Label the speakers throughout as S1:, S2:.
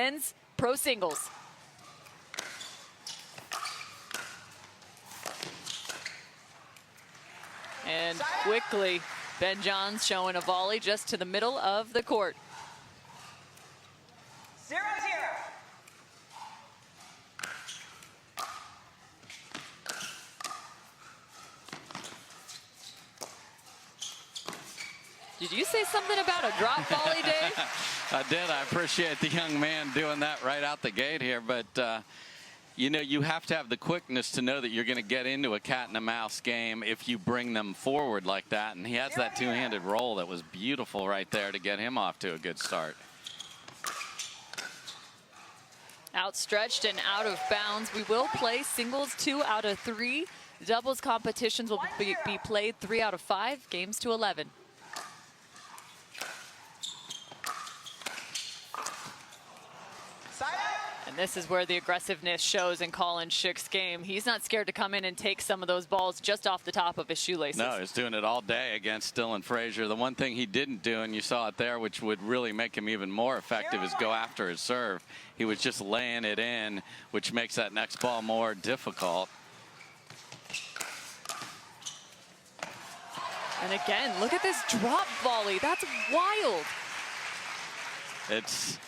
S1: men's pro singles. And quickly, Ben Johns showing a volley just to the middle of the court.
S2: 0-0.
S1: Did you say something about a drop volley, Dave?
S3: I did. I appreciate the young man doing that right out the gate here. But, you know, you have to have the quickness to know that you're going to get into a cat and a mouse game if you bring them forward like that. And he has that two-handed roll that was beautiful right there to get him off to a good start.
S1: Outstretched and out of bounds. We will play singles 2 out of 3. Doubles competitions will be played 3 out of 5. Games to 11. And this is where the aggressiveness shows in Collin Shick's game. He's not scared to come in and take some of those balls just off the top of his shoelaces.
S3: No, he's doing it all day against Dylan Frazier. The one thing he didn't do, and you saw it there, which would really make him even more effective, is go after his serve. He was just laying it in, which makes that next ball more difficult.
S1: And again, look at this drop volley. That's wild.
S3: It's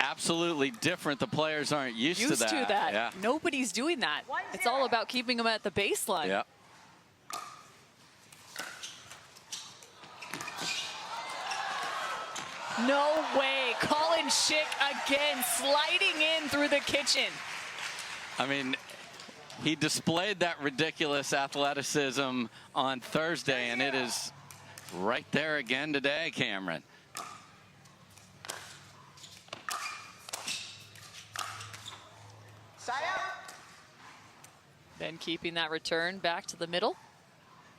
S3: absolutely different. The players aren't used to that. Yeah.
S1: Nobody's doing that. It's all about keeping them at the baseline.
S3: Yeah.
S1: No way. Collin Shick again sliding in through the kitchen.
S3: I mean, he displayed that ridiculous athleticism on Thursday, and it is right there again today, Cameron.
S1: Then keeping that return back to the middle.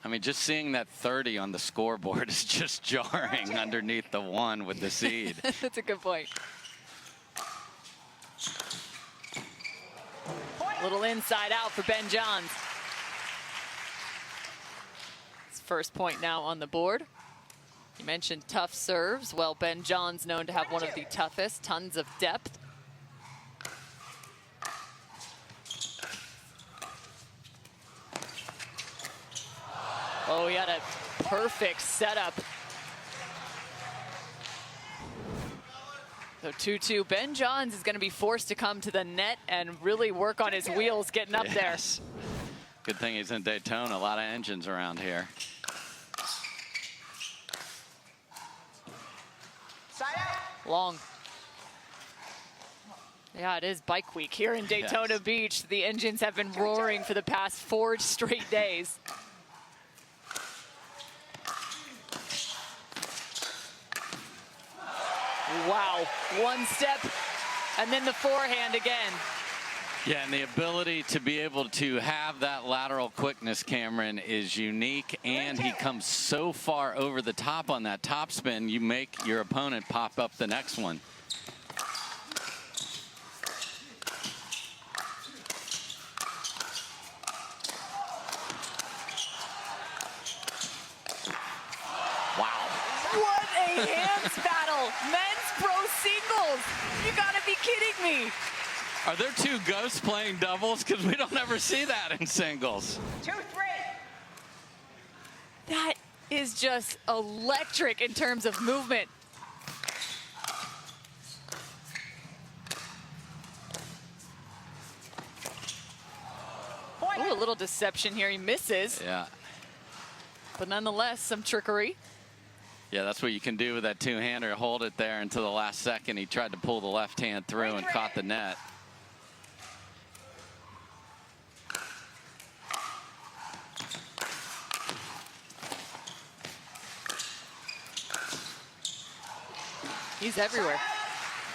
S3: I mean, just seeing that 30 on the scoreboard is just jarring underneath the 1 with the seed.
S1: That's a good point. Little inside out for Ben Johns. His first point now on the board. You mentioned tough serves. Well, Ben Johns known to have one of the toughest, tons of depth. Oh, he had a perfect setup. So 2-2. Ben Johns is going to be forced to come to the net and really work on his wheels getting up there.
S3: Good thing he's in Daytona. A lot of engines around here.
S1: Long. Yeah, it is bike week here in Daytona Beach. The engines have been roaring for the past 4 straight days. Wow, one step, and then the forehand again.
S3: Yeah, and the ability to be able to have that lateral quickness, Cameron, is unique, and he comes so far over the top on that topspin, you make your opponent pop up the next one.
S1: Hands battle, men's pro singles. You gotta be kidding me.
S3: Are there 2 ghosts playing doubles? Because we don't ever see that in singles.
S2: 2-3.
S1: That is just electric in terms of movement. Ooh, a little deception here. He misses.
S3: Yeah.
S1: But nonetheless, some trickery.
S3: Yeah, that's what you can do with that two-hander. Hold it there until the last second. He tried to pull the left hand through and caught the net.
S1: He's everywhere.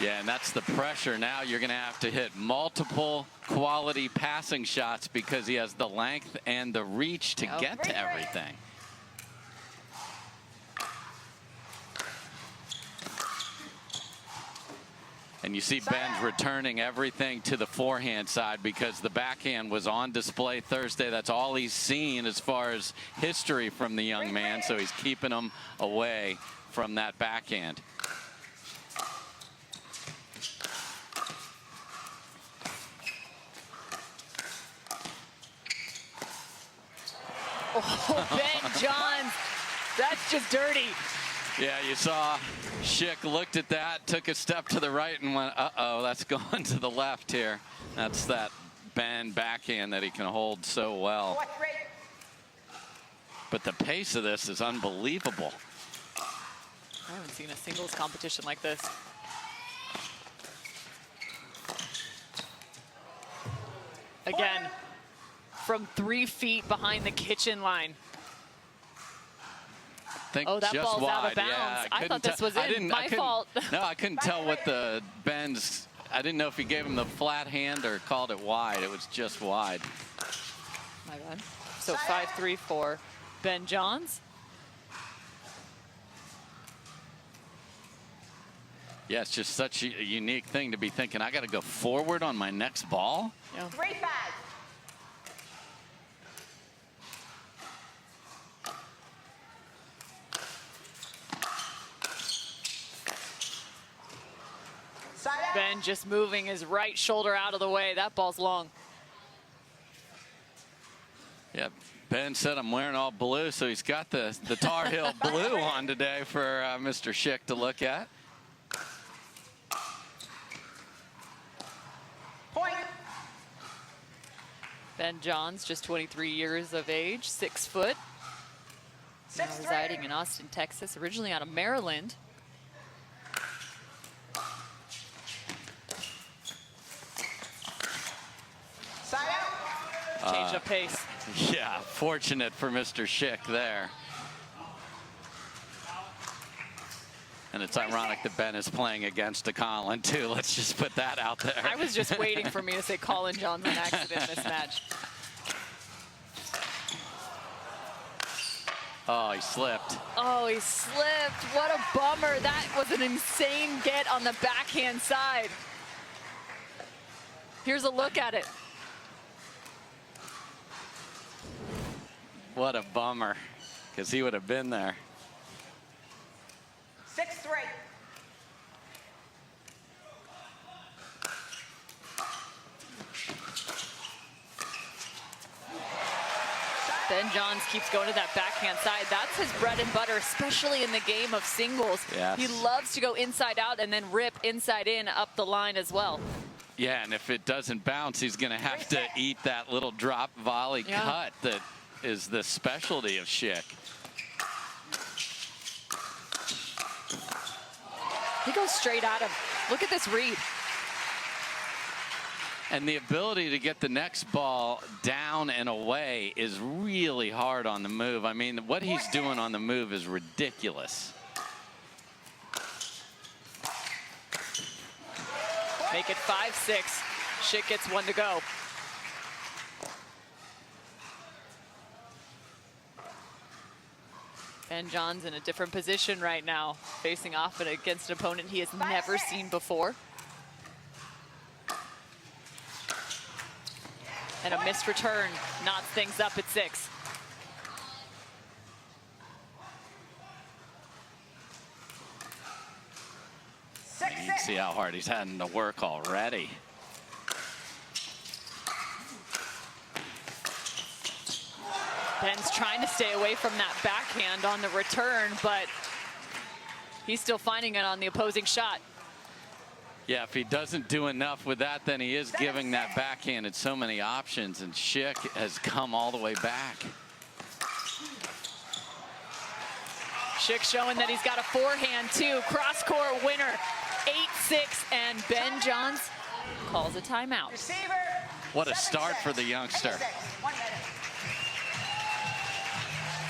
S3: Yeah, and that's the pressure. Now you're going to have to hit multiple quality passing shots because he has the length and the reach to get to everything. And you see Ben's returning everything to the forehand side because the backhand was on display Thursday. That's all he's seen as far as history from the young man, so he's keeping him away from that backhand.
S1: Oh, Ben Johns, that's just dirty.
S3: Yeah, you saw Shick looked at that, took a step to the right and went, uh-oh, that's going to the left here. That's that bend backhand that he can hold so well. But the pace of this is unbelievable.
S1: I haven't seen a singles competition like this. Again, from 3 feet behind the kitchen line. Oh, that ball's
S3: wide.
S1: out of bounds.
S3: Yeah,
S1: I thought this was in. My fault.
S3: No, I couldn't tell what the bends. I didn't know if he gave him the flat hand or called it wide. It was just wide.
S1: My bad. So 5-3 for Ben Johns.
S3: Yeah, it's just such a unique thing to be thinking, I got to go forward on my next ball.
S1: Yeah.
S2: 3-5.
S1: Ben just moving his right shoulder out of the way. That ball's long.
S3: Yeah, Ben said I'm wearing all blue, so he's got the Tar Heel blue on today for Mr. Shick to look at.
S2: Point.
S1: Ben Johns, just 23 years of age, 6 foot. Now residing in Austin, Texas, originally out of Maryland. Change of pace.
S3: Yeah, fortunate for Mr. Shick there. And it's ironic that Ben is playing against a Collin, too. Let's just put that out there.
S1: I was just waiting for me to say Collin Johns on accident in this match.
S3: Oh, he slipped.
S1: Oh, he slipped. What a bummer. That was an insane get on the backhand side. Here's a look at it.
S3: What a bummer, because he would have been there.
S2: 6-3.
S1: Ben Johns keeps going to that backhand side. That's his bread and butter, especially in the game of singles.
S3: Yes.
S1: He loves to go inside out and then rip inside in up the line as well.
S3: Yeah, and if it doesn't bounce, he's going to have to eat that little drop volley cut that is the specialty of Shick.
S1: He goes straight at him. Look at this read.
S3: And the ability to get the next ball down and away is really hard on the move. I mean, what he's doing on the move is ridiculous.
S1: Make it 5-6. Shick gets 1 to go. Ben Johns in a different position right now, facing off against an opponent he has never seen before. And a missed return knots things up at 6.
S3: You can see how hard he's having to work already.
S1: Ben's trying to stay away from that backhand on the return, but he's still finding it on the opposing shot.
S3: Yeah, if he doesn't do enough with that, then he is giving that backhand so many options, and Shick has come all the way back.
S1: Shick showing that he's got a forehand too. Cross-court winner, 8-6, and Ben Johns calls a timeout.
S3: What a start for the youngster.
S2: 1 minute.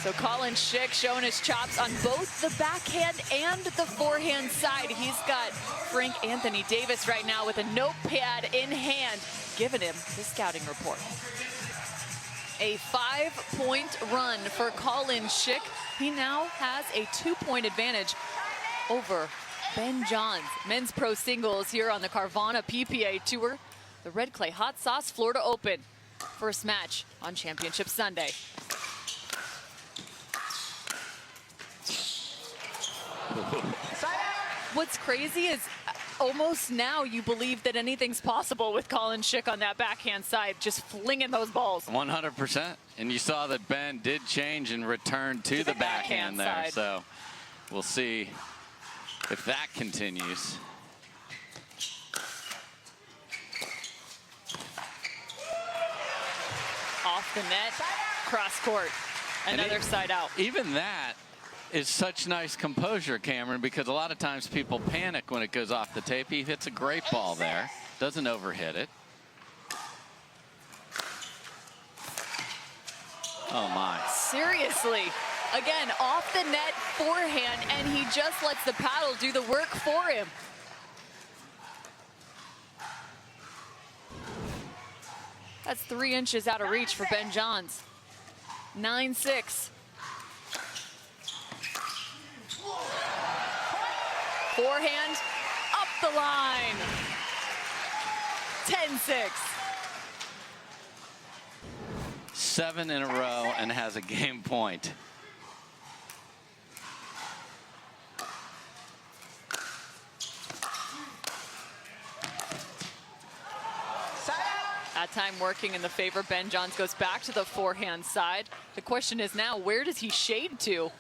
S1: So Collin Shick showing his chops on both the backhand and the forehand side. He's got Frank Anthony Davis right now with a notepad in hand, giving him the scouting report. A 5-point run for Collin Shick. He now has a 2-point advantage over Ben Johns. Men's pro singles here on the Carvana PPA Tour. The Red Clay Hot Sauce Florida Open. First match on Championship Sunday. What's crazy is almost now you believe that anything's possible with Collin Shick on that backhand side, just flinging those balls.
S3: 100%. And you saw that Ben did change and return to the backhand there.
S1: Side.
S3: So we'll see if that continues.
S1: Off the net, cross court, another side out.
S3: Even that is such nice composure, Cameron, because a lot of times people panic when it goes off the tape. He hits a great ball there, doesn't overhit it. Oh my.
S1: Seriously. Again, off the net forehand, and he just lets the paddle do the work for him. That's 3 inches out of reach for Ben Johns. 9-6. Forehand, up the line. 10-6.
S3: 7 in a row and has a game point.
S1: That time working in the favor. Ben Johns goes back to the forehand side. The question is now, where does he shade to?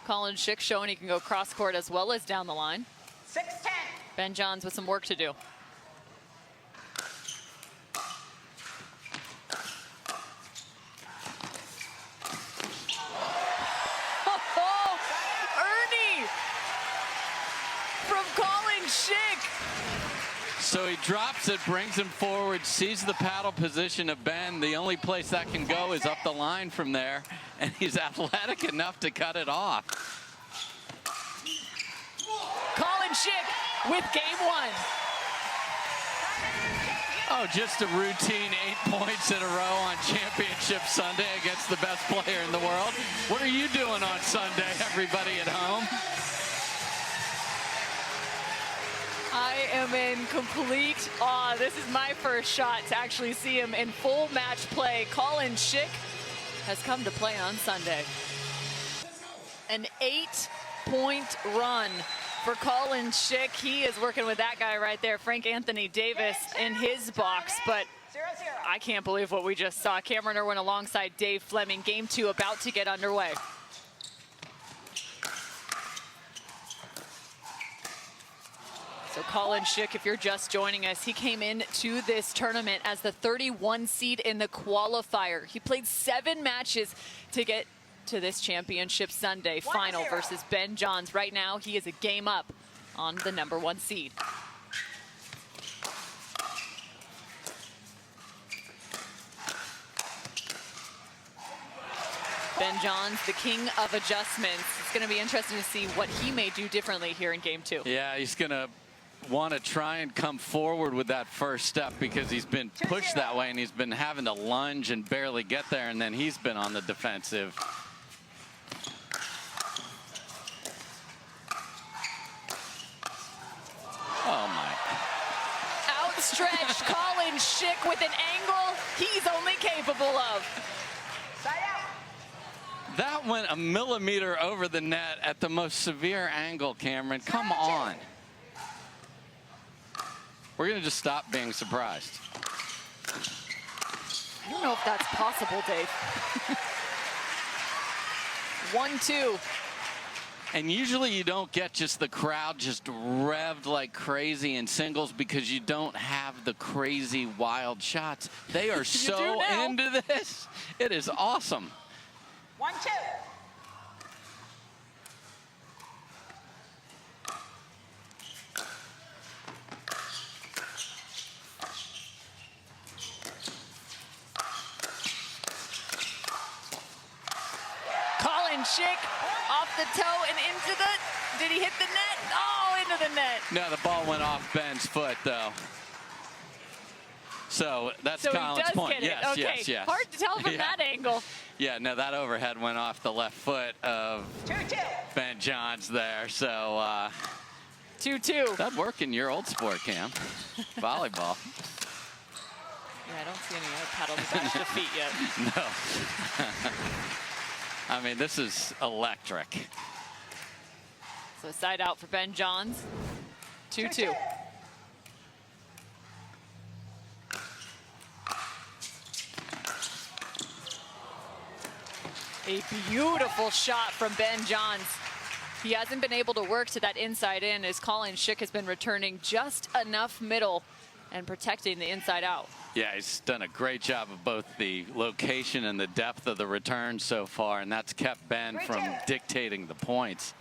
S1: Collin Shick showing he can go cross court as well as down the line.
S2: 6-10.
S1: Ben Johns with some work to do. Oh, Ernie from Collin Shick.
S3: So he drops it, brings him forward, sees the paddle position of Ben. The only place that can go is up the line from there, and he's athletic enough to cut it off.
S1: Collin Shick with game 1.
S3: Oh, just a routine 8 points in a row on Championship Sunday against the best player in the world. What are you doing on Sunday, everybody at home?
S1: I am in complete awe. This is my first shot to actually see him in full match play. Collin Shick has come to play on Sunday. An 8-point run for Collin Shick. He is working with that guy right there, Frank Anthony Davis, in his box. But I can't believe what we just saw. Cameron Irwin alongside Dave Fleming. Game 2 about to get underway. So Collin Shick, if you're just joining us, he came into this tournament as the 31 seed in the qualifier. He played 7 matches to get to this Championship Sunday final versus Ben Johns. Right now, he is a game up on the #1 seed. Ben Johns, the king of adjustments. It's going to be interesting to see what he may do differently here in game 2.
S3: Yeah, he's going to want to try and come forward with that first step because he's been pushed that way and he's been having to lunge and barely get there, and then he's been on the defensive. Oh my.
S1: Outstretched Collin Shick with an angle he's only capable of.
S2: Side out.
S3: That went a millimeter over the net at the most severe angle, Cameron. Come on. We're going to just stop being surprised.
S1: I don't know if that's possible, Dave. 1-2.
S3: And usually you don't get just the crowd just revved like crazy in singles because you don't have the crazy wild shots. They are so into this. It is awesome.
S2: 1-2.
S1: Collin Shick off the toe and into the, did he hit the net? Oh, into the net.
S3: No, the ball went off Ben's foot, though. So that's Collin's point.
S1: Get it.
S3: Yes,
S1: okay.
S3: yes, yes.
S1: Hard to tell from that angle.
S3: Yeah, no, that overhead went off the left foot of
S2: 2-2.
S3: Ben Johns there. So
S1: 2-2.
S3: that'd work in your old sport, Cam. Volleyball.
S1: Yeah, I don't see any paddle touch the feet yet.
S3: No. I mean, this is electric.
S1: So side out for Ben Johns. 2-2. A beautiful shot from Ben Johns. He hasn't been able to work to that inside in as Collin Shick has been returning just enough middle and protecting the inside out.
S3: Yeah, he's done a great job of both the location and the depth of the return so far, and that's kept Ben from dictating the points.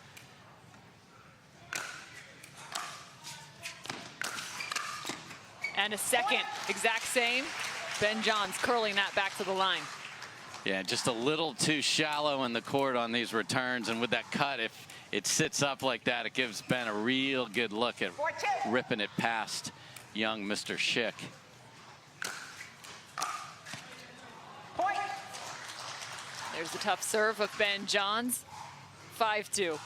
S1: And a second, exact same. Ben Johns curling that back to the line.
S3: Yeah, just a little too shallow in the court on these returns, and with that cut, if it sits up like that, it gives Ben a real good look at ripping it past young Mr. Shick.
S2: Point.
S1: There's the tough serve of Ben Johns. 5-2.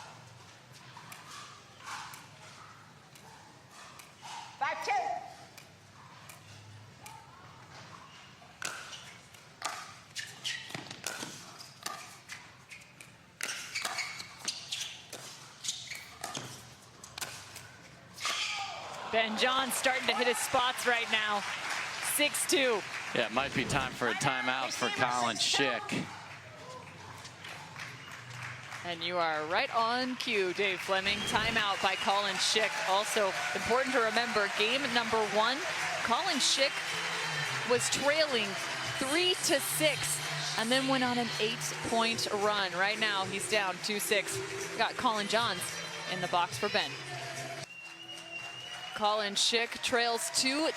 S2: 5-2.
S1: Ben Johns starting to hit his spots right now. 6-2.
S3: Yeah, it might be time for a timeout for Collin Shick.
S1: And you are right on cue, Dave Fleming. Timeout by Collin Shick. Also important to remember, game number 1, Collin Shick was trailing 3-6 and then went on an 8-point run. Right now, he's down 2-6. Got Collin Johns in the box for Ben. Collin Shick trails 2-6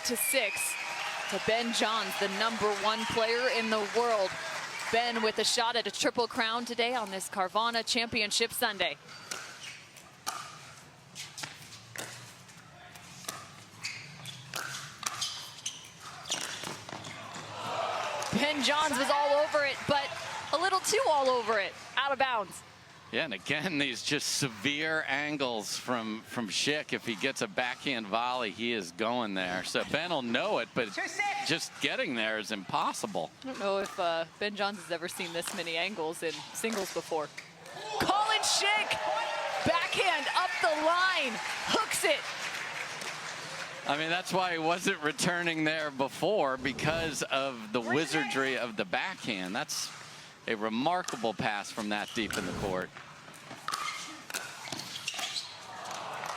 S1: to Ben Johns, the #1 player in the world. Ben with a shot at a triple crown today on this Carvana Championship Sunday. Ben Johns was all over it, but a little too all over it, out of bounds.
S3: Yeah, and again, these just severe angles from Shick. If he gets a backhand volley, he is going there. So Ben will know it, but just getting there is impossible.
S1: I don't know if Ben Johns has ever seen this many angles in singles before. Collin Shick, backhand up the line, hooks it.
S3: I mean, that's why he wasn't returning there before, because of the wizardry of the backhand. That's a remarkable pass from that deep in the court.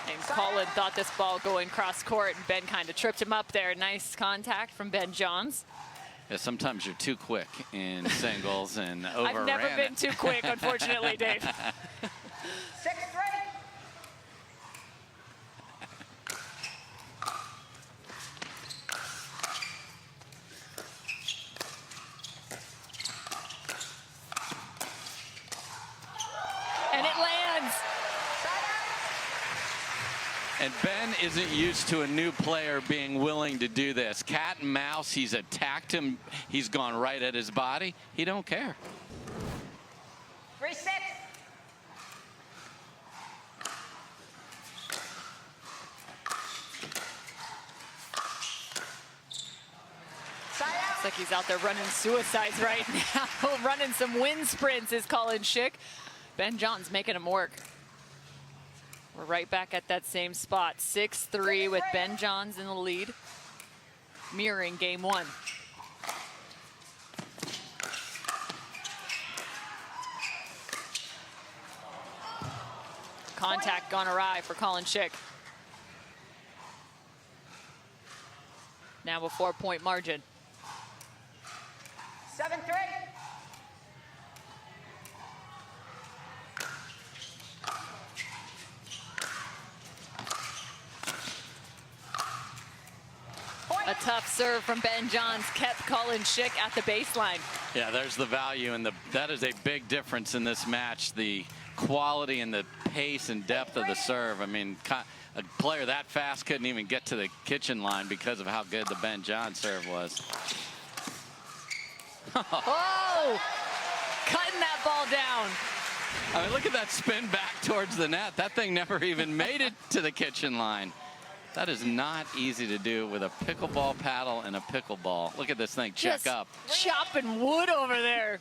S1: And Collin thought this ball going cross court, and Ben kind of tripped him up there. Nice contact from Ben Johns.
S3: Yeah, sometimes you're too quick in singles and overran
S1: I've never been too quick, unfortunately, Dave.
S2: 6-3.
S3: And Ben isn't used to a new player being willing to do this. Cat and mouse, he's attacked him. He's gone right at his body. He don't care.
S2: 3-6.
S1: Looks like he's out there running suicides right now. Running some wind sprints is Collin Shick. Ben Johns making him work. We're right back at that same spot. 6-3 with Ben Johns in the lead, mirroring game 1. Contact gone awry for Collin Shick. Now a 4-point margin.
S2: 7-3.
S1: A tough serve from Ben Johns kept Collin Shick at the baseline.
S3: Yeah, there's the value, and that is a big difference in this match. The quality and the pace and depth of the serve. I mean, a player that fast couldn't even get to the kitchen line because of how good the Ben Johns serve was.
S1: Oh, cutting that ball down.
S3: I mean, look at that spin back towards the net. That thing never even made it to the kitchen line. That is not easy to do with a pickleball paddle and a pickleball. Look at this thing, check
S1: Just
S3: up.
S1: chopping wood over there.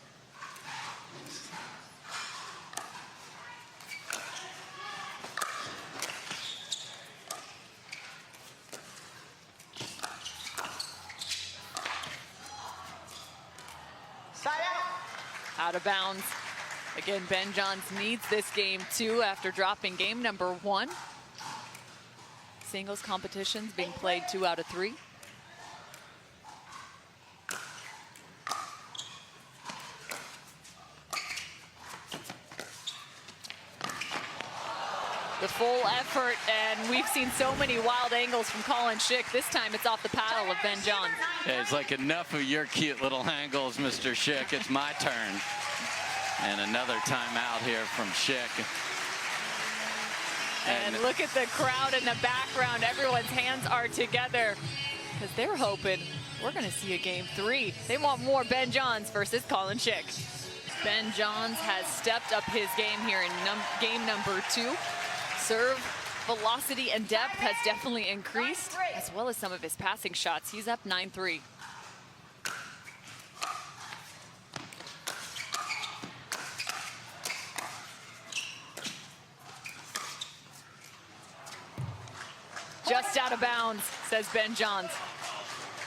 S1: out of bounds. Again, Ben Johns needs this game too after dropping game number 1. Singles competitions being played 2 out of 3. The full effort, and we've seen so many wild angles from Collin Shick. This time it's off the paddle of Ben Johns.
S3: Yeah, it's like, enough of your cute little angles, Mr. Shick. It's my turn. And another timeout here from Shick.
S1: And look at the crowd in the background. Everyone's hands are together because they're hoping we're going to see a game 3. They want more Ben Johns versus Collin Shick. Ben Johns has stepped up his game here in game number 2. Serve velocity and depth has definitely increased, as well as some of his passing shots. He's up 9-3. Just out of bounds, says Ben Johns.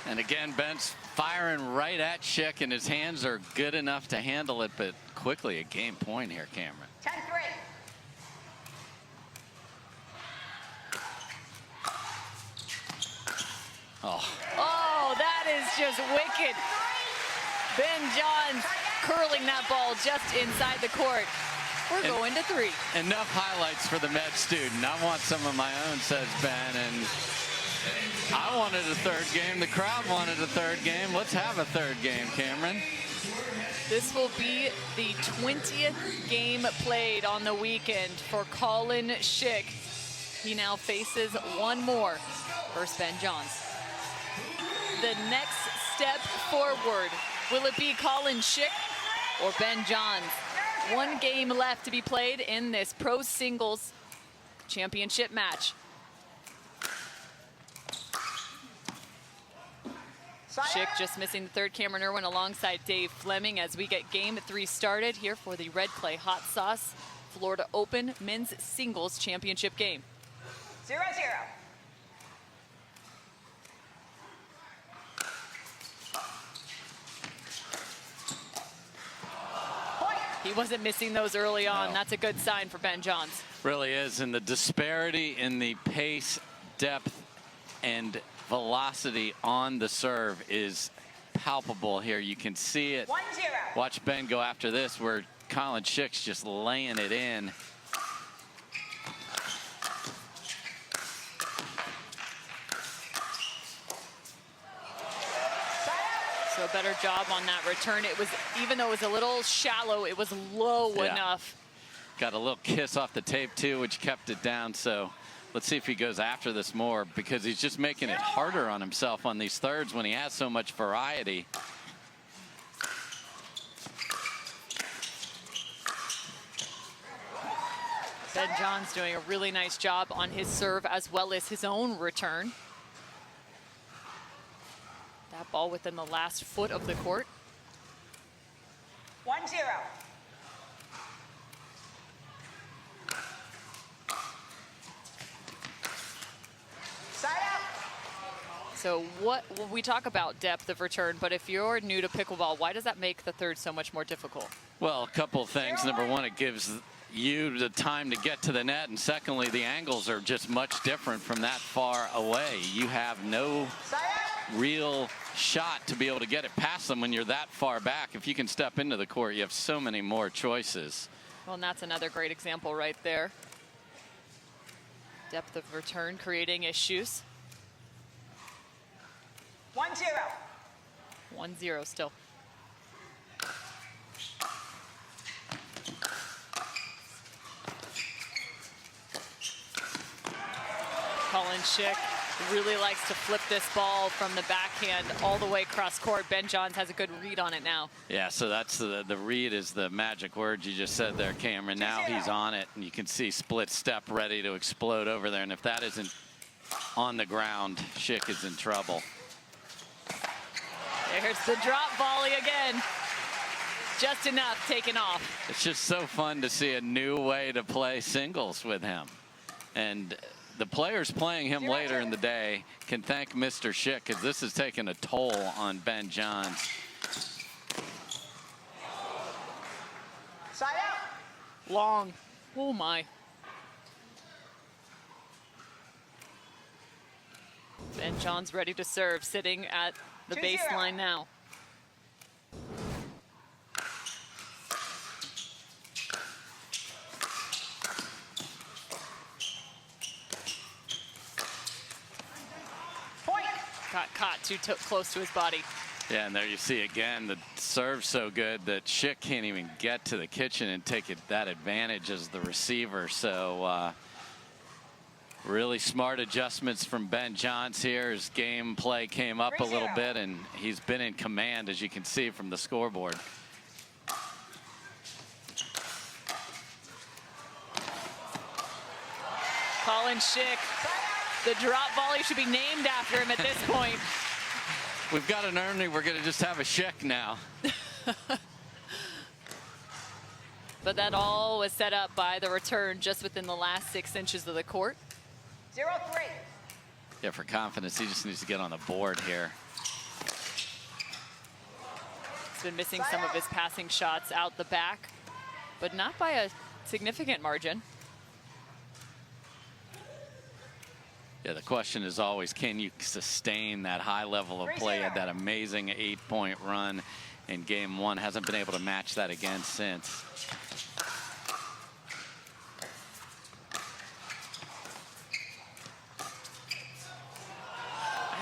S3: And again, Ben's firing right at Shick, and his hands are good enough to handle it, but quickly a game point here, Cameron.
S2: 10-3.
S1: Oh, that is just wicked. Ben Johns curling that ball just inside the court. We're going to 3.
S3: Enough highlights for the med student. I want some of my own, says Ben, and I wanted a 3rd game. The crowd wanted a 3rd game. Let's have a 3rd game, Cameron.
S1: This will be the 20th game played on the weekend for Collin Shick. He now faces one more versus Ben Johns. The next step forward, will it be Collin Shick or Ben Johns? 1 game left to be played in this pro singles championship match. Shick just missing the 3rd. Cameron Irwin alongside Dave Fleming as we get game 3 started here for the Red Clay Hot Sauce Florida Open Men's Singles Championship game.
S2: 0-0.
S1: He wasn't missing those early on.
S3: No.
S1: That's a good sign for Ben Johns.
S3: Really is, and the disparity in the pace, depth, and velocity on the serve is palpable here. You can see it.
S2: 1-0.
S3: Watch Ben go after this, where Collin Shick's just laying it in.
S1: So a better job on that return. It was, even though it was a little shallow, it was low enough.
S3: Got a little kiss off the tape too, which kept it down. So let's see if he goes after this more, because he's just making it harder on himself on these 3rds when he has so much variety.
S1: Ben Johns doing a really nice job on his serve as well as his own return. That ball within the last foot of the court.
S2: 1-0. Side out.
S1: So what, well, we talk about depth of return, but if you're new to pickleball, why does that make the 3rd so much more difficult?
S3: Well, a couple of things. Number one, it gives you the time to get to the net, and secondly, the angles are just much different from that far away. You have no real shot to be able to get it past them when you're that far back. If you can step into the court, you have so many more choices.
S1: Well, and that's another great example right there. Depth of return creating issues.
S2: 1-0.
S1: 1-0 still. Collin Shick really likes to flip this ball from the backhand all the way across court. Ben Johns has a good read on it now.
S3: Yeah, so that's the read is the magic word you just said there, Cameron. Now he's on it, and you can see split step ready to explode over there. And if that isn't on the ground, Shick is in trouble.
S1: There's the drop volley again. Just enough taken off.
S3: It's just so fun to see a new way to play singles with him. And the players playing him later in the day can thank Mr. Shick, because this has taken a toll on Ben Johns.
S2: Side out.
S1: Long. Oh my. Ben John's ready to serve, sitting at the
S2: 2-0.
S1: baseline now.
S2: Point.
S1: Got caught too close to his body.
S3: Yeah, and there you see again, the serve's so good that Shick can't even get to the kitchen and take that advantage as the receiver. So really smart adjustments from Ben Johns here. His game play came up a little bit, and he's been in command, as you can see from the scoreboard.
S1: Collin Shick. The drop volley should be named after him at this point.
S3: We've got an Ernie, we're going to just have a Shick now.
S1: But that all was set up by the return just within the last 6 inches of the court.
S2: 0-3.
S3: Yeah, for confidence, he just needs to get on the board here.
S1: He's been missing some of his passing shots out the back, but not by a significant margin.
S3: Yeah, the question is always, can you sustain that high level of play at that amazing 8-point run in game one? Hasn't been able to match that again since.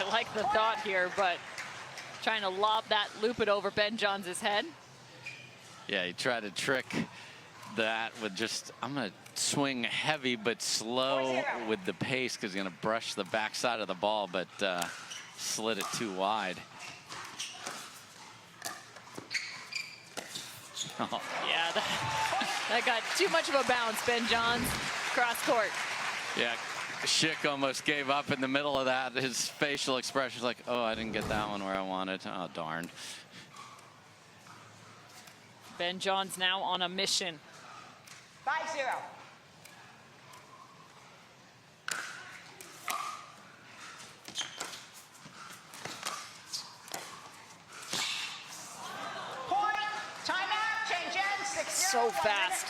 S1: I like the thought here, but trying to loop it over Ben Johns' head.
S3: Yeah, he tried to trick that with just, I'm going to swing heavy but slow with the pace because he's going to brush the backside of the ball, but slid it too wide. Oh.
S1: Yeah, that got too much of a bounce. Ben Johns, cross court.
S3: Yeah, Shick almost gave up in the middle of that. His facial expression was like, oh, I didn't get that one where I wanted. Oh, darn.
S1: Ben Johns now on a mission.
S2: 5-0. Point. Timeout. Change ends. 6-0.
S1: So fast.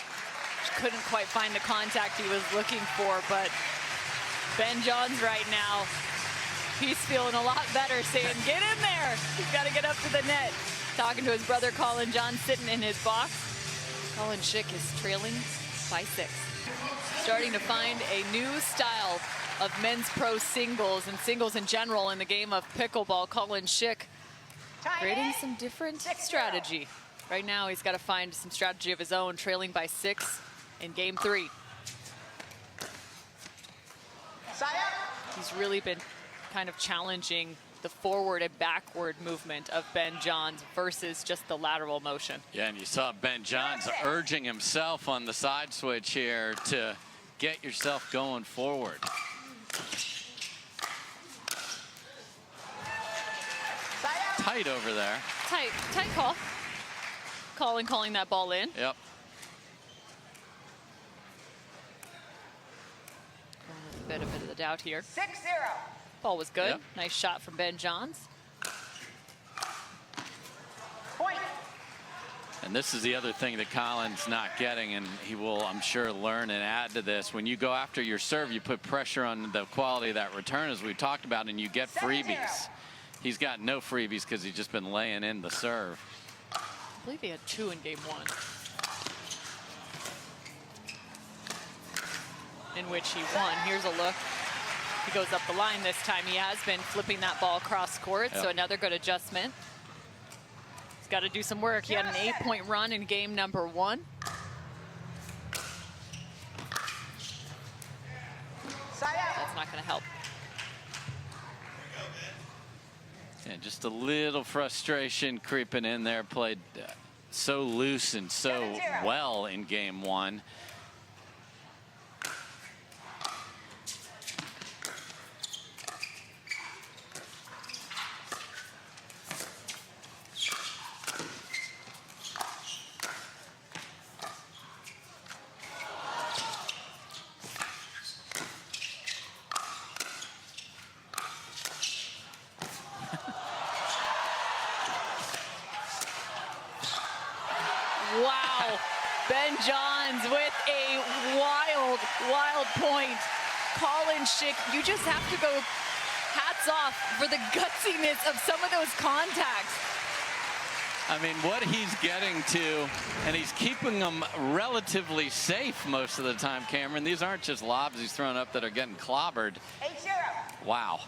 S1: Couldn't quite find the contact he was looking for, but Ben Johns right now, he's feeling a lot better, saying, get in there. He's got to get up to the net. Talking to his brother, Collin John, sitting in his box. Collin Shick is trailing by 6. Starting to find a new style of men's pro singles and singles in general in the game of pickleball. Collin Shick creating some different strategy. Right now, he's got to find some strategy of his own, trailing by 6 in game 3.
S2: Side up.
S1: He's really been kind of challenging the forward and backward movement of Ben Johns versus just the lateral motion.
S3: Yeah, and you saw Ben Johns urging himself on the side switch here to get yourself going forward. Tight over there.
S1: Tight call. Collin calling that ball in.
S3: Yep.
S1: Benefit of the doubt here.
S2: 6-0.
S1: Ball was good.
S3: Yep.
S1: Nice shot from Ben Johns.
S2: Point.
S3: And this is the other thing that Collin's not getting, and he will, I'm sure, learn and add to this. When you go after your serve, you put pressure on the quality of that return, as we've talked about, and you get freebies. He's got no freebies because he's just been laying in the serve.
S1: I believe he had 2 in game 1. In which he won. Here's a look. He goes up the line this time. He has been flipping that ball cross court, so another good adjustment. He's got to do some work. He had an 8-point run in game number 1. That's not going to help.
S3: Yeah, just a little frustration creeping in there. Played so loose and so well in game 1.
S1: Wow. Ben Johns with a wild, wild point. Collin, Shick, you just have to go hats off for the gutsiness of some of those contacts.
S3: I mean, what he's getting to, and he's keeping them relatively safe most of the time, Cameron. These aren't just lobs he's throwing up that are getting clobbered.
S2: 8-0.
S3: Wow.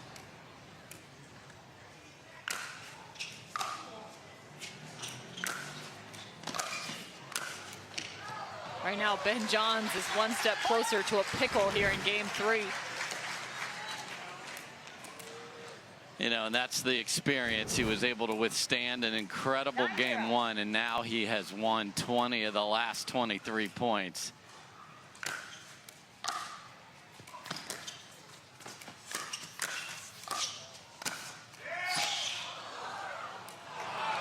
S1: Right now, Ben Johns is one step closer to a pickle here in game 3.
S3: You know, and that's the experience. He was able to withstand an incredible game 1, and now he has won 20 of the last 23 points.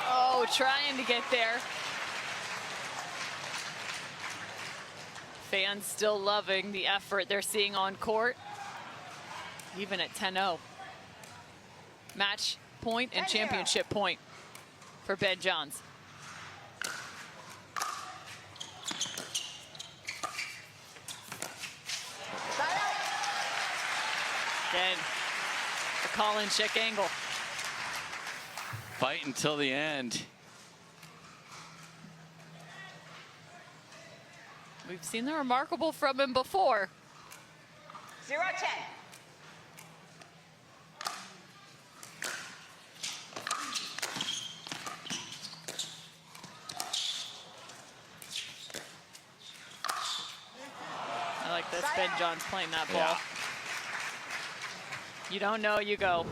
S1: Oh, trying to get there. Fans still loving the effort they're seeing on court, even at 10-0. Match point and championship point for Ben Johns. Again, the Collin Shick angle.
S3: Fight until the end.
S1: We've seen the remarkable from him before.
S2: 0-10.
S1: I like this, Ben Johns playing that ball.
S3: Yeah.
S1: You don't know, you go.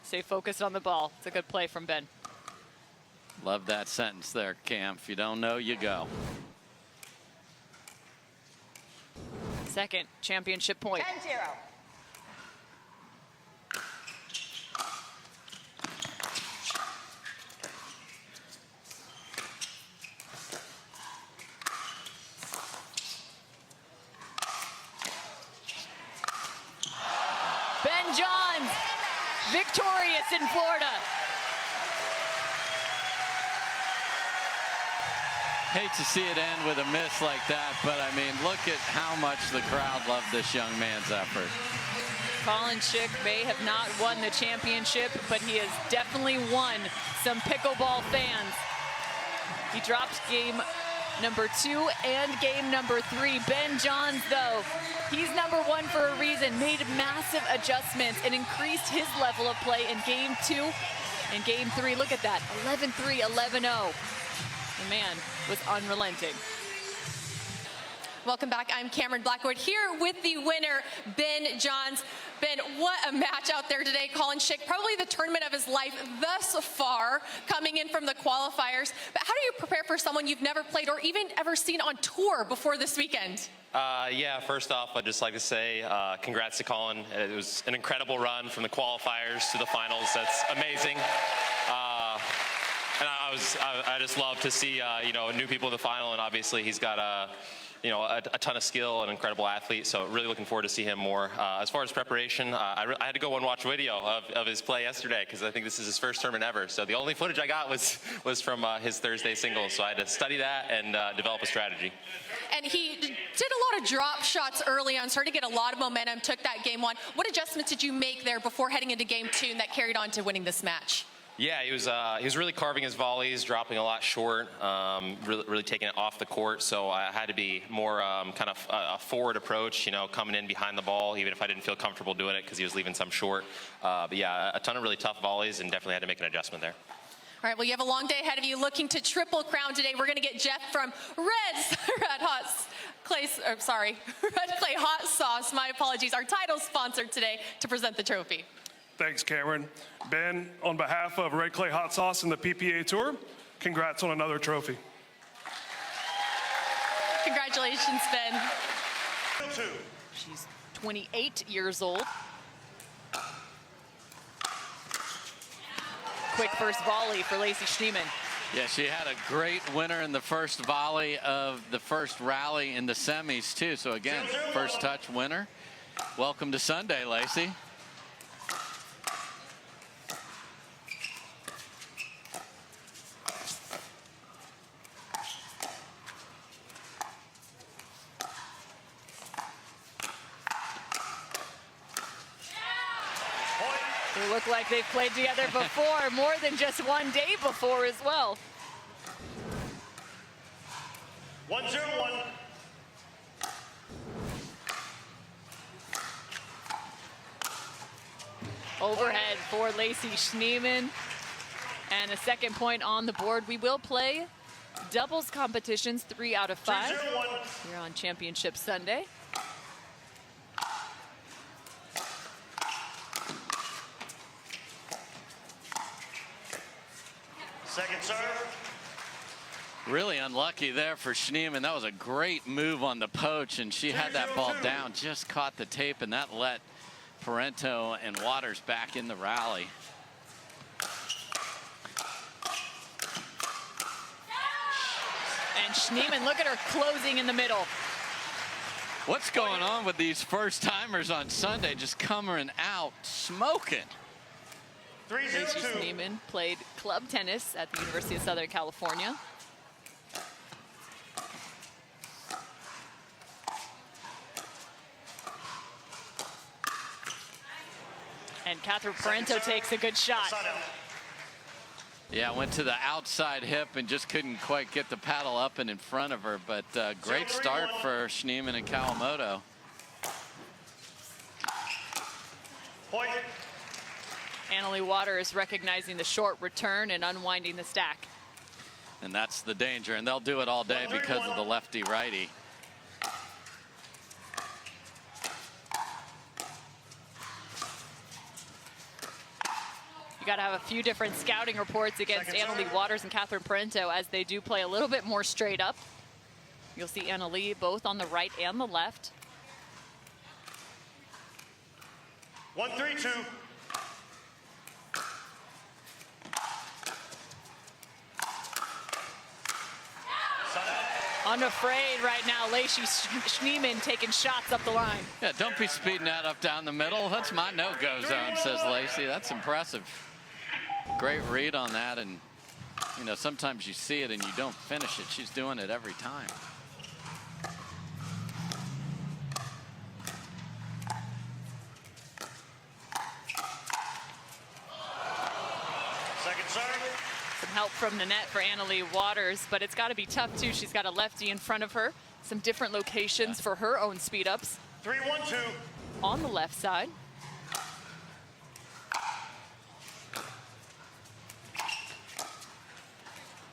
S1: Stay focused on the ball. It's a good play from Ben.
S3: Love that sentence there, Cam. If you don't know, you go.
S1: Second championship point.
S2: 10-0.
S1: Ben Johns, victorious in Florida.
S3: Hate to see it end with a miss like that, but I mean, look at how much the crowd loved this young man's effort.
S1: Collin Shick may have not won the championship, but he has definitely won some pickleball fans. He dropped game number 2 and game number 3. Ben Johns, though, he's number 1 for a reason, made massive adjustments and increased his level of play in game 2 and game 3. Look at that, 11-3, 11-0. The man was unrelenting.
S4: Welcome back. I'm Cameron Blackwood here with the winner, Ben Johns. Ben, what a match out there today. Collin Shick, probably the tournament of his life thus far, coming in from the qualifiers. But how do you prepare for someone you've never played or even ever seen on tour before this weekend?
S5: Yeah, first off, I'd just like to say congrats to Collin. It was an incredible run from the qualifiers to the finals. That's amazing. And I just love to see new people in the final, and obviously he's got a ton of skill, an incredible athlete. So really looking forward to see him more. As far as preparation, I had to go and watch video of his play yesterday because I think this is his first tournament ever. So the only footage I got was from his Thursday singles. So I had to study that and develop a strategy.
S4: And he did a lot of drop shots early on, started to get a lot of momentum, took that game 1. What adjustments did you make there before heading into game 2 and that carried on to winning this match?
S5: Yeah, he was really carving his volleys, dropping a lot short, really taking it off the court. So I had to be more kind of a forward approach, coming in behind the ball, even if I didn't feel comfortable doing it because he was leaving some short. But yeah, a ton of really tough volleys, and definitely had to make an adjustment there.
S4: All right, well, you have a long day ahead of you looking to triple crown today. We're going to get Jeff from Red Clay Hot Sauce, my apologies, our title sponsor today, to present the trophy.
S6: Thanks, Cameron. Ben, on behalf of Red Clay Hot Sauce and the PPA Tour, congrats on another trophy.
S4: Congratulations, Ben.
S1: She's 28 years old. Quick first volley for Lacey Schneeman.
S3: Yeah, she had a great winner in the first volley of the first rally in the semis, too. So, again, first touch winner. Welcome to Sunday, Lacey.
S1: They look like they've played together before, more than just one day before as well.
S7: 1-0-1.
S1: Overhead for Lacey Schneeman. And a second point on the board. We will play doubles competitions 3 out of 5 here on Championship Sunday.
S7: Second serve.
S3: Really unlucky there for Schneeman. That was a great move on the poach, and she had that ball down, just caught the tape, and that let Parenteau and Waters back in the rally.
S1: And Schneeman, look at her closing in the middle.
S3: What's going on with these first-timers on Sunday? Just coming out smoking.
S7: 3-0-2.
S1: Lacey Schneeman played club tennis at the University of Southern California. And Catherine Parenteau takes a good shot.
S3: Yeah, went to the outside hip and just couldn't quite get the paddle up and in front of her, but great start for Schneeman and Kawamoto.
S7: Point.
S1: Annalie Waters recognizing the short return and unwinding the stack.
S3: And that's the danger, and they'll do it all day because of the lefty-righty.
S1: You got to have a few different scouting reports against Annalie Waters and Catherine Parenteau, as they do play a little bit more straight up. You'll see Annalie both on the right and the left.
S7: 1-3-2.
S1: Unafraid right now, Lacey Schneeman taking shots up the line.
S3: Yeah, don't be speeding that up down the middle. That's my no-go zone, says Lacey. That's impressive. Great read on that, and you know, sometimes you see it and you don't finish it. She's doing it every time.
S7: Second serve.
S1: Some help from the net for Annalie Waters, but it's got to be tough too. She's got a lefty in front of her. Some different locations for her own speed ups.
S7: 3-1-2.
S1: On the left side.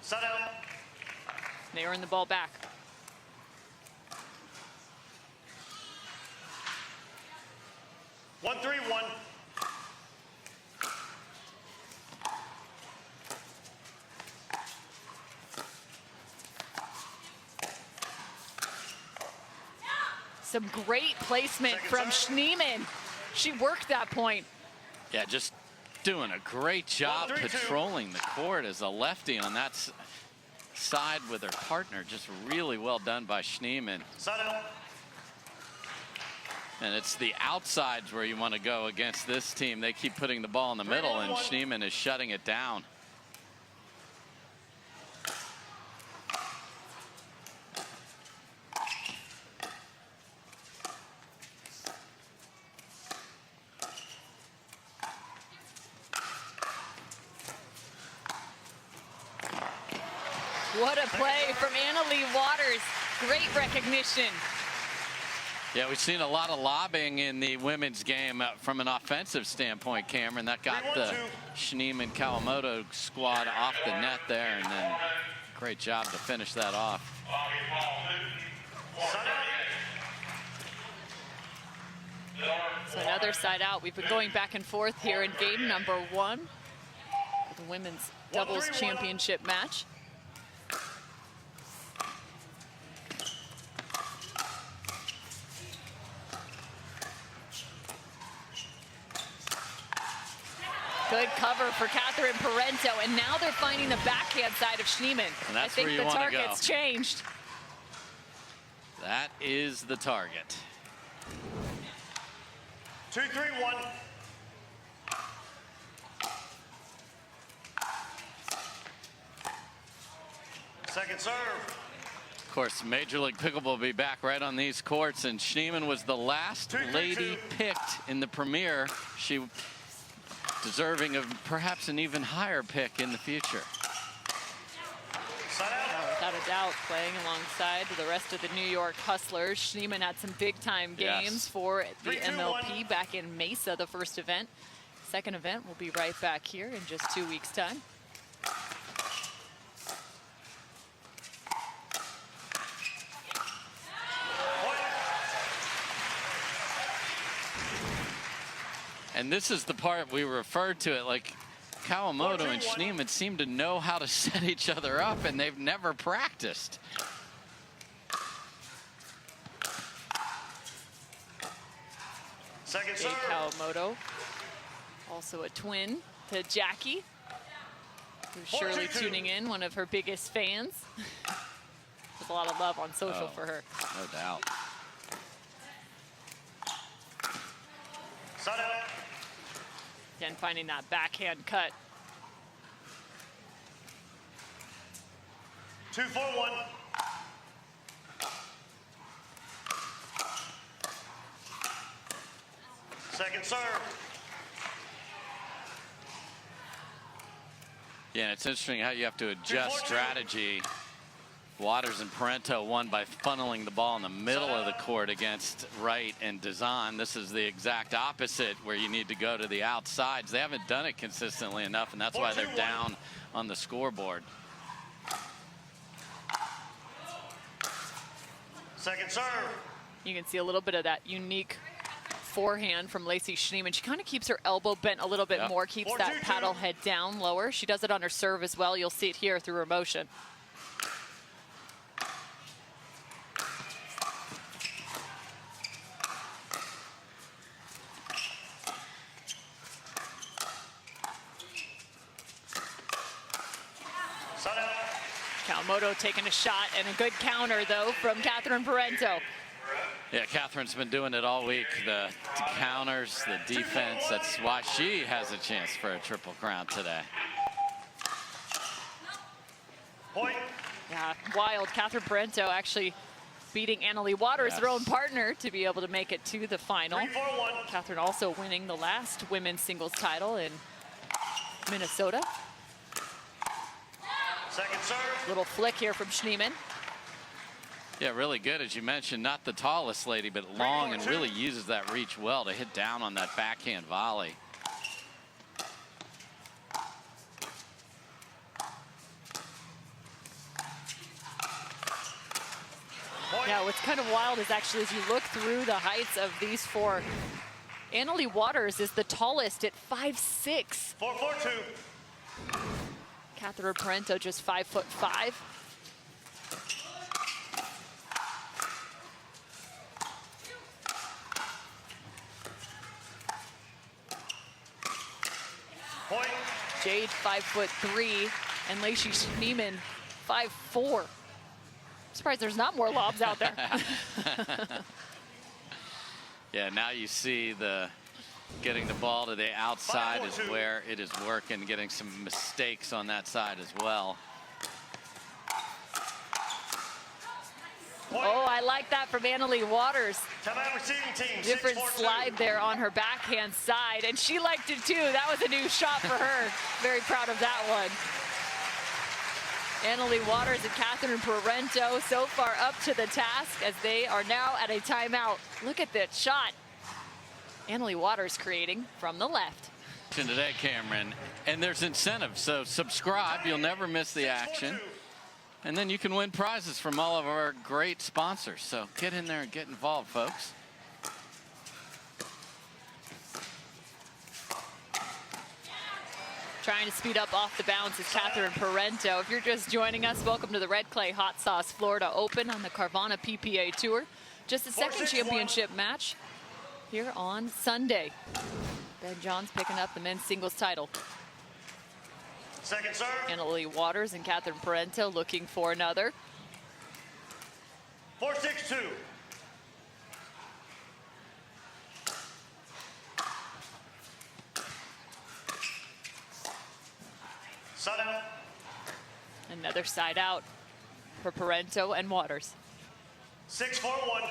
S7: Set out.
S1: They earn the ball back.
S7: One, 3-1.
S1: Some great placement from Schneeman. She worked that point.
S3: Yeah, just doing a great job
S7: 1-3-2.
S3: patrolling the court as a lefty on that side with her partner. Just really well done by Schneeman.
S7: Set out.
S3: And it's the outsides where you want to go against this team. They keep putting the ball in the middle, and Schneeman is shutting it down.
S1: What a play from Annalie Waters. Great recognition.
S3: Yeah, we've seen a lot of lobbying in the women's game from an offensive standpoint, Cameron. That got the Schneeman Kawamoto squad off the net there, and then great job to finish that off.
S1: So another side out. We've been going back and forth here in game number 1 of the women's doubles championship match. Good cover for Catherine Parenteau, and now they're finding the backhand side of Schneeman.
S3: And that's
S1: I think
S3: where you
S1: the
S3: want to go.
S1: target's changed.
S3: That is the target.
S7: 2-3-1. Second serve.
S3: Of course, Major League Pickleball will be back right on these courts, and Schneeman was the last lady picked in the premiere. She deserving of perhaps an even higher pick in the future.
S1: Without a doubt, playing alongside the rest of the New York Hustlers. Schneeman had some big-time games for the
S7: 3, 2,
S1: MLP
S7: 1.
S1: back in Mesa, the first event. Second event will be right back here in just 2 weeks' time.
S3: And this is the part we referred to it like Kawamoto and Schneeman seem to know how to set each other up, and they've never practiced.
S7: Second
S1: Jake
S7: serve.
S1: Kawamoto, also a twin to Jackie, who's surely
S7: 4-2-2.
S1: tuning in, one of her biggest fans. There's a lot of love on social for her.
S3: No doubt.
S7: Side out.
S1: Again, finding that backhand cut.
S7: 2-4-1. Second serve.
S3: Yeah, and it's interesting how you have to adjust
S7: 2-4-2.
S3: strategy. Waters and Parenteau won by funneling the ball in the middle of the court against Wright and Dazan. This is the exact opposite, where you need to go to the outsides. They haven't done it consistently enough, and that's why they're
S7: 4-2-1.
S3: down on the scoreboard.
S7: Second serve.
S1: You can see a little bit of that unique forehand from Lacey Schneeman. She kind of keeps her elbow bent a little bit more, keeps that
S7: 4-2-2.
S1: paddle head down lower. She does it on her serve as well. You'll see it here through her motion.
S7: Side out.
S1: Kawamoto taking a shot and a good counter, though, from Catherine Parenteau.
S3: Yeah, Catherine's been doing it all week. The counters, the defense. That's why she has a chance for a triple crown today.
S7: Point.
S1: Yeah, wild. Catherine Parenteau actually beating Annalie Waters,
S3: Yes.
S1: her own partner, to be able to make it to the final.
S7: 3-4-1.
S1: Catherine also winning the last women's singles title in Minnesota.
S7: Second serve.
S1: Little flick here from Schneeman.
S3: Yeah, really good, as you mentioned. Not the tallest lady, but long, and really uses that reach well to hit down on that backhand volley.
S7: Point.
S1: Yeah, what's kind of wild is actually as you look through the heights of these four, Annalie Waters is the tallest at 5'6".
S7: 4-4-2.
S1: Catherine Parenteau just 5'5".
S7: Point.
S1: Jade 5'3", and Lacey Schneeman 5'4". Surprised there's not more lobs out there.
S3: Yeah, now you see the getting the ball to the outside is
S7: 5-4-2.
S3: where it is working, getting some mistakes on that side as well.
S7: Point.
S1: Oh, I like that from Annalie Waters.
S7: Timeout receiving team.
S1: Different
S7: 6-4-2.
S1: slide there on her backhand side, and she liked it too. That was a new shot for her. Very proud of that one. Annalie Waters and Catherine Parenteau so far up to the task as they are now at a timeout. Look at that shot. Annalie Waters creating from the left.
S3: Today, Cameron, and there's incentive, so subscribe. You'll never miss the action. And then you can win prizes from all of our great sponsors. So get in there and get involved, folks.
S1: Trying to speed up off the bounce is Catherine Parenteau. If you're just joining us, welcome to the Red Clay Hot Sauce Florida Open on the Carvana PPA Tour. Just the second
S7: 4-6-1.
S1: championship match here on Sunday. Ben Johns picking up the men's singles title.
S7: Second serve.
S1: Annalie Waters and Catherine Parenteau looking for another.
S7: 4-6-2. Side out.
S1: Another side out for Parenteau and Waters.
S7: 6-4-1.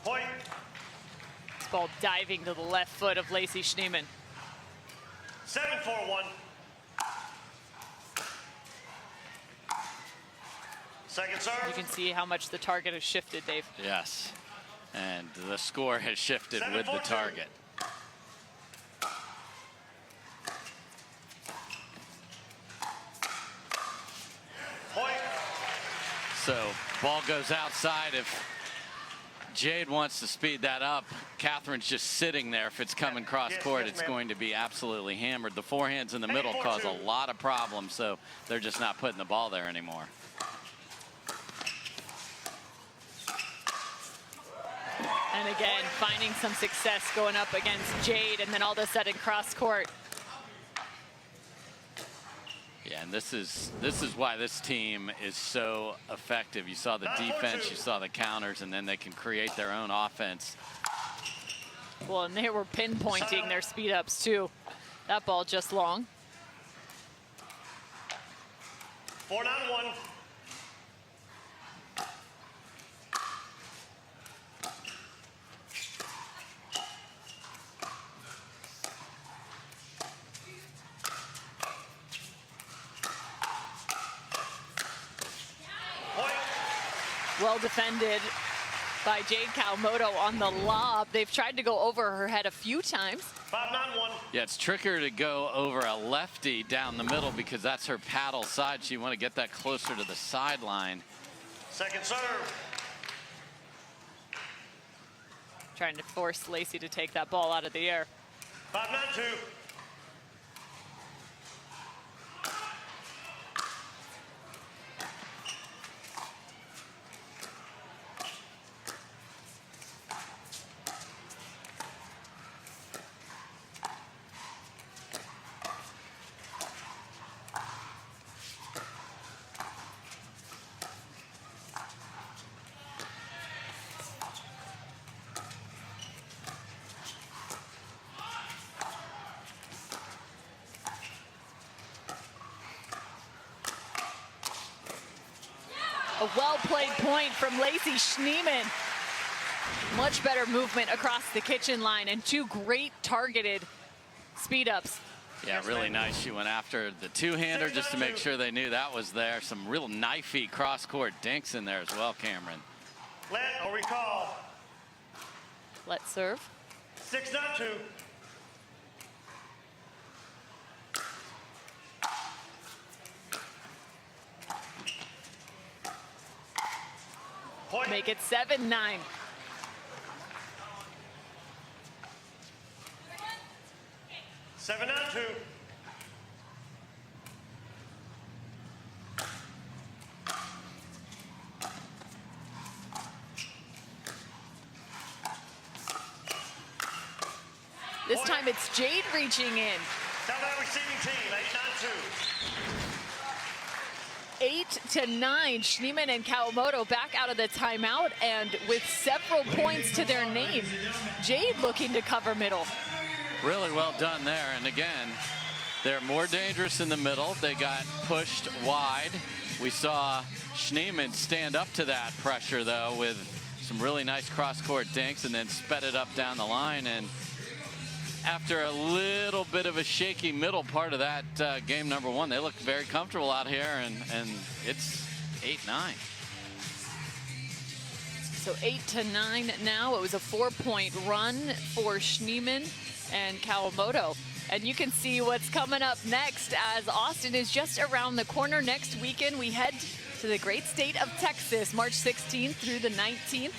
S7: Point.
S1: This ball diving to the left foot of Lacey Schneeman.
S7: 7-4-1. Second serve.
S1: You can see how much the target has shifted, Dave.
S3: Yes. And the score has shifted with the
S7: 7-4-2.
S3: target.
S7: Point.
S3: So ball goes outside. If Jade wants to speed that up, Catherine's just sitting there. If it's coming cross court, it's going to be absolutely hammered. The forehands in the middle cause a lot of problems, so they're just not putting the ball there anymore.
S1: And again, finding some success going up against Jade, and then all of a sudden cross court.
S3: Yeah, and this is why this team is so effective. You saw the defense, you saw the counters, and then they can create their own offense.
S1: Well, and they were pinpointing their speed ups too. That ball just long.
S7: 4-1.
S1: Well defended by Jade Kawamoto on the lob. They've tried to go over her head a few times.
S7: 5-9-1.
S3: Yeah, it's trickier to go over a lefty down the middle because that's her paddle side. So you want to get that closer to the sideline.
S7: Second serve.
S1: Trying to force Lacey to take that ball out of the air.
S7: 5-9-2.
S1: A well-played point from Lacey Schneeman. Much better movement across the kitchen line and two great targeted speed ups.
S3: Yeah, really nice. She went after the two-hander just to make sure they knew that was there. Some real knifey cross-court dinks in there as well, Cameron.
S7: Let or recall.
S1: Let's serve.
S7: 6-2. Point.
S1: Make it 7-9.
S7: Seven down 2.
S1: This time it's Jade reaching in.
S7: Southbound receiving team, 8-9-2.
S1: 8-9. Schneeman and Kawamoto back out of the timeout and with several points to their name. Jade looking to cover middle.
S3: Really well done there. And again, they're more dangerous in the middle. They got pushed wide. We saw Schneeman stand up to that pressure, though, with some really nice cross-court dinks and then sped it up down the line. And after a little bit of a shaky middle part of that game number one, they looked very comfortable out here, and it's 8-9.
S1: So 8-9 now. It was a 4-point run for Schneeman and Kawamoto. And you can see what's coming up next as Austin is just around the corner. Next weekend, we head to the great state of Texas, March 16th through the 19th.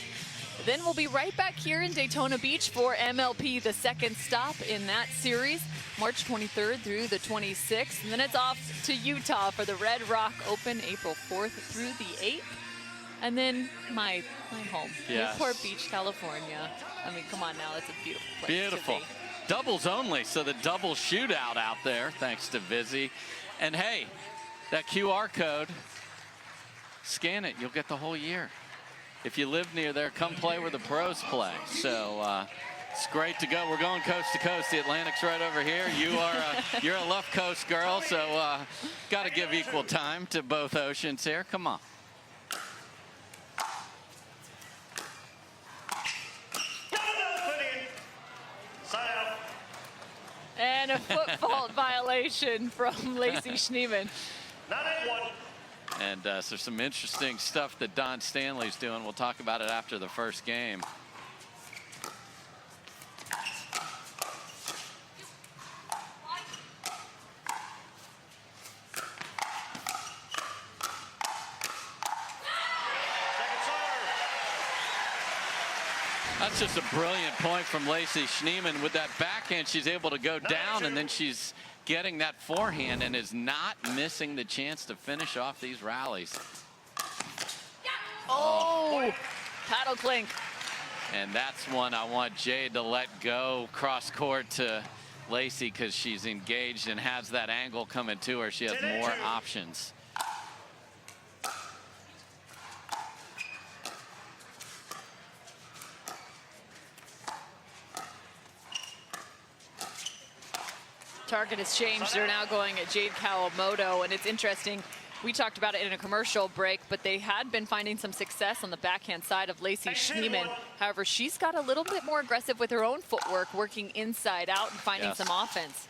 S1: Then we'll be right back here in Daytona Beach for MLP, the second stop in that series, March 23rd through the 26th. And then it's off to Utah for the Red Rock Open, April 4th through the 8th. And then my home,
S3: Yes.
S1: Newport Beach, California. I mean, come on now, it's a beautiful place.
S3: Beautiful.
S1: To be.
S3: Doubles only, so the double shootout out there, thanks to Vizzy. And hey, that QR code, scan it, you'll get the whole year. If you live near there, come play where the pros play. So it's great to go. We're going coast to coast. The Atlantic's right over here. You're a left coast girl, so got to give equal time to both oceans here. Come on.
S1: and a foot fault violation from Lacey Schneeman.
S7: 9-8-1.
S3: And so some interesting stuff that Don Stanley's doing. We'll talk about it after the first game. That's just a brilliant point from Lacey Schneeman. With that backhand, she's able to go down, and then she's getting that forehand and is not missing the chance to finish off these rallies.
S1: Oh, paddle clink.
S3: And that's one I want Jade to let go cross court to Lacey, because she's engaged and has that angle coming to her. She has more options.
S1: Target has changed. They're now going at Jade Kawamoto, and it's interesting. We talked about it in a commercial break, but they had been finding some success on the backhand side of Lacey Schneeman. However, she's got a little bit more aggressive with her own footwork, working inside out and finding some offense.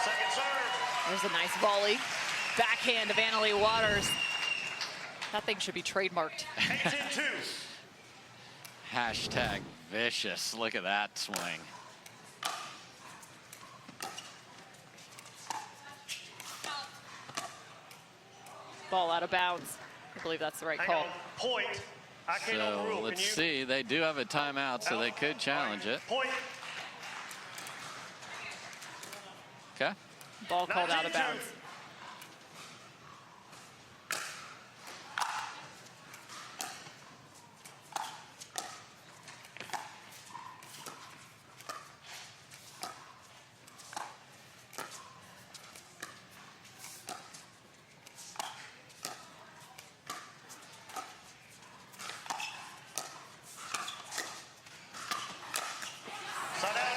S7: Second serve.
S1: There's a nice volley. Backhand of Annalie Waters. That thing should be trademarked.
S7: 18-2.
S3: Hashtag vicious. Look at that swing.
S1: Ball out of bounds. I believe that's the right call.
S7: Point. I can't overrule.
S3: So let's see. They do have a timeout, so they could challenge it.
S7: Point.
S3: Okay.
S1: Ball called out of
S7: 19-2.
S1: bounds.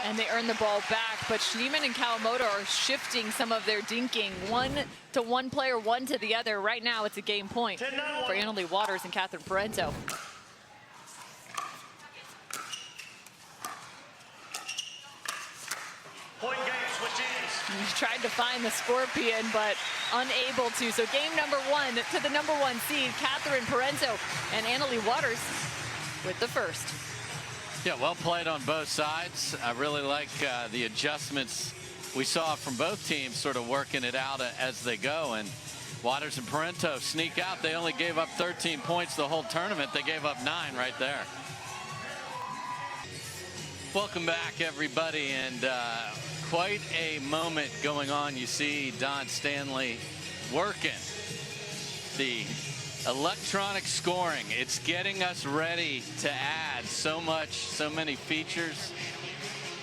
S1: And they earn the ball back, but Schneeman and Kawamoto are shifting some of their dinking. One to one player, one to the other. Right now, it's a game point for Annalie Waters and Catherine Parenteau.
S7: Point game, switches.
S1: He tried to find the Scorpion, but unable to. So game number one to the number one seed, Catherine Parenteau and Annalie Waters with the first.
S3: Yeah, well played on both sides. I really like the adjustments we saw from both teams, sort of working it out as they go. And Waters and Parenteau sneak out. They only gave up 13 points the whole tournament. They gave up 9 right there. Welcome back, everybody. And quite a moment going on. You see Don Stanley working the electronic scoring. It's getting us ready to add so many features.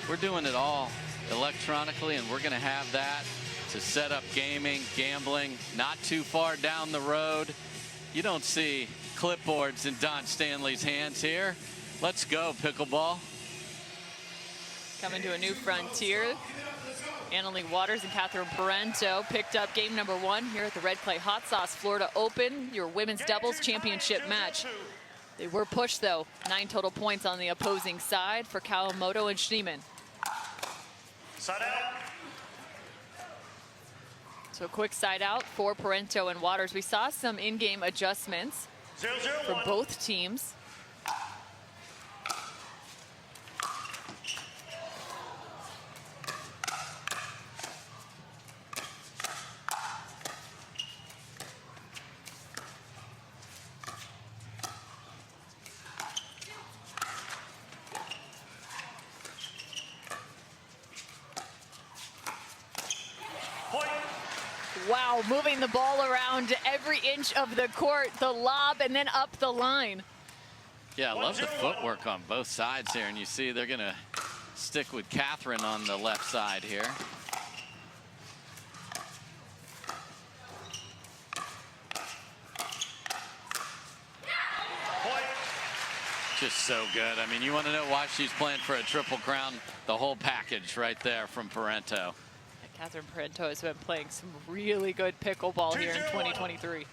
S3: We're doing it all electronically, and we're going to have that to set up gaming, gambling, not too far down the road. You don't see clipboards in Don Stanley's hands here. Let's go, pickleball.
S1: Coming to a new frontier. Annalie Waters and Catherine Parenteau picked up game number one here at the Red Clay Hot Sauce Florida Open, your women's doubles championship match. They were pushed, though. 9 total points on the opposing side for Kawamoto and Schneeman.
S7: Side out.
S1: So a quick side out for Parenteau and Waters. We saw some in-game adjustments
S7: 0-0-1.
S1: for both teams. Wow, moving the ball around every inch of the court, the lob, and then up the line.
S3: Yeah, I love the footwork on both sides here, and you see they're going to stick with Catherine on the left side here. Just so good. I mean, you want to know why she's playing for a Triple Crown? The whole package right there from Parenteau.
S1: Catherine Parenteau has been playing some really good pickleball here in 2023.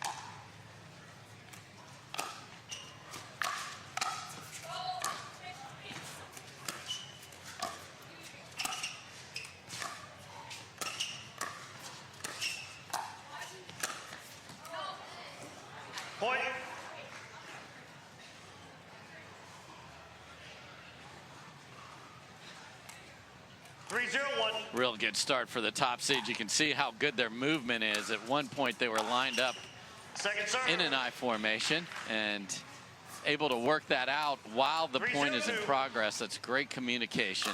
S7: 3-0-1.
S3: Real good start for the top seeds. You can see how good their movement is. At one point, they were lined up
S7: Second serve.
S3: in an I formation and able to work that out while the point is in
S7: 3-0-2.
S3: progress. That's great communication.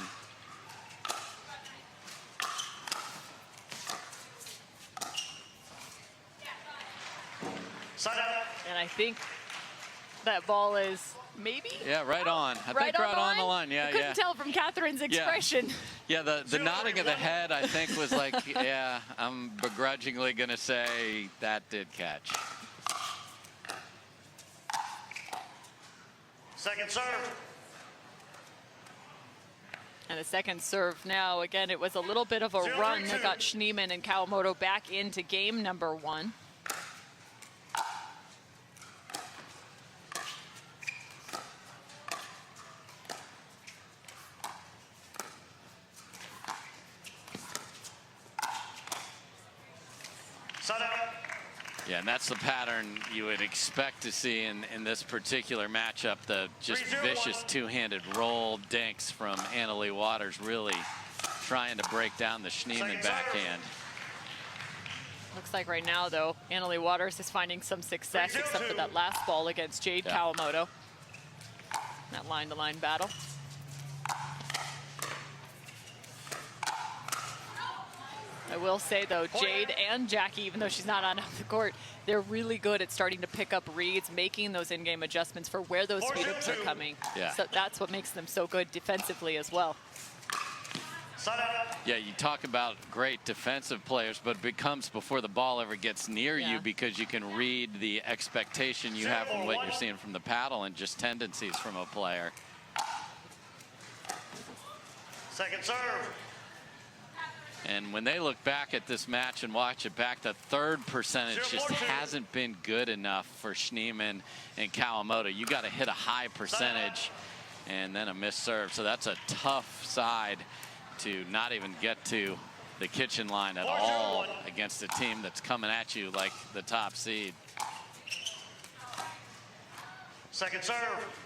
S7: Side out.
S1: And I think that ball is maybe
S3: Yeah, right on. I
S1: right
S3: think right on the line. Yeah,
S1: I couldn't
S3: yeah.
S1: tell from Catherine's expression.
S3: Yeah, the nodding of the head, I think, was like, yeah, I'm begrudgingly going to say that did catch.
S7: Second serve.
S1: And the second serve now, again, it was a little bit of a
S7: 0-3-2.
S1: run that got Schneeman and Kawamoto back into game number 1.
S7: Side out.
S3: Yeah, and that's the pattern you would expect to see in this particular matchup. The just
S7: 3-0-1.
S3: vicious two-handed roll dinks from Annalie Waters, really trying to break down the Schneeman
S7: Second serve.
S3: backhand.
S1: Looks like right now, though, Annalie Waters is finding some success,
S7: 3-0-2.
S1: except for that last ball against Jade
S3: Yeah.
S1: Kawamoto. That line-to-line battle. I will say, though, Jade and Jackie, even though she's not on the court, they're really good at starting to pick up reads, making those in-game adjustments for where those speed-ups are coming.
S3: Yeah.
S1: So that's what makes them so good defensively as well.
S7: Side out.
S3: Yeah, you talk about great defensive players, but it becomes before the ball ever gets near
S1: Yeah.
S3: you, because you can read the expectation you have from what you're seeing from the paddle and just tendencies from a player.
S7: Second serve.
S3: And when they look back at this match and watch it back, the third percentage just
S7: 0-4-2.
S3: hasn't been good enough for Schneeman and Kawamoto. You got to hit a high percentage and then a missed serve. So that's a tough side to not even get to the kitchen line at
S7: 4-0-1.
S3: all against a team that's coming at you like the top seed.
S7: Second serve.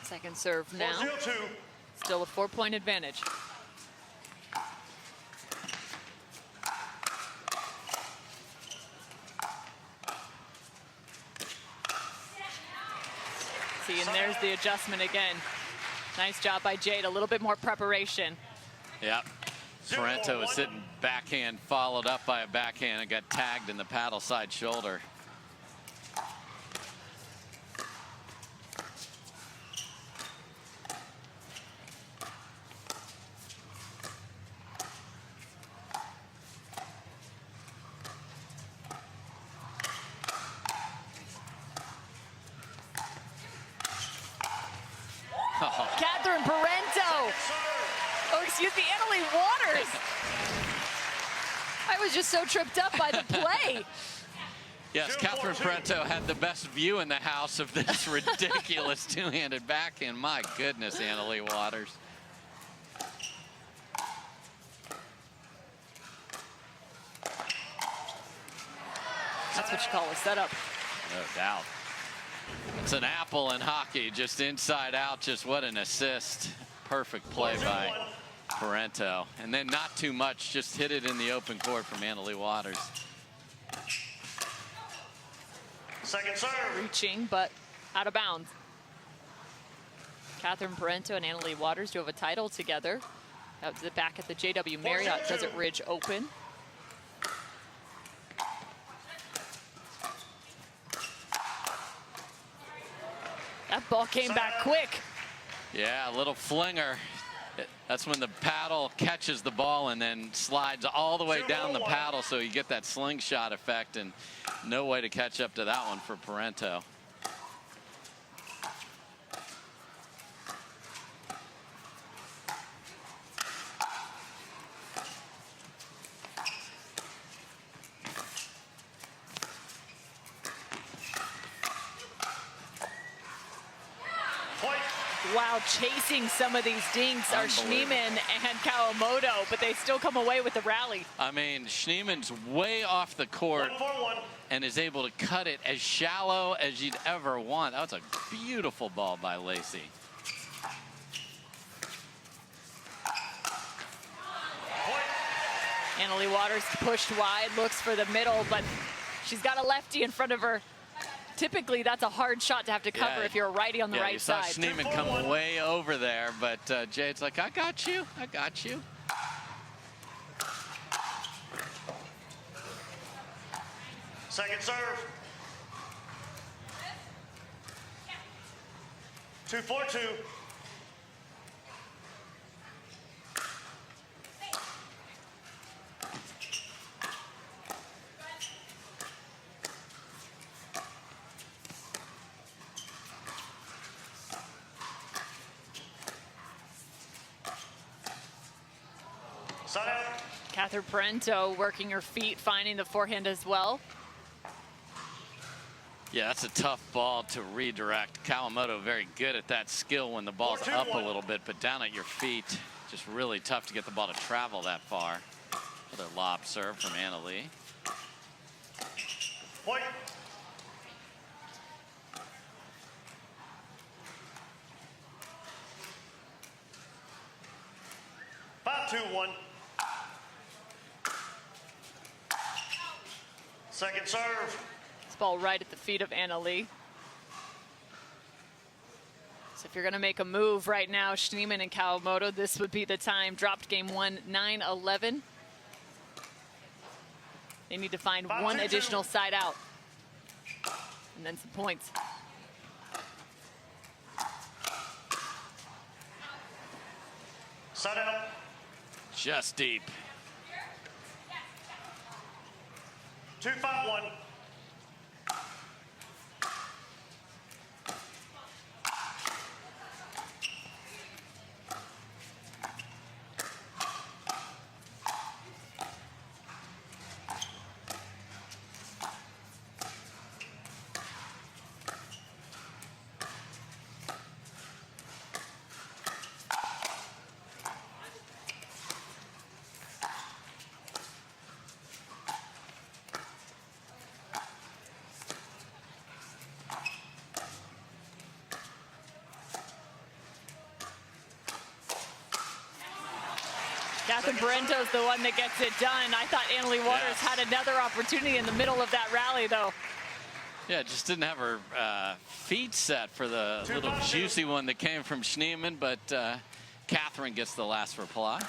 S1: Second serve now.
S7: 4-0-2.
S1: Still a 4-point advantage. See, and there's the adjustment again. Nice job by Jade, a little bit more preparation.
S3: Yep. Parenteau was sitting backhand, followed up by a backhand, and got tagged in the paddle side shoulder.
S1: Catherine Parenteau. Oh, excuse me, Annalie Waters. I was just so tripped up by the play.
S3: Yes, Catherine Parenteau had the best view in the house of this ridiculous two-handed backhand. My goodness, Annalie Waters.
S1: That's what you call a setup.
S3: No doubt. It's an apple in hockey, just inside out. Just what an assist. Perfect play by Parenteau. And then not too much, just hit it in the open court from Annalie Waters.
S7: Second serve.
S1: Reaching, but out of bounds. Catherine Parenteau and Annalie Waters do have a title together. That was back at the JW Marriott Desert Ridge Open. That ball came back quick.
S3: Yeah, a little flinger. That's when the paddle catches the ball and then slides all the way down the paddle, so you get that slingshot effect, and no way to catch up to that one for Parenteau.
S7: Point.
S1: Wow, chasing some of these dinks are Schneeman and Kawamoto, but they still come away with the rally.
S3: I mean, Schneeman's way off the court
S7: 1-4-1.
S3: and is able to cut it as shallow as you'd ever want. That was a beautiful ball by Lacey.
S1: Annalie Waters pushed wide, looks for the middle, but she's got a lefty in front of her. Typically, that's a hard shot to have to cover if you're a righty on the right side.
S3: You saw Schneeman come way over there, but Jade's like, I got you, I got you.
S7: Second serve. 2-4-2. Side out.
S1: Catherine Parenteau working her feet, finding the forehand as well.
S3: Yeah, that's a tough ball to redirect. Kawamoto very good at that skill when the ball's up a little bit, but down at your feet, just really tough to get the ball to travel that far. Another lob serve from Annalie.
S7: Point. Five, 2-1. Second serve.
S1: This ball right at the feet of Annalie. So if you're going to make a move right now, Schneeman and Kawamoto, this would be the time. Dropped game 1, 9-11. They need to find one additional side out. And then some points.
S7: Side out.
S3: Just deep.
S7: 2-5-1.
S1: Catherine Parenteau's the one that gets it done. I thought Annalie Waters had another opportunity in the middle of that rally, though.
S3: Yeah, just didn't have her feet set for the little juicy one that came from Schneeman, but Catherine gets the last reply.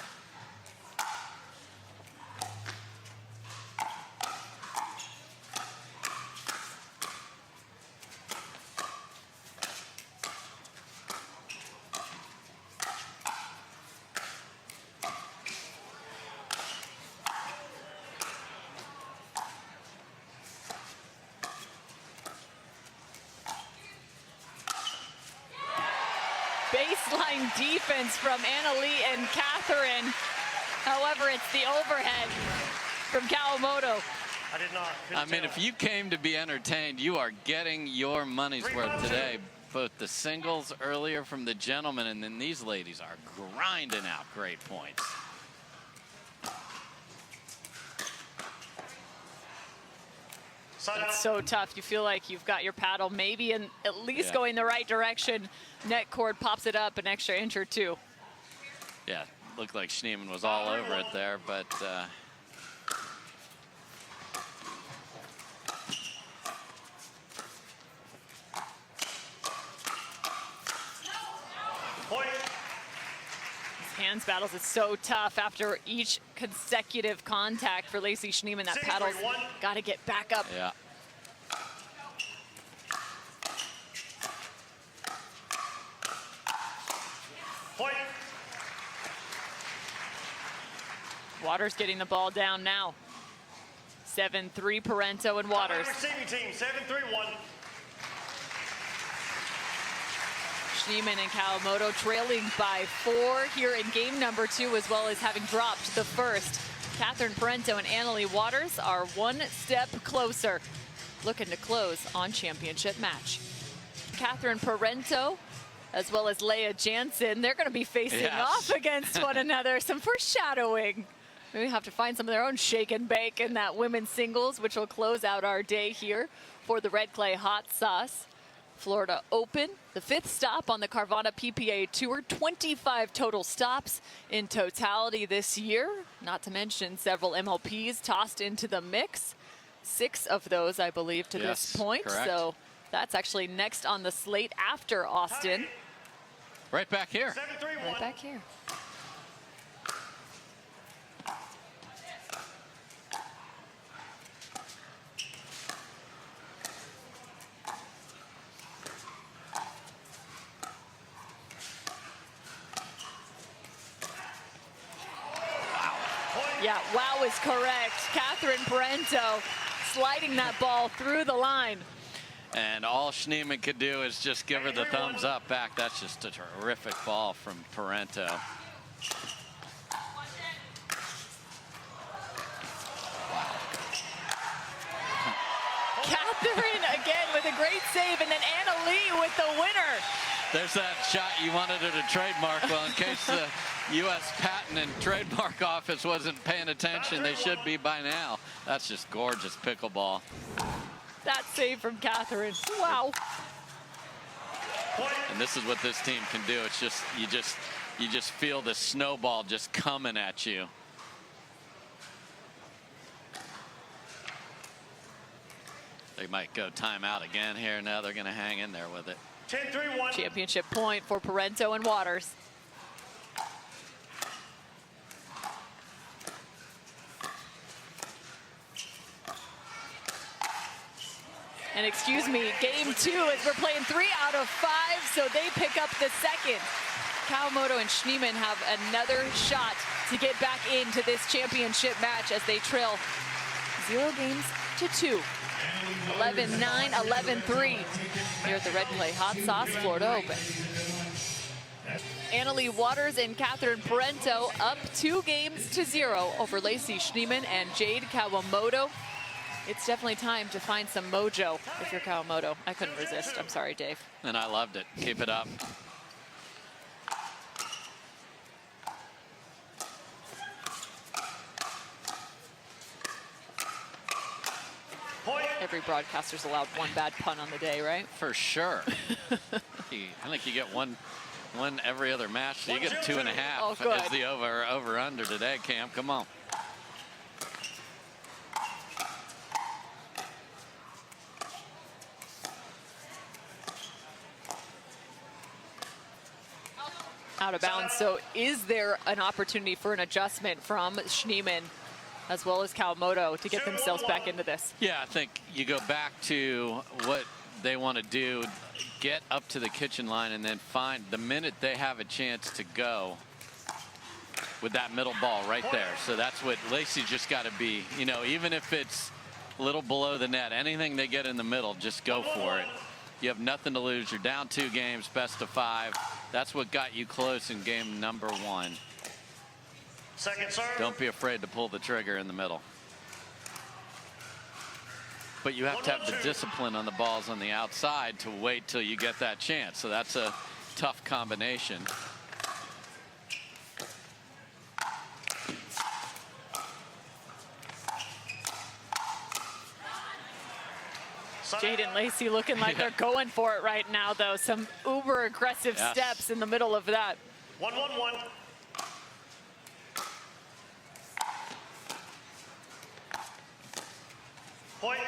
S1: Baseline defense from Annalie and Catherine. However, it's the overhead from Kawamoto.
S7: I did not.
S3: I mean, if you came to be entertained, you are getting your money's worth today. Both the singles earlier from the gentlemen, and then these ladies are grinding out great points.
S1: It's so tough. You feel like you've got your paddle maybe in at least going the right direction. Net cord pops it up an extra inch or two.
S3: Yeah, looked like Schneeman was all over it there, but
S1: Hands battles is so tough after each consecutive contact for Lacey Schneeman. That paddle's got to get back up.
S3: Yeah.
S7: Point.
S1: Waters getting the ball down now. 7-3 Parenteau and Waters.
S7: Receiving team, 7-3-1.
S1: Schneeman and Kawamoto trailing by 4 here in game number 2, as well as having dropped the first. Catherine Parenteau and Annalie Waters are one step closer, looking to close on championship match. Catherine Parenteau, as well as Jansen, they're going to be facing off against one another. Some foreshadowing. We have to find some of their own shake and bake in that women's singles, which will close out our day here for the red clay hot sauce. Florida Open, the 5th stop on the Carvana PPA Tour. 25 total stops in totality this year, not to mention several MLPs tossed into the mix. 6 of those, I believe, to this point.
S3: Correct.
S1: So that's actually next on the slate after Austin.
S3: Right back here.
S7: 7-3-1.
S1: Right back here. Yeah, wow is correct. Catherine Parenteau sliding that ball through the line.
S3: And all Schneeman could do is just give her the thumbs up back. That's just a terrific ball from Parenteau.
S1: Catherine again with a great save, and then Anna Lee with the winner.
S3: There's that shot you wanted her to trademark. Well, in case the U.S. Patent and Trademark Office wasn't paying attention, they should be by now. That's just gorgeous pickleball.
S1: That save from Catherine. Wow.
S3: And this is what this team can do. It's just you just feel the snowball just coming at you. They might go timeout again here. Now they're going to hang in there with it.
S7: 10-3-1.
S1: Championship point for Parenteau and Waters. And excuse me, game 2 as we're playing 3 out of 5, so they pick up the second. Kawamoto and Schneeman have another shot to get back into this championship match as they trail 0 games to 2. 11-9, 11-3 here at the Red Clay Hot Sauce Florida Open. Annalie Waters and Catherine Parenteau up 2 games to 0 over Lacey Schneeman and Jade Kawamoto. It's definitely time to find some mojo if you're Kawamoto. I couldn't resist. I'm sorry, Dave.
S3: And I loved it. Keep it up.
S1: Every broadcaster's allowed one bad pun on the day, right?
S3: For sure. I think you get one every other match. So you get 2.5
S1: Oh, good.
S3: as the over-under today, Cam. Come on.
S1: Out of bounds. So is there an opportunity for an adjustment from Schneeman as well as Kawamoto to get themselves back into this?
S3: Yeah, I think you go back to what they want to do, get up to the kitchen line, and then find the minute they have a chance to go with that middle ball right there. So that's what Lacey's just got to be, you know, even if it's a little below the net, anything they get in the middle, just go for it. You have nothing to lose. You're down 2 games, best of 5. That's what got you close in game number 1.
S7: Second serve.
S3: Don't be afraid to pull the trigger in the middle. But you have to have the discipline on the balls on the outside to wait till you get that chance. So that's a tough combination.
S1: Jade and Lacey looking like they're going for it right now, though. Some uber aggressive steps in the middle of that.
S7: 1-1-1. Point.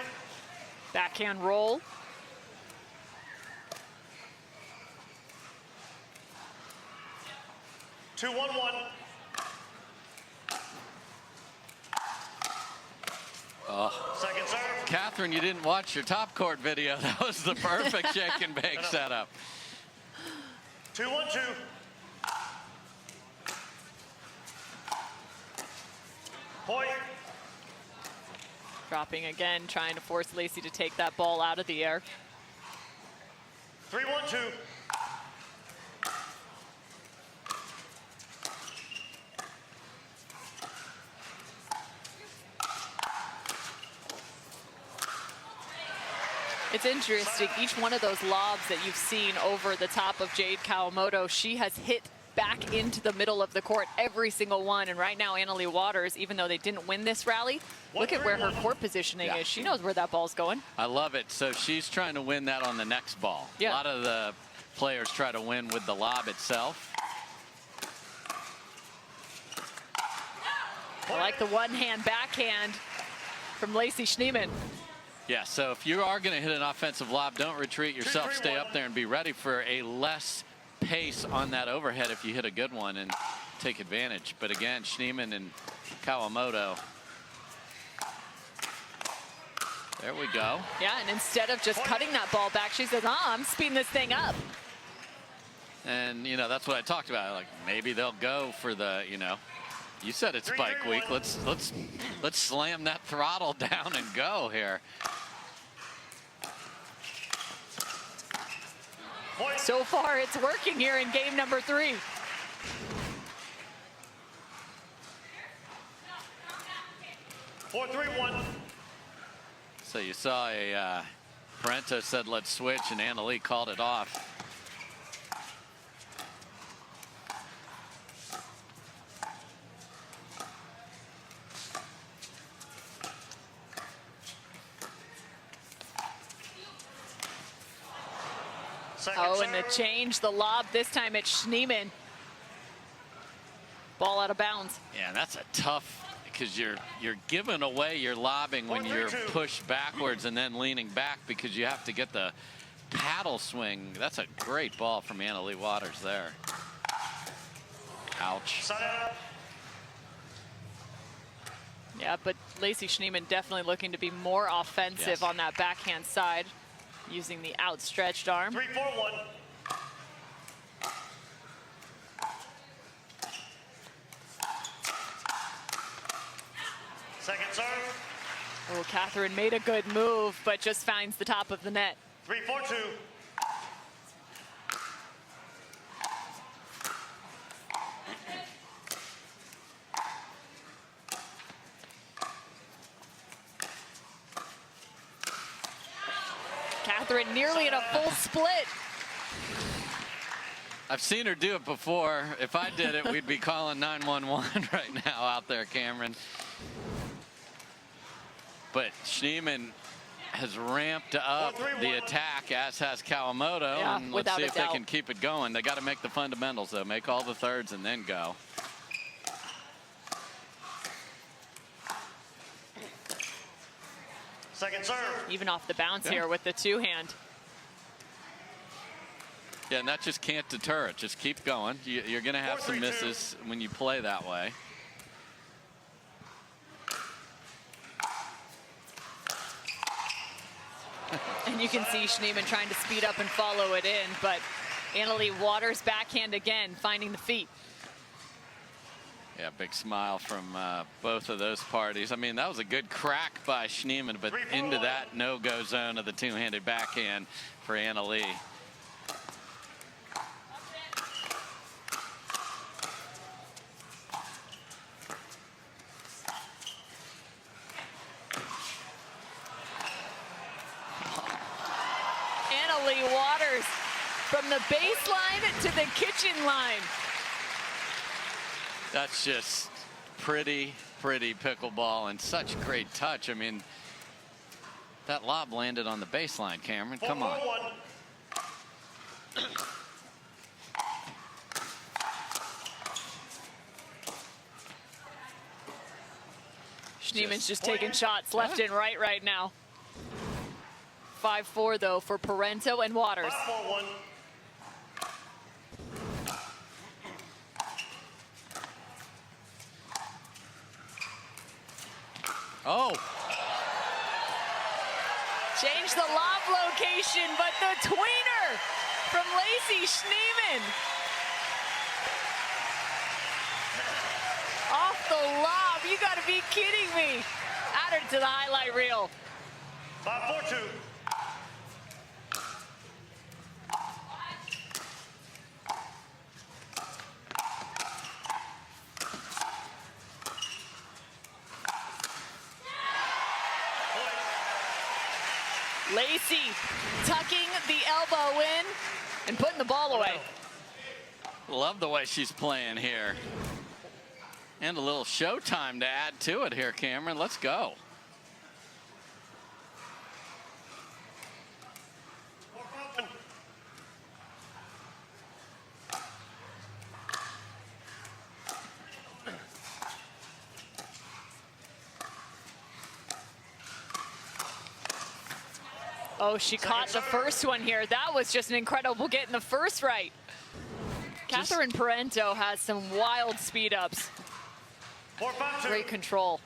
S1: Backhand roll.
S7: Two, 1-1. Second serve.
S3: Catherine, you didn't watch your top court video. That was the perfect shake and bake setup.
S7: 2-1-2. Point.
S1: Dropping again, trying to force Lacey to take that ball out of the air.
S7: 3-1-2.
S1: It's interesting, each one of those lobs that you've seen over the top of Jade Kawamoto, she has hit back into the middle of the court, every single one. And right now, Annalie Waters, even though they didn't win this rally, look at where her court positioning is. She knows where that ball's going.
S3: I love it. So she's trying to win that on the next ball.
S1: Yeah.
S3: A lot of the players try to win with the lob itself.
S1: I like the one-hand backhand from Lacey Schneeman.
S3: Yeah, so if you are going to hit an offensive lob, don't retreat yourself. Stay up there and be ready for a less pace on that overhead if you hit a good one and take advantage. But again, Schneeman and Kawamoto. There we go.
S1: Yeah, and instead of just cutting that ball back, she says, I'm speeding this thing up.
S3: And, you know, that's what I talked about. Like, maybe they'll go for the, you know, you said it's spike week. Let's slam that throttle down and go here.
S1: So far, it's working here in game number 3.
S7: Four, 3-1.
S3: So you saw a Parenteau said let's switch, and Annalie called it off.
S1: Oh, and to change the lob, this time it's Schneeman. Ball out of bounds.
S3: Yeah, that's a tough, because you're giving away your lobbing when you're pushed backwards and then leaning back, because you have to get the paddle swing. That's a great ball from Annalie Waters there. Ouch.
S1: Yeah, but Lacey Schneeman definitely looking to be more offensive on that backhand side, using the outstretched arm.
S7: 3-4-1. Second serve.
S1: Oh, Catherine made a good move, but just finds the top of the net.
S7: 3-4-2.
S1: Catherine nearly in a full split.
S3: I've seen her do it before. If I did it, we'd be calling 911 right now out there, Cameron. But Schneeman has ramped up the attack, as has Kawamoto.
S1: Yeah,
S3: and let's see if they
S1: doubt.
S3: can keep it going. They got to make the fundamentals, though. Make all the thirds and then go.
S7: Second serve.
S1: Even off the bounce here with the two-hand.
S3: Yeah, and that just can't deter it. Just keep going. You're going to have some misses when you play that way.
S1: And you can see Schneeman trying to speed up and follow it in, but Annalie Waters backhand again, finding the feet.
S3: Yeah, big smile from both of those parties. I mean, that was a good crack by Schneeman, but into that no-go zone of the two-handed backhand for Annalie.
S1: Annalie Waters from the baseline to the kitchen line.
S3: That's just pretty pickleball and such great touch. I mean, that lob landed on the baseline, Cameron. Come on.
S1: Schneeman's just taking shots left and right now. 5-4 though for Parenteau and Waters.
S7: 5-4-1.
S3: Oh.
S1: Change the lob location, but the tweener from Lacey Schneeman. Off the lob, you gotta be kidding me. Add her to the highlight reel.
S7: 5-4-2.
S1: Lacey tucking the elbow in and putting the ball away.
S3: Love the way she's playing here. And a little showtime to add to it here, Cameron. Let's go.
S1: Oh, she caught the first one here. That was just an incredible getting the first right. Catherine Parenteau has some wild speed ups. Great control.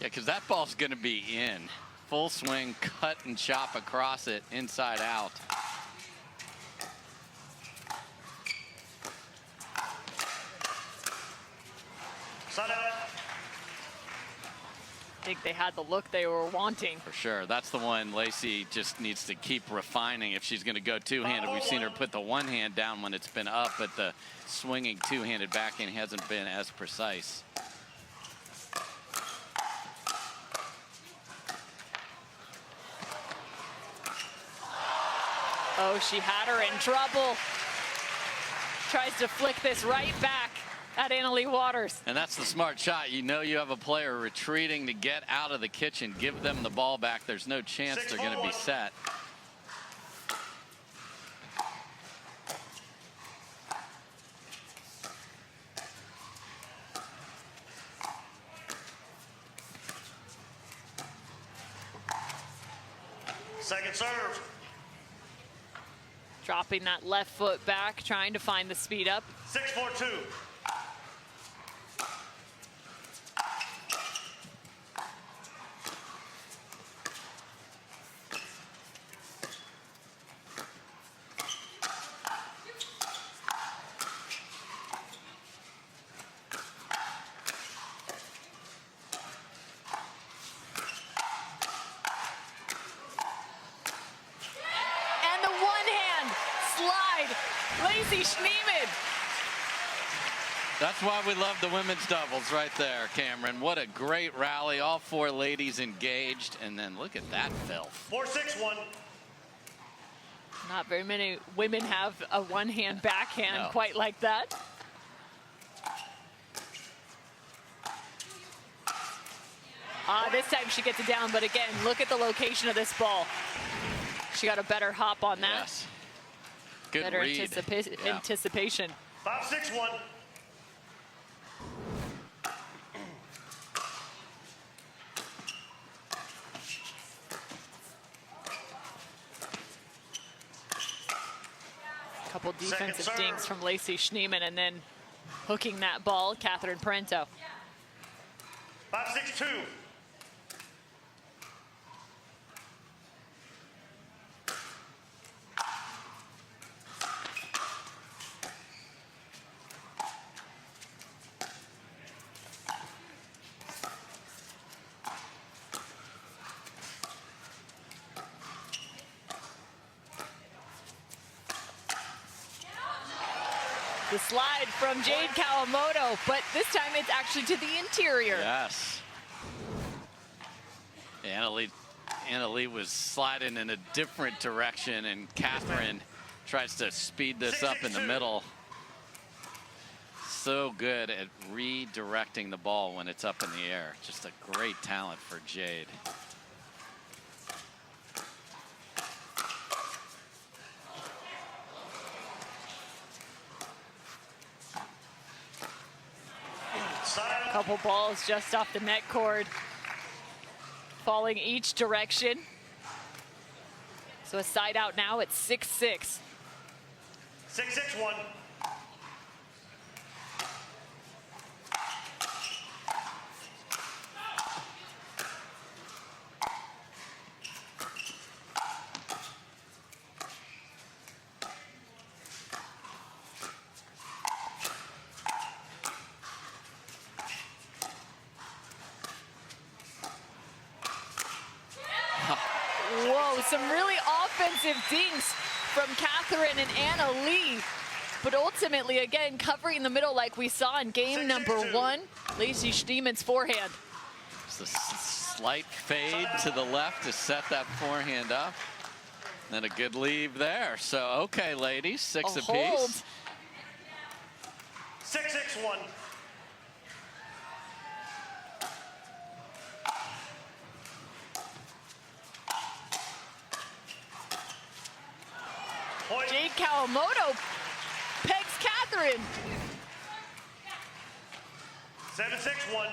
S3: Yeah, because that ball's going to be in. Full swing, cut and chop across it, inside out.
S7: Side out.
S1: I think they had the look they were wanting.
S3: For sure. That's the one Lacey just needs to keep refining if she's going to go two-handed. We've seen her put the one hand down when it's been up, but the swinging two-handed backhand hasn't been as precise.
S1: Oh, she had her in trouble. Tries to flick this right back at Annalie Waters.
S3: And that's the smart shot. You know you have a player retreating to get out of the kitchen. Give them the ball back. There's no chance they're going to be set.
S7: Second serve.
S1: Dropping that left foot back, trying to find the speed up.
S7: 6-4-2.
S1: And the one-hand slide, Lacey Schneeman.
S3: That's why we love the women's doubles right there, Cameron. What a great rally. All four ladies engaged. And then look at that filth.
S7: 4-6-1.
S1: Not very many women have a one-hand backhand
S3: No.
S1: quite like that. This time she gets it down, but again, look at the location of this ball. She got a better hop on that.
S3: Yes. Good
S1: Better
S3: read. Yeah.
S1: anticipation.
S7: 5-6-1.
S1: Couple defensive
S7: serve.
S1: dings from Lacey Schneeman, and then hooking that ball, Catherine Parenteau.
S7: 5-6-2.
S1: The slide from Jade Kawamoto, but this time it's actually to the interior.
S3: Yes. Annalie was sliding in a different direction, and Catherine tries to speed this up in the middle. So good at redirecting the ball when it's up in the air. Just a great talent for Jade.
S1: Couple balls just off the net cord, falling each direction. So a side out now at 6-6.
S7: 6-6-1.
S1: Whoa, some really offensive dings from Catherine and Annalie. But ultimately, again, covering the middle like we saw in game number 1. Lacey Schneeman's forehand.
S3: Just a slight fade to the left to set that forehand up. Then a good leave there. So, okay, ladies, 6
S1: A hold.
S3: apiece.
S7: 6-6-1. Point.
S1: Jade Kawamoto pegs Catherine.
S7: 7-6-1.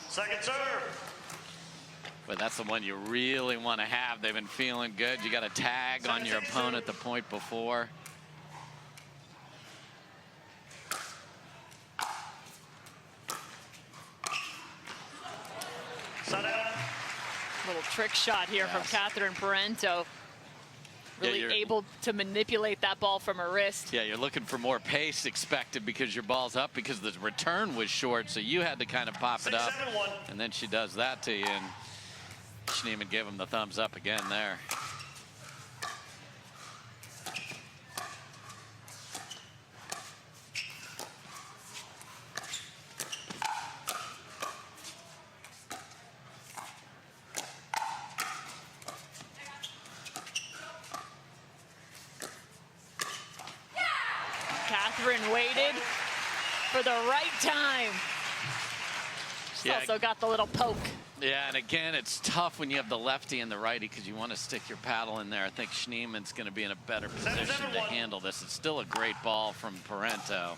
S7: Second serve.
S3: But that's the one you really want to have. They've been feeling good. You got a tag on your opponent the point before.
S1: Little trick shot here from Catherine Parenteau. Really able to manipulate that ball from her wrist.
S3: Yeah, you're looking for more pace expected because your ball's up, because the return was short, so you had to kind of pop it up. And then she does that to you, and Schneeman gave him the thumbs up again there.
S1: Catherine waited for the right time. She's also got the little poke.
S3: Yeah, and again, it's tough when you have the lefty and the righty because you want to stick your paddle in there. I think Schneeman's going to be in a better position to handle this. It's still a great ball from Parenteau.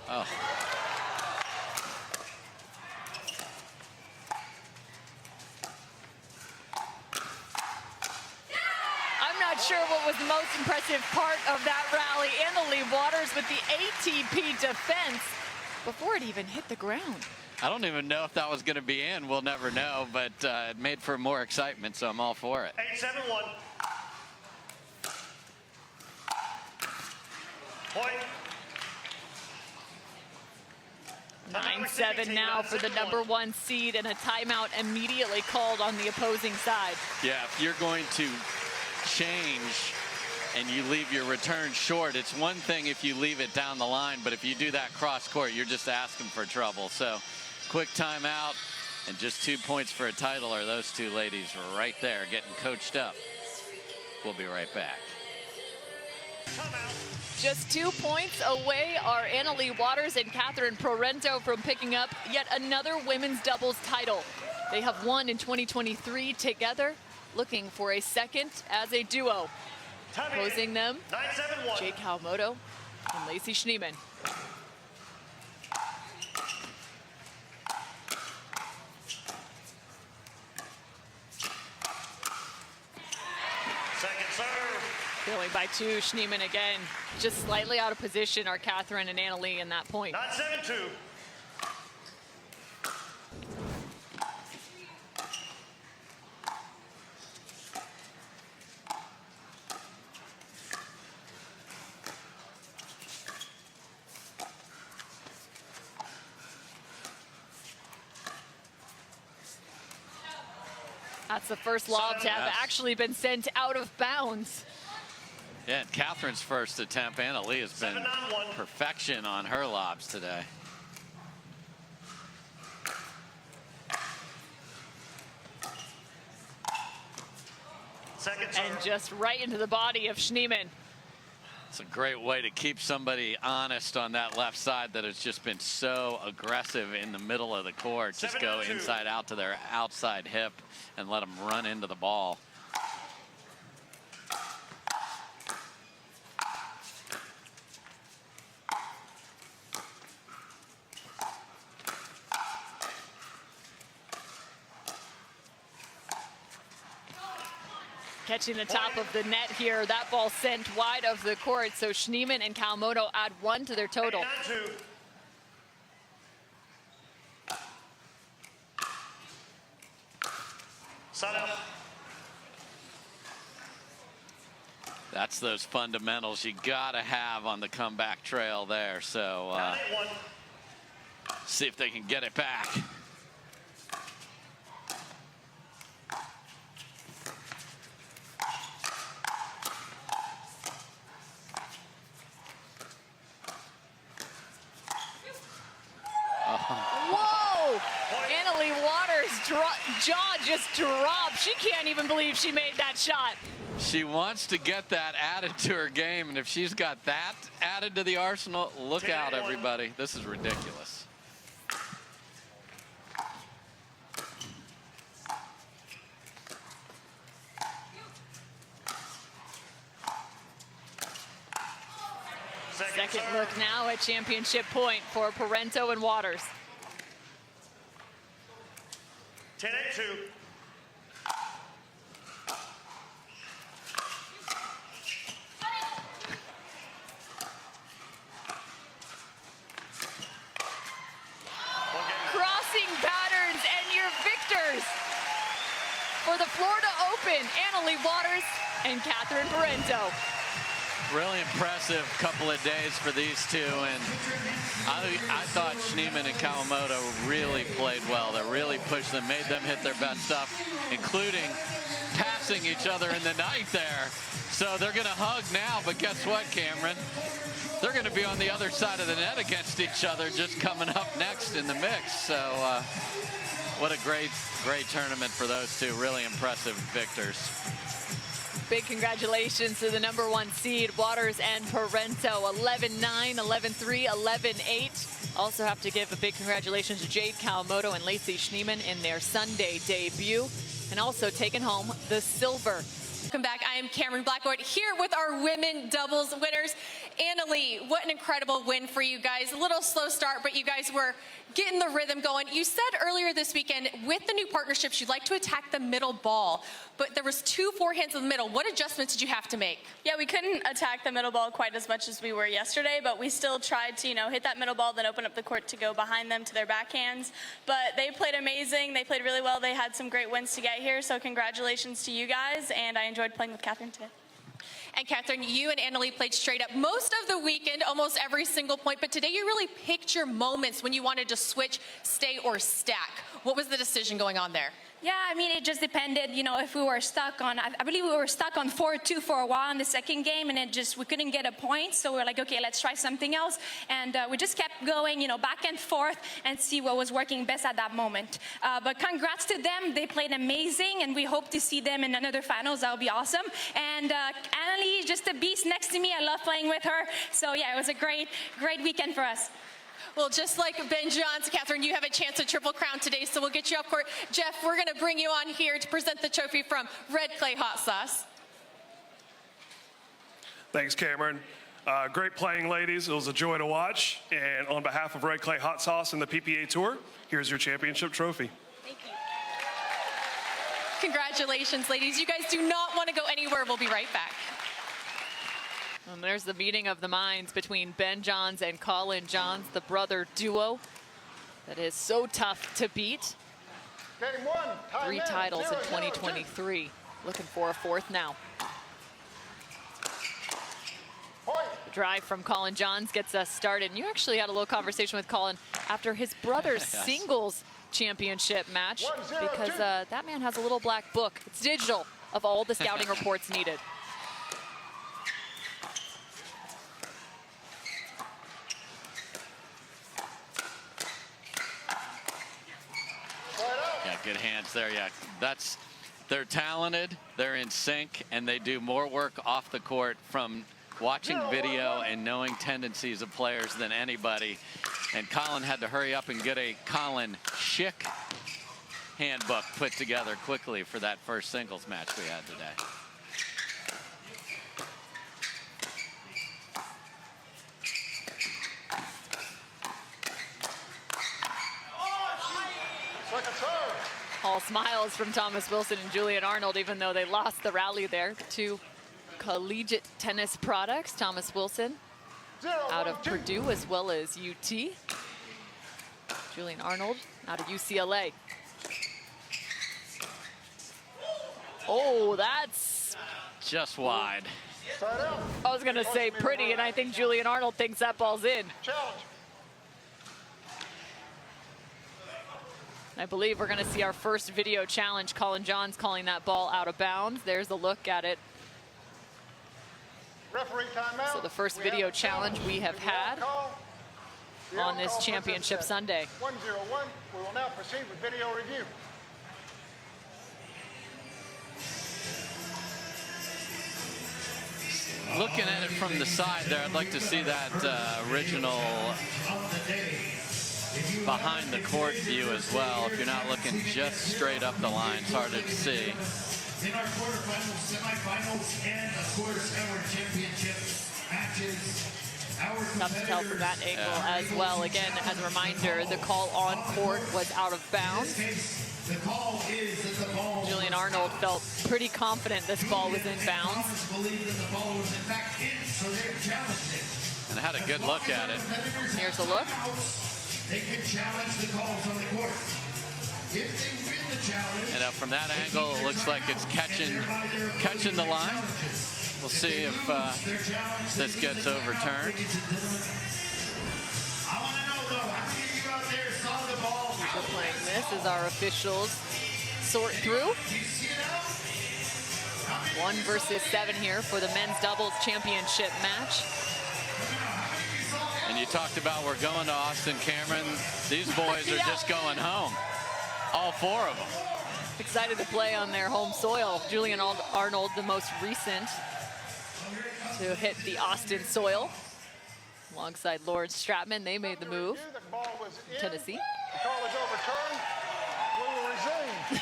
S3: Oh.
S1: Sure what was the most impressive part of that rally. Annalie Waters with the ATP defense before it even hit the ground.
S3: I don't even know if that was going to be in. We'll never know, but it made for more excitement, so I'm all for it.
S7: 8-7-1. Point.
S1: 9-7 now for the #1 seed, and a timeout immediately called on the opposing side.
S3: Yeah, if you're going to change and you leave your return short, it's one thing if you leave it down the line, but if you do that cross court, you're just asking for trouble. So quick timeout, and just 2 points for a title are those two ladies right there getting coached up. We'll be right back.
S1: Just 2 points away are Annalie Waters and Catherine Parenteau from picking up yet another women's doubles title. They have won in 2023 together, looking for a second as a duo. Opposing them, Jade Kawamoto and Lacey Schneeman.
S7: Second serve.
S1: Going by 2, Schneeman again. Just slightly out of position are Catherine and Annalie in that point.
S7: 9-7-2.
S1: That's the first lob to have actually been sent out of bounds.
S3: Yeah, and Catherine's first attempt. Annalie has been perfection on her lobs today.
S7: Second serve.
S1: And just right into the body of Schneeman.
S3: It's a great way to keep somebody honest on that left side that has just been so aggressive in the middle of the court. Just go inside out to their outside hip and let them run into the ball.
S1: Catching the top of the net here. That ball sent wide of the court. So Schneeman and Kawamoto add 1 to their total.
S7: 8-9-2. Side up.
S3: That's those fundamentals you gotta have on the comeback trail there. So see if they can get it back.
S1: Whoa! jaw just dropped. She can't even believe she made that shot.
S3: She wants to get that added to her game, and if she's got that added to the arsenal, look out, everybody. This is ridiculous.
S1: Second look now at championship point for Parenteau and Waters.
S7: 10-8-2.
S1: Crossing patterns and your victors for the Florida Open, Annalie Waters and Catherine Parenteau.
S3: Really impressive couple of days for these two, and I thought Schneeman and Kawamoto really played well. They really pushed them, made them hit their best stuff, including passing each other in the night there. So they're going to hug now, but guess what, Cameron? They're going to be on the other side of the net against each other, just coming up next in the mix. So what a great tournament for those two. Really impressive victors.
S1: Big congratulations to the #1 seed, Waters and Parenteau, 11-9, 11-3, 11-8. Also have to give a big congratulations to Jade Kawamoto and Lacey Schneeman in their Sunday debut, and also taking home the silver.
S4: Welcome back. I am Cameron Blackwood here with our women doubles winners. Annalie, what an incredible win for you guys. A little slow start, but you guys were getting the rhythm going. You said earlier this weekend with the new partnerships you'd like to attack the middle ball, but there was 2 forehands in the middle. What adjustments did you have to make?
S8: Yeah, we couldn't attack the middle ball quite as much as we were yesterday, but we still tried to, hit that middle ball, then open up the court to go behind them to their backhands. But they played amazing. They played really well. They had some great wins to get here, so congratulations to you guys, and I enjoyed playing with Catherine today.
S4: And Catherine, you and Annalie played straight up most of the weekend, almost every single point, but today you really picked your moments when you wanted to switch, stay, or stack. What was the decision going on there?
S8: Yeah, I mean, it just depended, if we were stuck on, I believe we were stuck on 4-2 for a while in the second game, and we couldn't get a point, so we were like, okay, let's try something else, and we just kept going, back and forth, and see what was working best at that moment. But congrats to them, they played amazing, and we hope to see them in another finals. That would be awesome. And Annalie is just a beast next to me. I love playing with her, so yeah, it was a great weekend for us.
S4: Well, just like Ben Johns, Catherine, you have a chance at Triple Crown today, so we'll get you up court. Jeff, we're going to bring you on here to present the trophy from Red Clay Hot Sauce.
S6: Thanks, Cameron. Great playing, ladies. It was a joy to watch. And on behalf of Red Clay Hot Sauce and the PPA Tour, here's your championship trophy.
S8: Thank you.
S4: Congratulations, ladies. You guys do not want to go anywhere. We'll be right back.
S1: And there's the meeting of the minds between Ben Johns and Collin Johns, the brother duo that is so tough to beat.
S9: Game 1,
S1: 3 titles in 2023. Looking for a 4th now. The drive from Collin Johns gets us started. And you actually had a little conversation with Collin after his brother's singles championship match, because that man has a little black book. It's digital of all the scouting reports needed.
S3: Good hands there. Yeah, they're talented, they're in sync, and they do more work off the court from watching video and knowing tendencies of players than anybody. And Collin had to hurry up and get a Collin Shick handbook put together quickly for that first singles match we had today.
S1: All smiles from Thomas Wilson and Julian Arnold, even though they lost the rally there. 2 collegiate tennis products. Thomas Wilson out of Purdue as well as UT. Julian Arnold out of UCLA. Oh, that's
S3: just wide.
S1: I was going to say pretty, and I think Julian Arnold thinks that ball's in.
S9: Challenge.
S1: I believe we're going to see our first video challenge. Collin Johns calling that ball out of bounds. There's a look at it.
S9: Referee timeout.
S1: So the first video challenge we have had on this championship Sunday.
S9: 1-0-1. We will now proceed with video review.
S3: looking at it from the side there, I'd like to see that original behind the court view as well. If you're not looking just straight up the line, it's harder to see.
S10: In our quarterfinals, semifinals, and of course our championship matches.
S1: Tough to tell from that angle as well. Again, as a reminder, the call on court was out of bounds. Julian Arnold felt pretty confident this ball was in bounds.
S3: And had a good look at it.
S1: Here's a look.
S10: They can challenge the calls on the court. If they win the challenge,
S3: And from that angle, it looks like it's catching the line. We'll see if this gets overturned.
S10: I want to know though, how many of you out there saw the ball?
S1: We're playing this as our officials sort through. 1 versus 7 here for the men's doubles championship match.
S3: And you talked about we're going to Austin, Cameron. These boys are just going home. All 4 of them.
S1: Excited to play on their home soil. Julian Arnold, the most recent to hit the Austin soil. Alongside Lawrence Stratman, they made the move.
S9: The ball was in.
S1: Tennessee.
S9: The call is overturned. We will resume.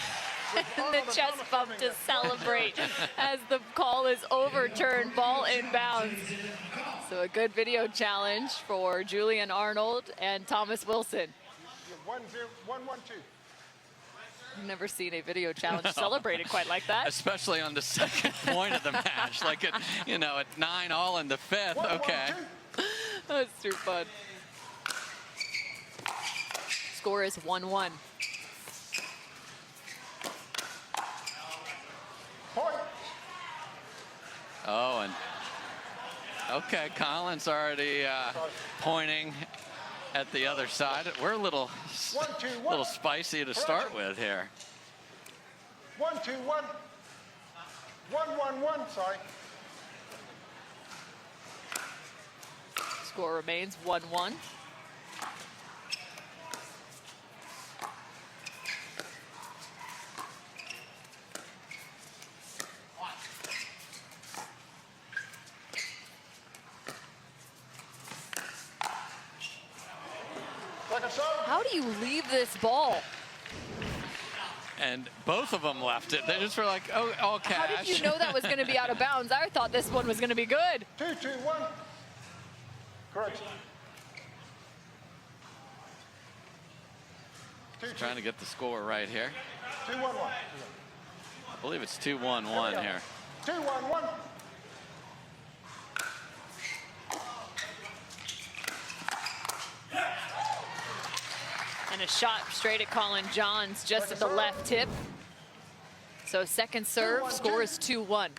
S1: The chest bump to celebrate as the call is overturned, ball inbounds. So a good video challenge for Julian Arnold and Thomas Wilson.
S9: 1-0, 1-1-2.
S1: I've never seen a video challenge celebrated quite like that.
S3: Especially on the second point of the match, like at 9 all in the 5th. Okay.
S1: That's too fun. Score is 1-1.
S9: Point.
S3: Oh, and okay, Collin's already pointing at the other side. We're a little spicy to start with here.
S9: 1-2-1. 1-1-1. Sorry.
S1: Score remains 1-1. How do you leave this ball?
S3: And both of them left it. They just were like, oh, all cash.
S1: How did you know that was going to be out of bounds? I thought this one was going to be good.
S9: 2-2-1. Correction.
S3: Just trying to get the score right here.
S9: 2-1-1.
S3: I believe it's 2-1-1 here.
S9: 2-1-1.
S1: And a shot straight at Collin Johns, just at the left tip. So second serve, score is 2-1.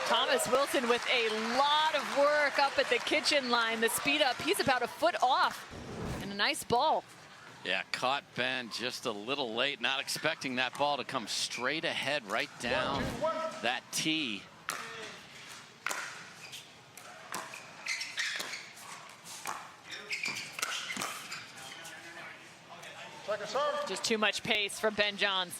S1: Thomas Wilson with a lot of work up at the kitchen line. The speed up, he's about a foot off. And a nice ball.
S3: Yeah, caught Ben just a little late, not expecting that ball to come straight ahead right down that tee.
S1: Just too much pace from Ben Johns.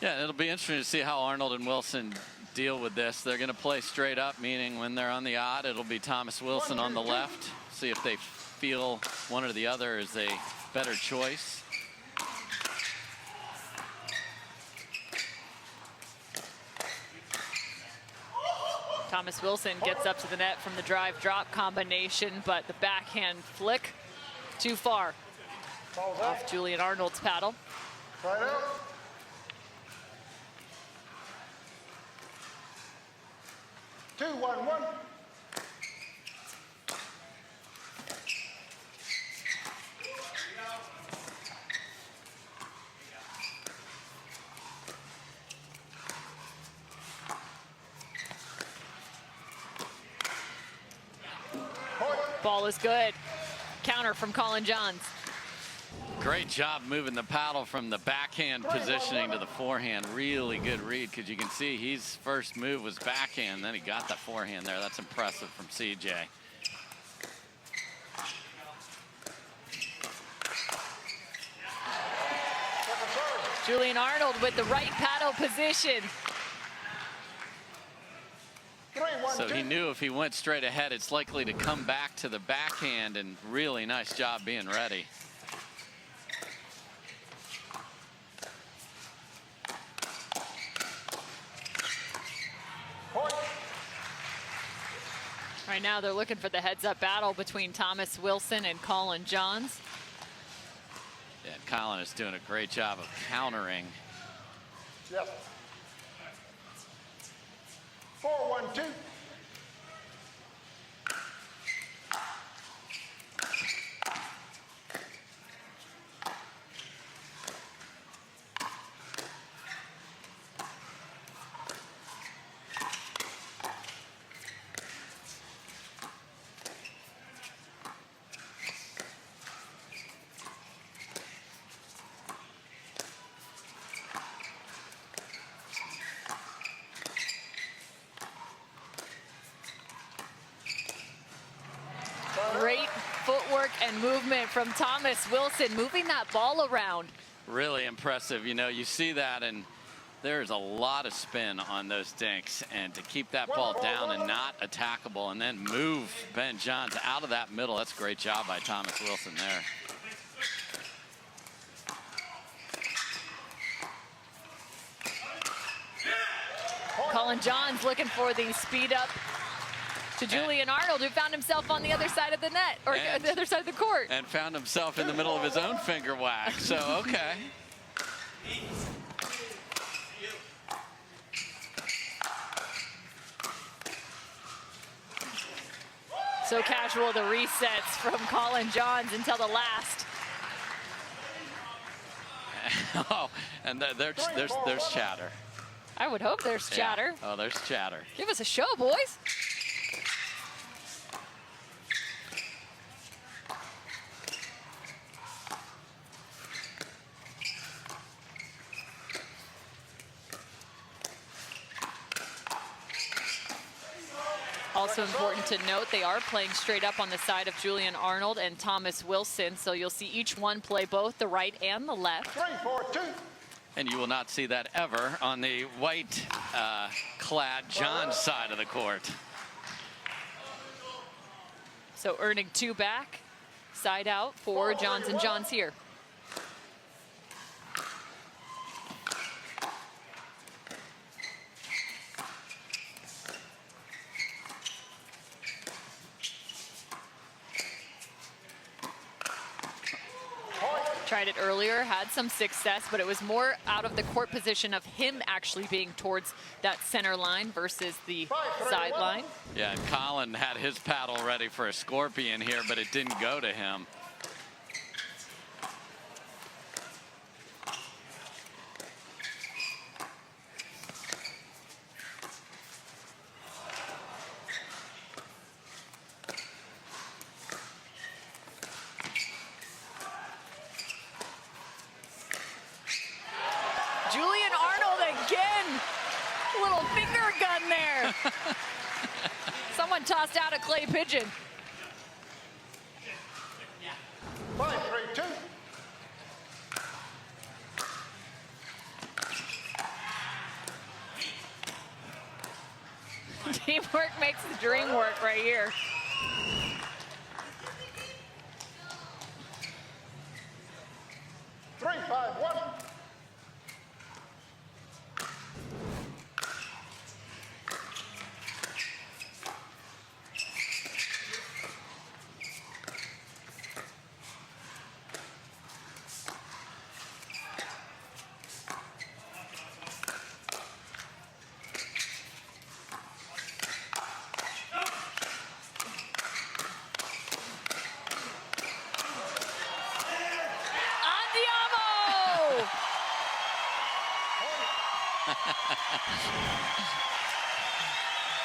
S3: Yeah, it'll be interesting to see how Arnold and Wilson deal with this. They're going to play straight up, meaning when they're on the odd, it'll be Thomas Wilson on the left. See if they feel one or the other is a better choice.
S1: Thomas Wilson gets up to the net from the drive drop combination, but the backhand flick too far off Julian Arnold's paddle.
S9: Right out. Two, 1-1.
S1: Ball is good. Counter from Collin Johns.
S3: Great job moving the paddle from the backhand positioning to the forehand. Really good read, because you can see his first move was backhand, then he got that forehand there. That's impressive from CJ.
S1: Julian Arnold with the right paddle position.
S3: So he knew if he went straight ahead, it's likely to come back to the backhand, and really nice job being ready.
S1: Right now they're looking for the heads-up battle between Thomas Wilson and Collin Johns.
S3: Yeah, Collin is doing a great job of countering.
S9: Yes. 4-1-2.
S1: Great footwork and movement from Thomas Wilson, moving that ball around.
S3: Really impressive. You know, you see that, and there's a lot of spin on those dinks, and to keep that ball down and not attackable and then move Ben Johns out of that middle, that's a great job by Thomas Wilson there.
S1: Collin Johns looking for the speed up to Julian Arnold, who found himself on the other side of the net, or the other side of the court.
S3: And found himself in the middle of his own finger whack, so okay.
S1: So casual, the resets from Collin Johns until the last.
S3: Oh, and there's chatter.
S1: I would hope there's chatter.
S3: Yeah. Oh, there's chatter.
S1: Give us a show, boys. Also important to note, they are playing straight up on the side of Julian Arnold and Thomas Wilson, so you'll see each one play both the right and the left.
S9: 3-4-2.
S3: And you will not see that ever on the white clad Johns side of the court.
S1: So earning 2 back, side out for Johns and Johns here. Tried it earlier, had some success, but it was more out of the court position of him actually being towards that center line versus the sideline.
S3: Yeah, and Collin had his paddle ready for a scorpion here, but it didn't go to him.
S1: Julian Arnold again. Little finger gun there. Someone tossed out a clay pigeon.
S9: 5-3-2.
S1: Teamwork makes the dream work right here.
S9: Three, 5-1.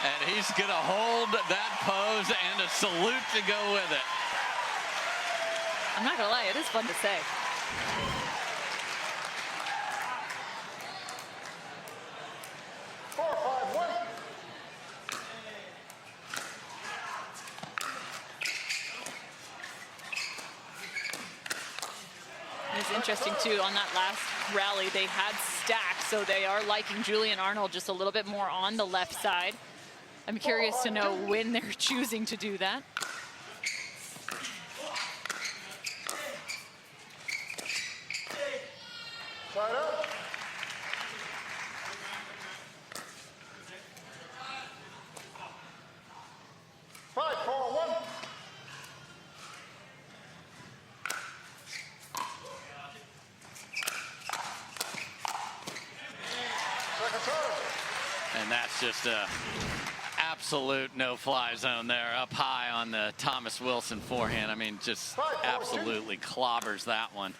S3: And he's going to hold that pose and a salute to go with it.
S1: I'm not going to lie, it is fun to say. It's interesting too, on that last rally they had stacks, so they are liking Julian Arnold just a little bit more on the left side. I'm curious to know when they're choosing to do that.
S9: Side up. Five, 4, 1.
S3: And that's just a absolute no-fly zone there, up high on the Thomas Wilson forehand. I mean, just absolutely clobbers that one.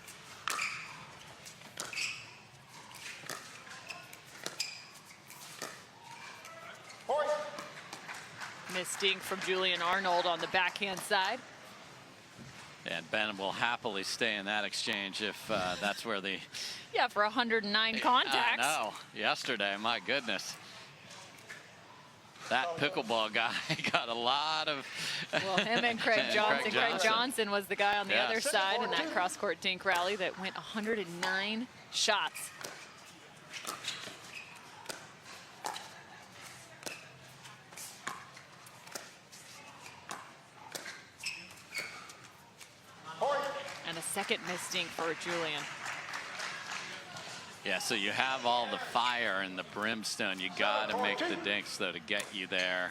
S1: Missed dink from Julian Arnold on the backhand side.
S3: And Ben will happily stay in that exchange if that's where the...
S1: Yeah, for 109 contacts.
S3: I know. Yesterday, my goodness. That pickleball guy got a lot of...
S1: Well, him and Craig Johnson. Craig Johnson was the guy on the other side in that cross-court dink rally that went 109 shots. And a second missed dink for Julian.
S3: Yeah, so you have all the fire and the brimstone. You got to make the dinks, though, to get you there.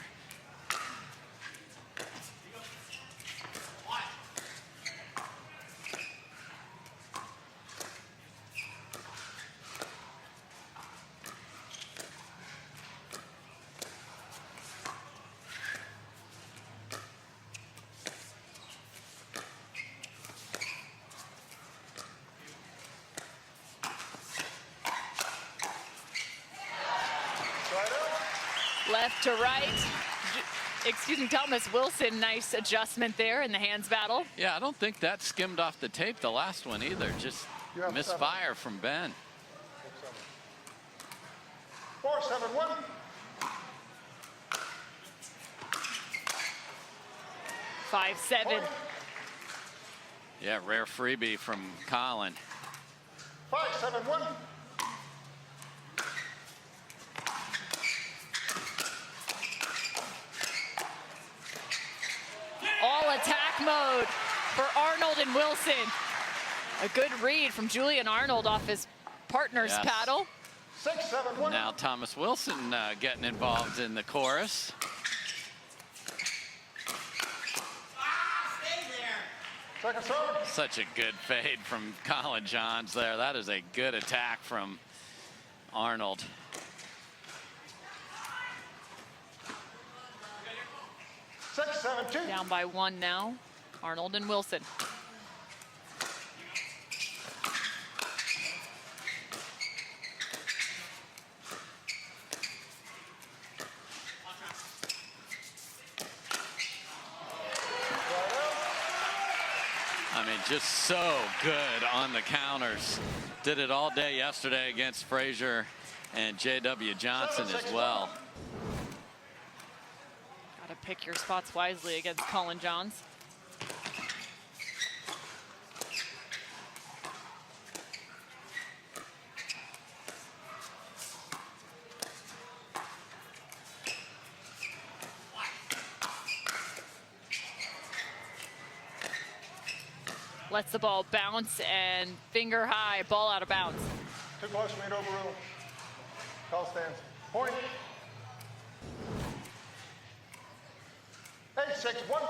S1: Left to right. Excuse me, Thomas Wilson, nice adjustment there in the hands battle.
S3: Yeah, I don't think that skimmed off the tape, the last one either. Just misfire from Ben.
S9: 4, 7, 1.
S1: 5-7.
S3: Yeah, rare freebie from Collin.
S9: 5, 7, 1.
S1: All attack mode for Arnold and Wilson. A good read from Julian Arnold off his partner's paddle.
S9: 6, 7, 1.
S3: Now Thomas Wilson getting involved in the chorus.
S9: Second serve.
S3: Such a good fade from Collin Johns there. That is a good attack from Arnold.
S1: Down by 1 now. Arnold and Wilson.
S3: I mean, just so good on the counters. Did it all day yesterday against Frazier and J.W. Jansen as well.
S1: Gotta pick your spots wisely against Collin Johns. Lets the ball bounce and finger high, ball out of bounds.
S9: Too close, made overrule. Call stands. Point. 8, 6, 1.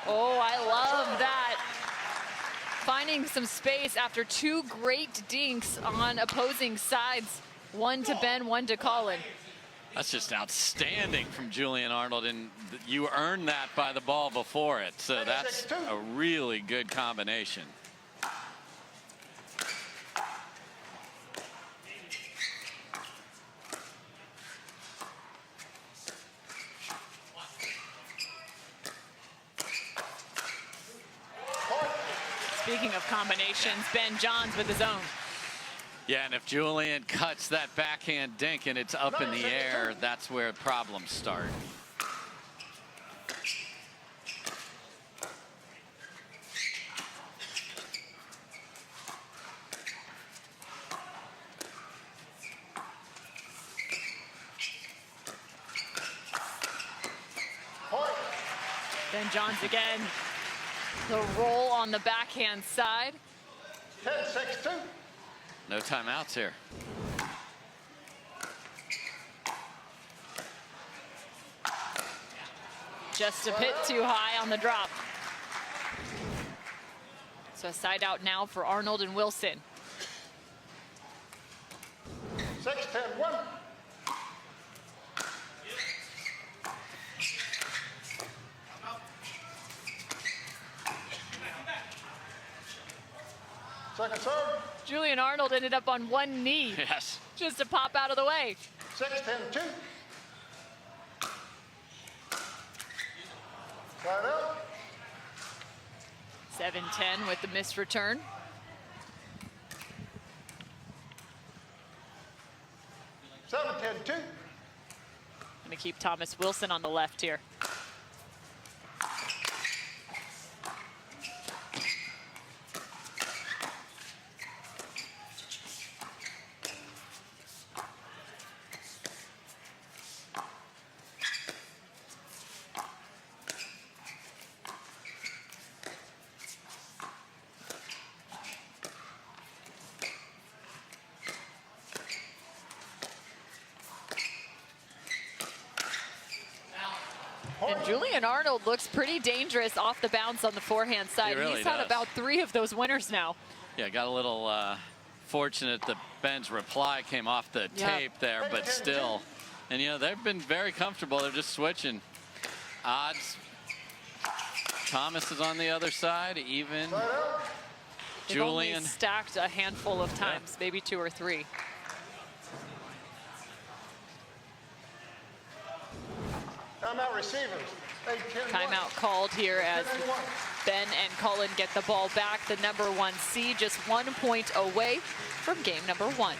S1: Oh, I love that. Finding some space after 2 great dinks on opposing sides. One to Ben, one to Collin.
S3: That's just outstanding from Julian Arnold, and you earned that by the ball before it. So that's a really good combination.
S1: Speaking of combinations, Ben Johns with his own.
S3: Yeah, and if Julian cuts that backhand dink and it's up in the air, that's where problems start.
S1: Ben Johns again. The roll on the backhand side.
S9: 10-6-2.
S3: No timeouts here.
S1: Just a bit too high on the drop. So a side out now for Arnold and Wilson.
S9: 6-10-1. Second serve.
S1: Julian Arnold ended up on one knee.
S3: Yes.
S1: Just to pop out of the way.
S9: 6-10-2. Side out.
S1: 7-10 with the missed return.
S9: Seven, 10-2.
S1: Gonna keep Thomas Wilson on the left here. And Julian Arnold looks pretty dangerous off the bounce on the forehand side.
S3: Really
S1: He's had
S3: does.
S1: about 3 of those winners now.
S3: Yeah, got a little fortunate that Ben's reply came off the tape there, but still. And, you know, they've been very comfortable. They're just switching. Odds. Thomas is on the other side, even.
S1: They've
S3: Julian.
S1: only stacked a handful of times, maybe 2 or 3.
S9: Timeout receivers. 8-10-1.
S1: Timeout called here as Ben and Collin get the ball back. The number 1 seed just 1 point away from game number 1.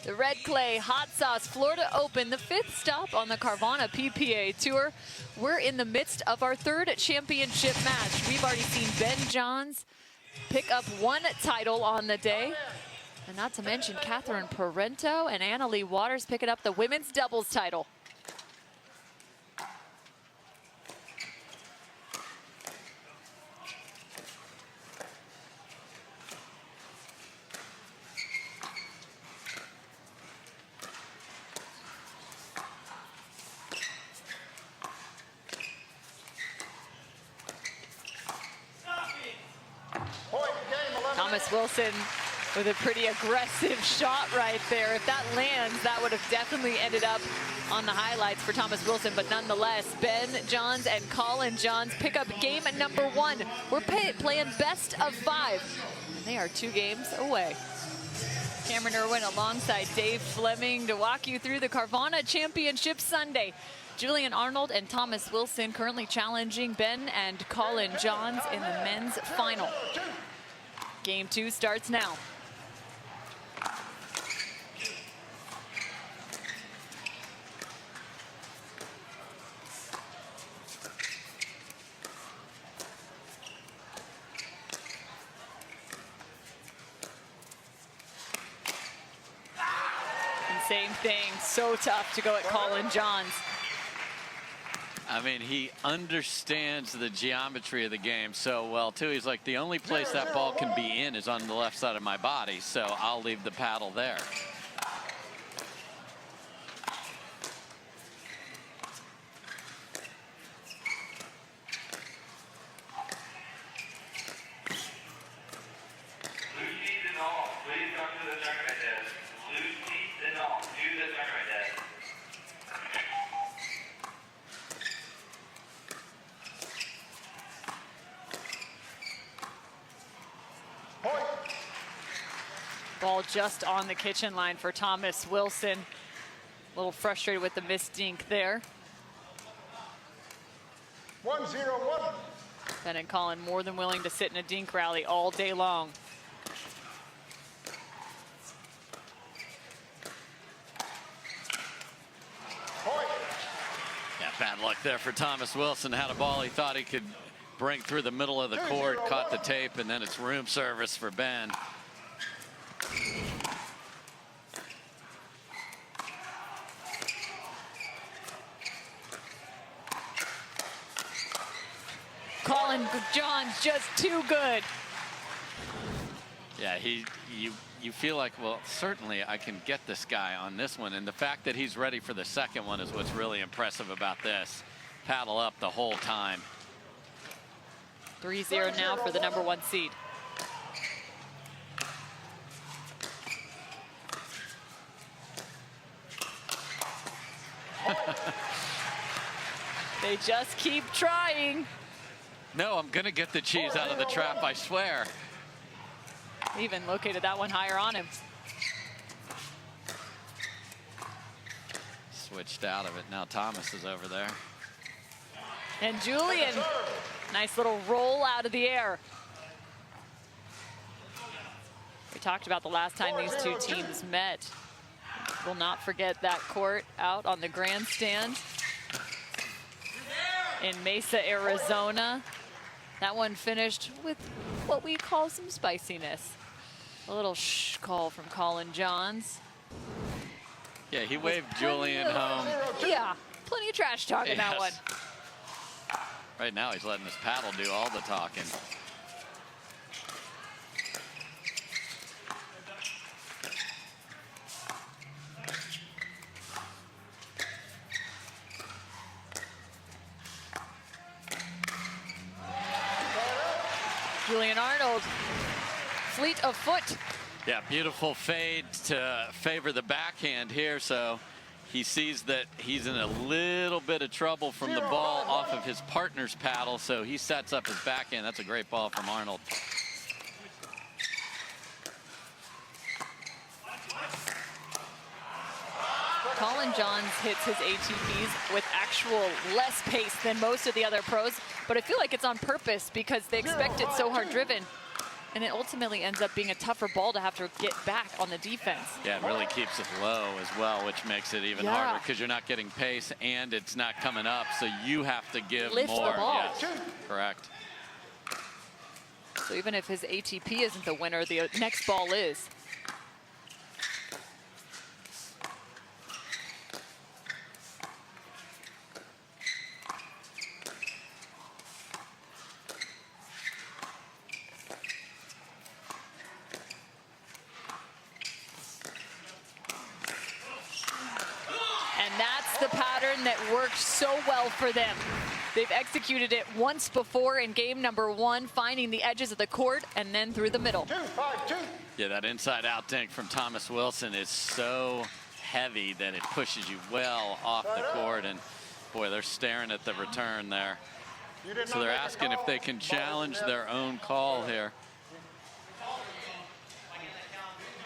S1: The Red Clay Hot Sauce Florida Open, the 5th stop on the Carvana PPA Tour. We're in the midst of our 3rd championship match. We've already seen Ben Johns pick up 1 title on the day. And not to mention Catherine Parenteau and Annalie Waters picking up the women's doubles title. Thomas Wilson with a pretty aggressive shot right there. If that lands, that would have definitely ended up on the highlights for Thomas Wilson, but nonetheless, Ben Johns and Collin Johns pick up game number 1. We're playing best of 5, and they are 2 games away. Cameron Irwin alongside Dave Fleming to walk you through the Carvana Championship Sunday. Julian Arnold and Thomas Wilson currently challenging Ben and Collin Johns in the men's final. Game 2 starts now. And same thing, so tough to go at Collin Johns.
S3: I mean, he understands the geometry of the game so well, too. He's like, the only place that ball can be in is on the left side of my body, so I'll leave the paddle there.
S1: ball just on the kitchen line for Thomas Wilson. A little frustrated with the missed dink there.
S9: 1-0-1.
S1: Ben and Collin more than willing to sit in a dink rally all day long.
S3: Yeah, bad luck there for Thomas Wilson. Had a ball he thought he could bring through the middle of the court, caught the tape, and then it's room service for Ben.
S1: Collin John's just too good.
S3: Yeah, you feel like, well, certainly I can get this guy on this one. And the fact that he's ready for the second one is what's really impressive about this. Paddle up the whole time.
S1: 3-0 now for the #1 seed. They just keep trying.
S3: No, I'm going to get the cheese out of the trap, I swear.
S1: Even located that one higher on him.
S3: Switched out of it. Now Thomas is over there.
S1: And Julian, nice little roll out of the air. We talked about the last time these two teams met. We'll not forget that court out on the grandstand in Mesa, Arizona. That one finished with what we call some spiciness. A little shh call from Collin Johns.
S3: Yeah, he waved Julian home.
S1: Yeah, plenty of trash talk in that one.
S3: Right now he's letting his paddle do all the talking.
S1: Julian Arnold, fleet of foot.
S3: Yeah, beautiful fade to favor the backhand here. So he sees that he's in a little bit of trouble from the ball off of his partner's paddle. So he sets up his backhand. That's a great ball from Arnold.
S1: Collin Johns hits his ATPs with actual less pace than most of the other pros, but I feel like it's on purpose because they expect it so hard driven, and it ultimately ends up being a tougher ball to have to get back on the defense.
S3: Yeah, it really keeps it low as well, which makes it even harder because you're not getting pace and it's not coming up, so you have to give
S1: Lift
S3: more.
S1: the ball.
S3: Yes, correct.
S1: So even if his ATP isn't the winner, the next ball is. The pattern that worked so well for them. They've executed it once before in game #1, finding the edges of the court and then through the middle.
S9: 2-5-2.
S3: Yeah, that inside out dink from Thomas Wilson is so heavy that it pushes you well off the court, and boy, they're staring at the return there. So they're asking if they can challenge their own call here.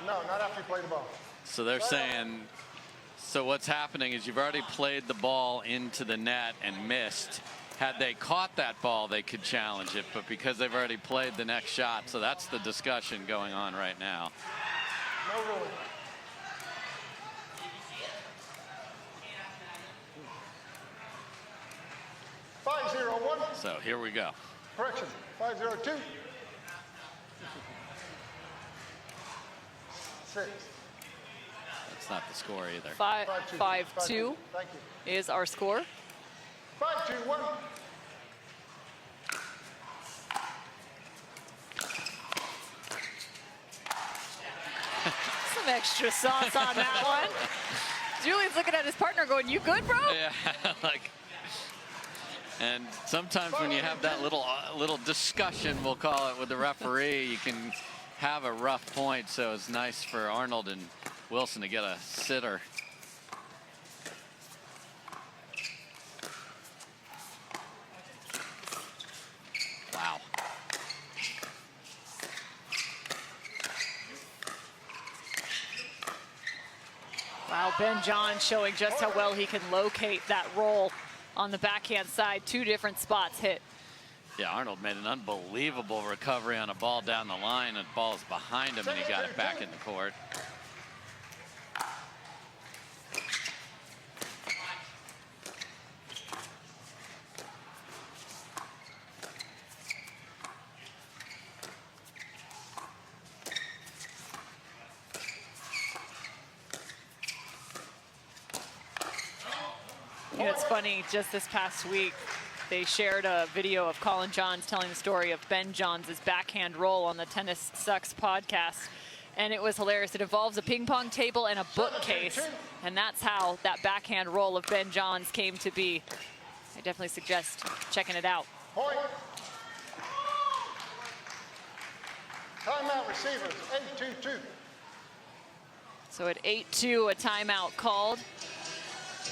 S9: No, not after you play the ball.
S3: So they're saying, so what's happening is you've already played the ball into the net and missed. Had they caught that ball, they could challenge it, but because they've already played the next shot, so that's the discussion going on right now.
S9: No ruling. $5-0-1.
S3: So here we go.
S9: Correction. 5-0-2. 6.
S3: That's not the score either.
S1: 5-2
S9: Thank you.
S1: is our score.
S9: 5-2-1.
S1: Some extra sauce on that one. Julian's looking at his partner going, "You good, bro?"
S3: Yeah, like, and sometimes when you have that little discussion, we'll call it, with the referee, you can have a rough point. So it's nice for Arnold and Wilson to get a sitter. Wow.
S1: Ben Johns showing just how well he can locate that roll on the backhand side. 2 different spots hit.
S3: Yeah, Arnold made an unbelievable recovery on a ball down the line, and the ball's behind him, and he got it back in the court.
S1: You know, it's funny, just this past week, they shared a video of Collin Johns telling the story of Ben Johns' backhand roll on the Tennis Sucks podcast. And it was hilarious. It involves a ping pong table and a bookcase. And that's how that backhand roll of Ben Johns came to be. I definitely suggest checking it out.
S9: Point. Timeout receivers, 8-2-2.
S1: So at 8-2, a timeout called,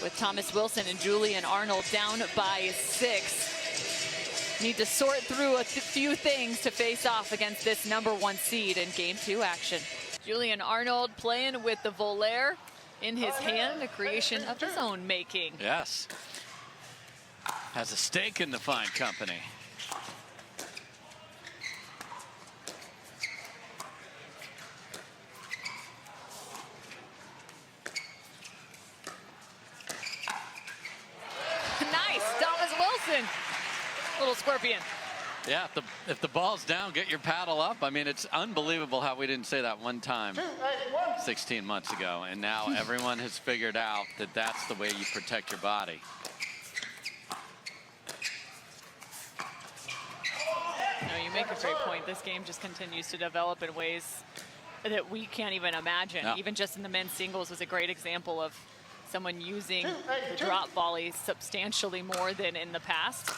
S1: with Thomas Wilson and Julian Arnold down by 6. Need to sort through a few things to face off against this #1 seed in Game 2 action. Julian Arnold playing with the volare in his hand, a creation of his own making.
S3: Yes. Has a stake in the fine company.
S1: Little scorpion.
S3: Yeah, if the ball's down, get your paddle up. I mean, it's unbelievable how we didn't say that one time 16 months ago. And now everyone has figured out that that's the way you protect your body.
S1: No, you make a great point. This game just continues to develop in ways that we can't even imagine.
S3: No.
S1: Even just in the men's singles was a great example of someone using the drop volley substantially more than in the past.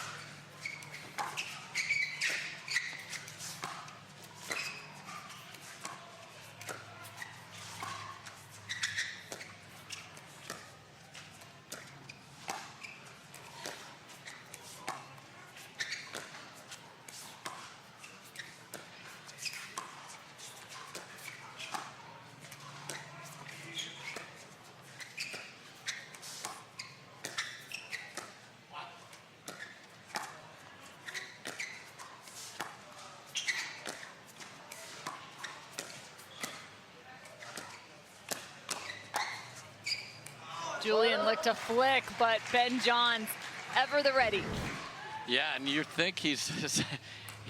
S1: Julian looked to flick, but Ben Johns ever the ready.
S3: Yeah, and you think he's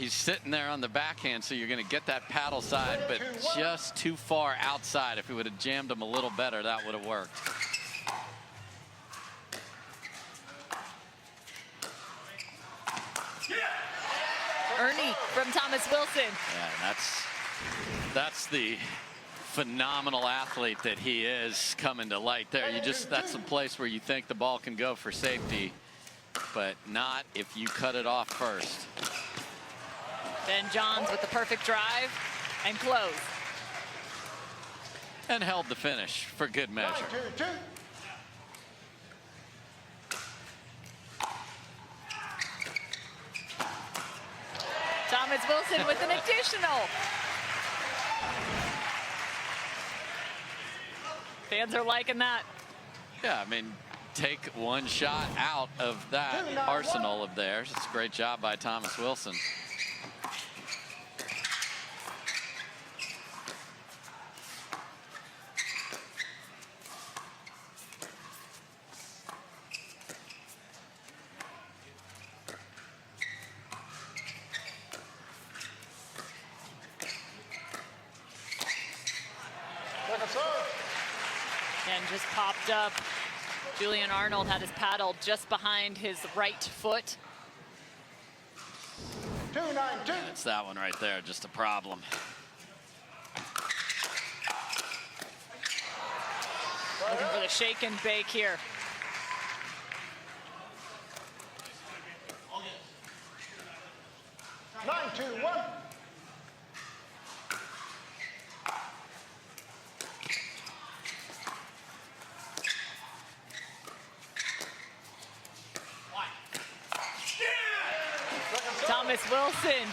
S3: sitting there on the backhand, so you're going to get that paddle side, but just too far outside. If he would have jammed him a little better, that would have worked.
S1: Ernie from Thomas Wilson.
S3: Yeah, and that's the phenomenal athlete that he is coming to light there. That's a place where you think the ball can go for safety, but not if you cut it off first.
S1: Ben Johns with the perfect drive and close.
S3: And held the finish for good measure.
S9: 9-2-2.
S1: Thomas Wilson with an additional. Fans are liking that.
S3: Yeah, I mean, take one shot out of that arsenal of theirs. It's a great job by Thomas Wilson. And just popped up. Julian Arnold had his paddle just behind his right foot.
S9: 2-9-2.
S3: It's that one right there, just a problem.
S1: Looking for the shake and bake here.
S9: Nine, 2-1.
S1: Thomas Wilson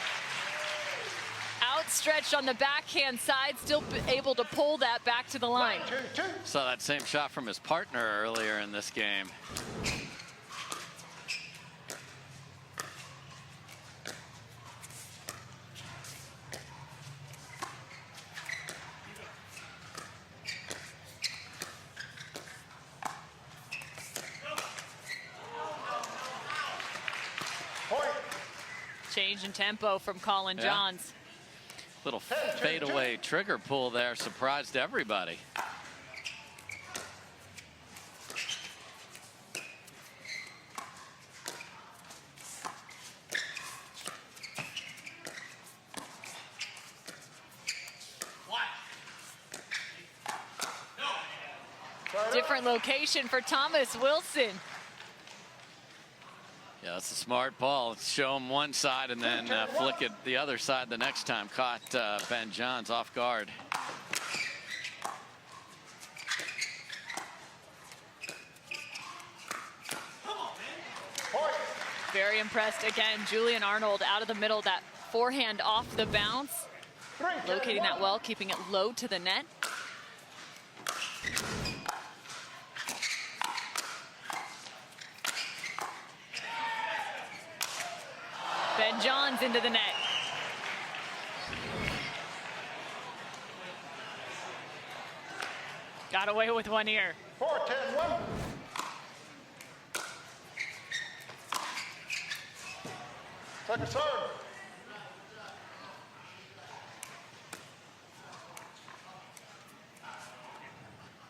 S1: stretched on the backhand side, still able to pull that back to the line.
S3: Saw that same shot from his partner earlier in this game.
S1: Change in tempo from Collin Johns.
S3: Little fadeaway trigger pull there, surprised everybody.
S1: Different location for Thomas Wilson.
S3: Yeah, that's a smart ball. Let's show him one side and then flick it the other side the next time. Caught Ben Johns off guard.
S1: Very impressed again. Julian Arnold out of the middle, that forehand off the bounce. Locating that well, keeping it low to the net. Ben Johns into the net. Got away with one here.
S9: 4-10-1. Second serve.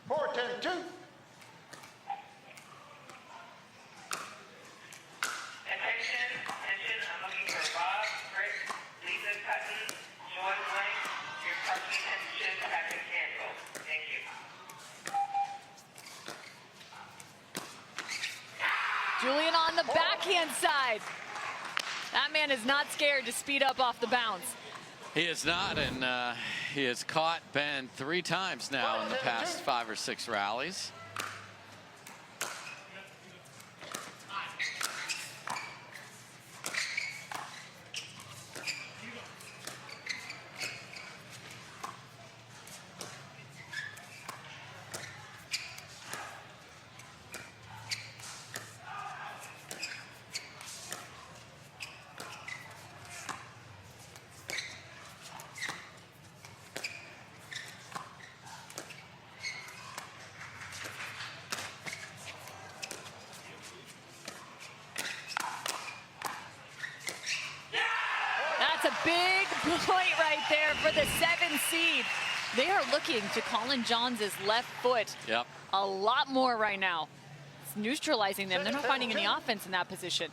S9: 4-10-2.
S1: Julian on the backhand side. That man is not scared to speed up off the bounce.
S3: He is not, and he has caught Ben 3 times now in the past 5 or 6 rallies.
S1: That's a big point right there for the 7 seed. They are looking to Collin Johns' left foot a lot more right now. It's neutralizing them. They're not finding any offense in that position.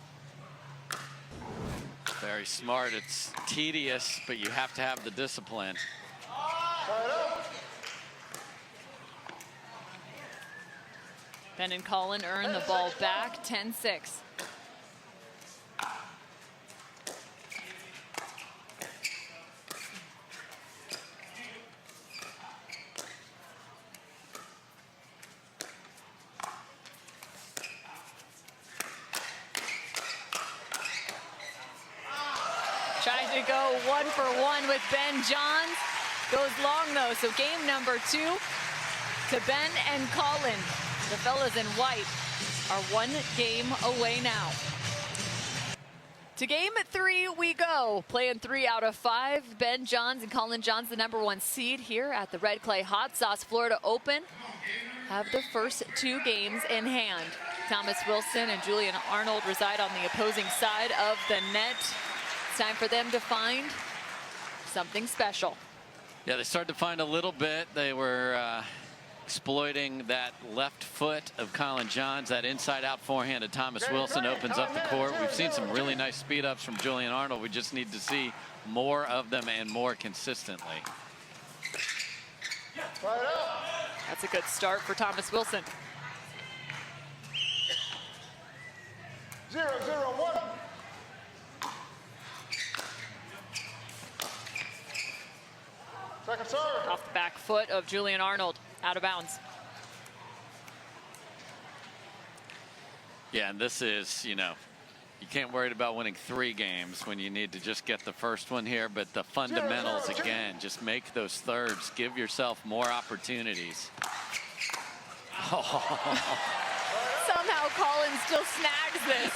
S3: Very smart. It's tedious, but you have to have the discipline.
S1: Ben and Collin earn the ball back, 10-6. Trying to go 1 for 1 with Ben Johns. Goes long though, so game number 2 to Ben and Collin. The fellas in white are 1 game away now. To game 3 we go. Playing 3 out of 5. Ben Johns and Collin Johns, the #1 seed here at the Red Clay Hot Sauce Florida Open, have the first 2 games in hand. Thomas Wilson and Julian Arnold reside on the opposing side of the net. It's time for them to find something special.
S3: Yeah, they started to find a little bit. They were exploiting that left foot of Collin Johns. That inside-out forehand of Thomas Wilson opens up the court. We've seen some really nice speed-ups from Julian Arnold. We just need to see more of them and more consistently.
S1: That's a good start for Thomas Wilson.
S9: 0-0-1. Second serve.
S1: Off the back foot of Julian Arnold, out of bounds.
S3: Yeah, and this is, you know, you You can't worry about winning 3 games when you need to just get the first one here. But the fundamentals, again, just make those thirds. Give yourself more opportunities.
S1: Somehow Collin still snags this.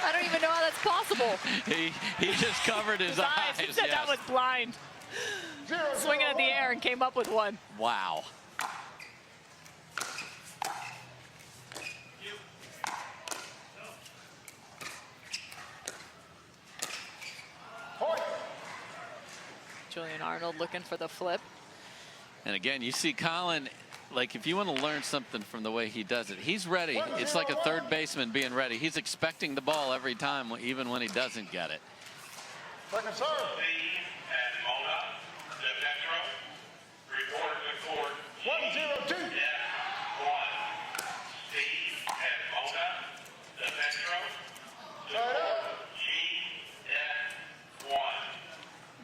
S1: I don't even know how that's possible.
S3: He just covered his eyes.
S1: He said
S3: yes.
S1: that was blind. Swinging at the air and came up with one.
S3: Wow.
S1: Julian Arnold looking for the flip.
S3: And again, you see Collin, like if you want to learn something from the way he does it, he's ready. It's like a third baseman being ready. He's expecting the ball every time, even when he doesn't get it.
S9: Second serve. 1-0-2.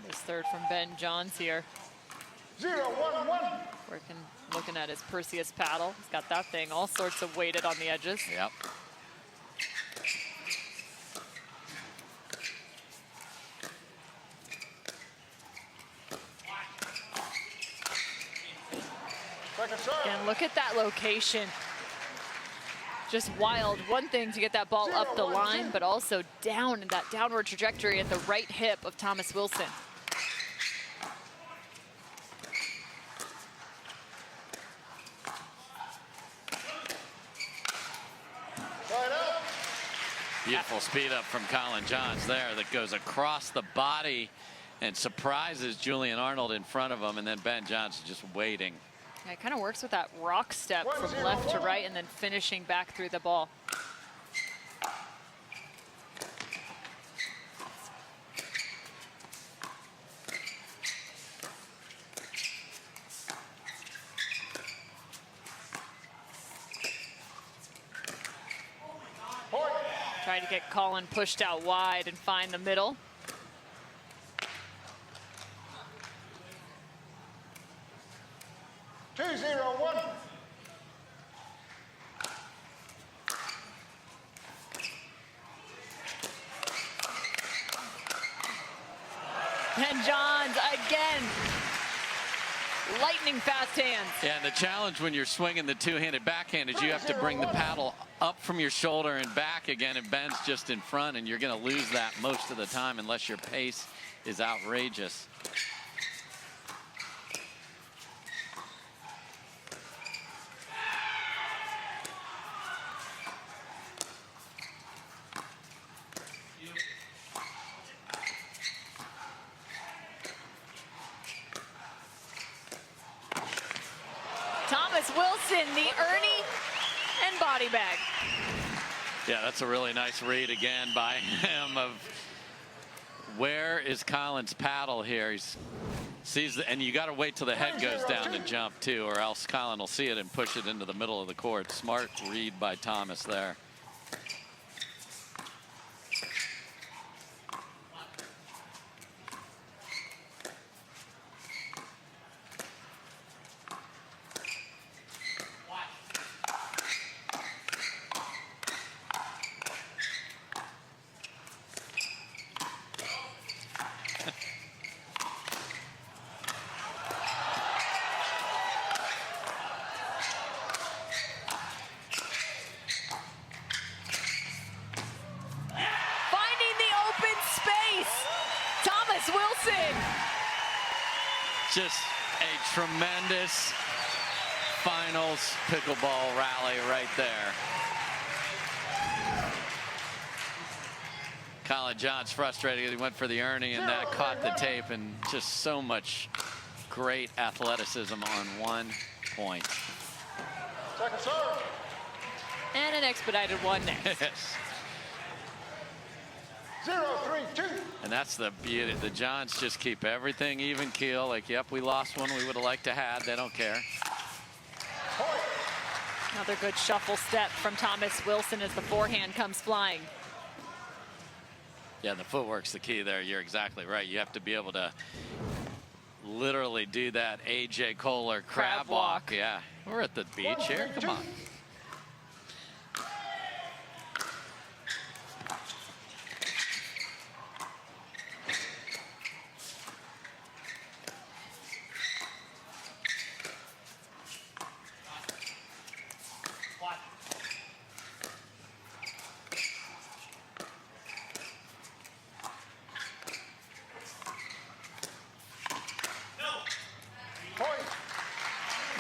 S1: This third from Ben Johns here.
S9: 0-1-1.
S1: Looking at his Perseus paddle. He's got that thing all sorts of weighted on the edges.
S3: Yep.
S1: And look at that location. Just wild. One thing to get that ball up the line, but also down in that downward trajectory at the right hip of Thomas Wilson.
S3: Beautiful speed up from Collin Johns there that goes across the body and surprises Julian Arnold in front of him, and then Ben Johns just waiting.
S1: Yeah, it kind of works with that rock step from left to right and then finishing back through the ball. Trying to get Collin pushed out wide and find the middle. Ben Johns again. Lightning fast hands.
S3: Yeah, and the challenge when you're swinging the two-handed backhand is you have to bring the paddle up from your shoulder and back again, and Ben's just in front, and you're going to lose that most of the time unless your pace is outrageous.
S1: Wilson, the Ernie and body bag.
S3: Yeah, that's a really nice read again by him of where is Collin's paddle here. He sees and you got to wait till the head goes down to jump too, or else Collin will see it and push it into the middle of the court. Smart read by Thomas there. Just a tremendous finals pickleball rally right there. Collin Johns frustrated. He went for the Ernie and that caught the tape, and just so much great athleticism on one point.
S9: Second serve.
S1: And an expedited one next.
S3: Yes.
S9: 0-3-2.
S3: And that's the beauty. The Johns just keep everything even keel. Like, yep, we lost one we would have liked to have. They don't care.
S1: Another good shuffle step from Thomas Wilson as the forehand comes flying.
S3: Yeah, the footwork's the key there. You're exactly right. You have to be able to literally do that A.J. Kohler crab walk. Yeah, we're at the beach here. Come on.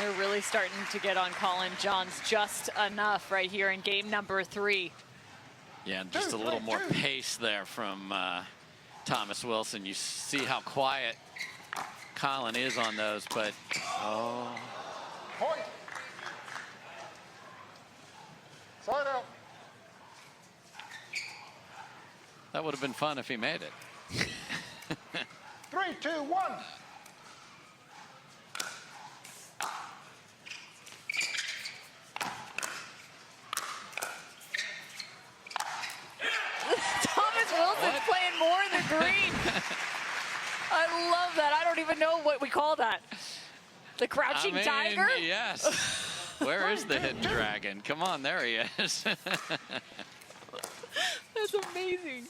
S1: They're really starting to get on Collin Johns just enough right here in game number 3.
S3: Yeah, and just a little more pace there from Thomas Wilson. You see how quiet Collin is on those, but
S9: Point. Side out.
S3: that would have been fun if he made it.
S9: 3, 2, 1.
S1: Thomas Wilson's playing more in the green. I love that. I don't even know what we call that. The crouching tiger?
S3: Yes. Where is the hidden dragon? Come on, there he is.
S1: That's amazing.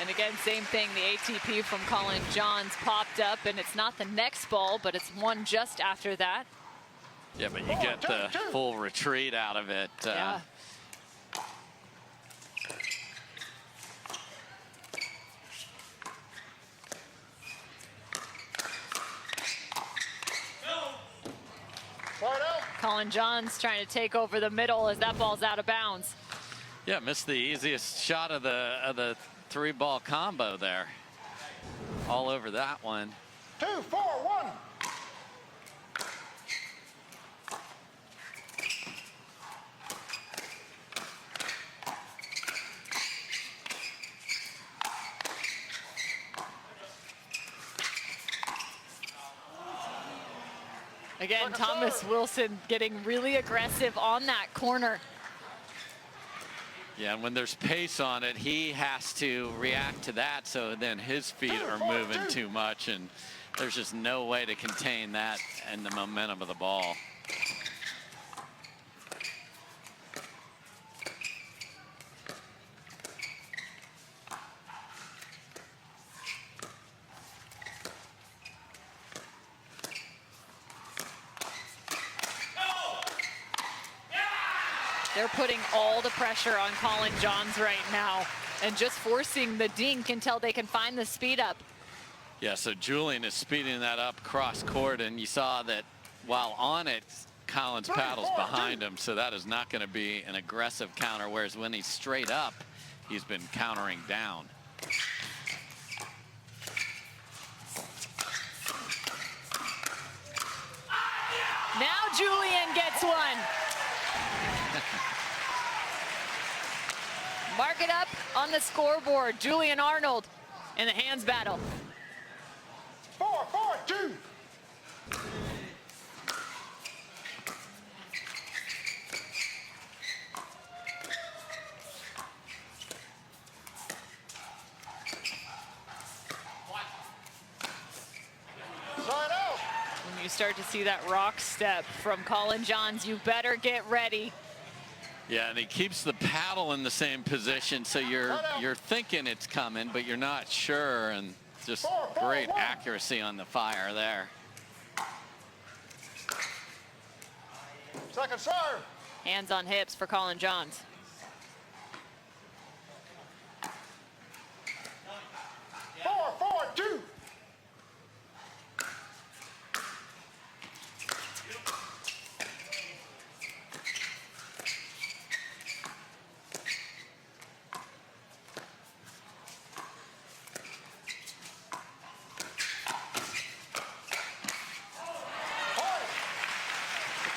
S1: And again, same thing, the ATP from Collin Johns popped up, and it's not the next ball, but it's one just after that.
S3: Yeah, but you get the full retreat out of it.
S1: Yeah. Collin Johns trying to take over the middle as that ball's out of bounds.
S3: Yeah, missed the easiest shot of the 3-ball combo there. All over that one.
S9: 2, 4, 1.
S1: Again, Thomas Wilson getting really aggressive on that corner.
S3: Yeah, and when there's pace on it, he has to react to that, so then his feet are moving too much, and there's just no way to contain that and the momentum of the ball.
S1: They're putting all the pressure on Collin Johns right now and just forcing the dink until they can find the speed up.
S3: Yeah, so Julian is speeding that up cross court, and you saw that while on it, Collin's paddle's behind him, so that is not going to be an aggressive counter, whereas when he's straight up, he's been countering down.
S1: Now Julian gets one. Mark it up on the scoreboard. Julian Arnold in the hands battle.
S9: 4, 4, 2.
S1: When you start to see that rock step from Collin Johns, you better get ready.
S3: Yeah, and he keeps the paddle in the same position, so you're thinking it's coming, but you're not sure, and just great accuracy on the fire there.
S9: Second serve.
S1: Hands on hips for Collin Johns.
S9: 4, 4, 2.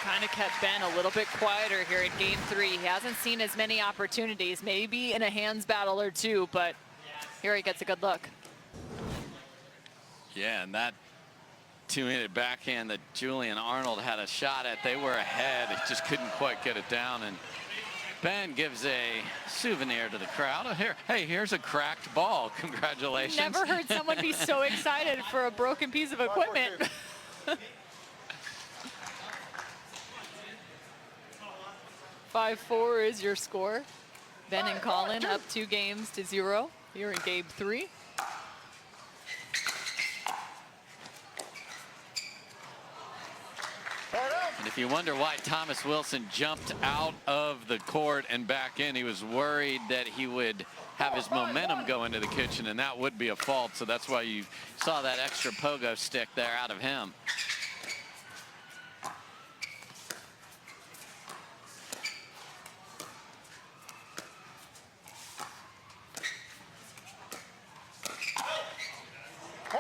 S1: Kind of kept Ben a little bit quieter here in game 3. He hasn't seen as many opportunities, maybe in a hands battle or two, but here he gets a good look.
S3: Yeah, and that 2-handed backhand that Julian Arnold had a shot at, they were ahead. He just couldn't quite get it down, and Ben gives a souvenir to the crowd. Hey, here's a cracked ball. Congratulations.
S1: Never heard someone be so excited for a broken piece of equipment. 5-4 is your score. Ben and Collin up 2-0 here in game 3.
S9: Right out.
S3: And if you wonder why Thomas Wilson jumped out of the court and back in, he was worried that he would have his momentum go into the kitchen, and that would be a fault. So that's why you saw that extra pogo stick there out of him.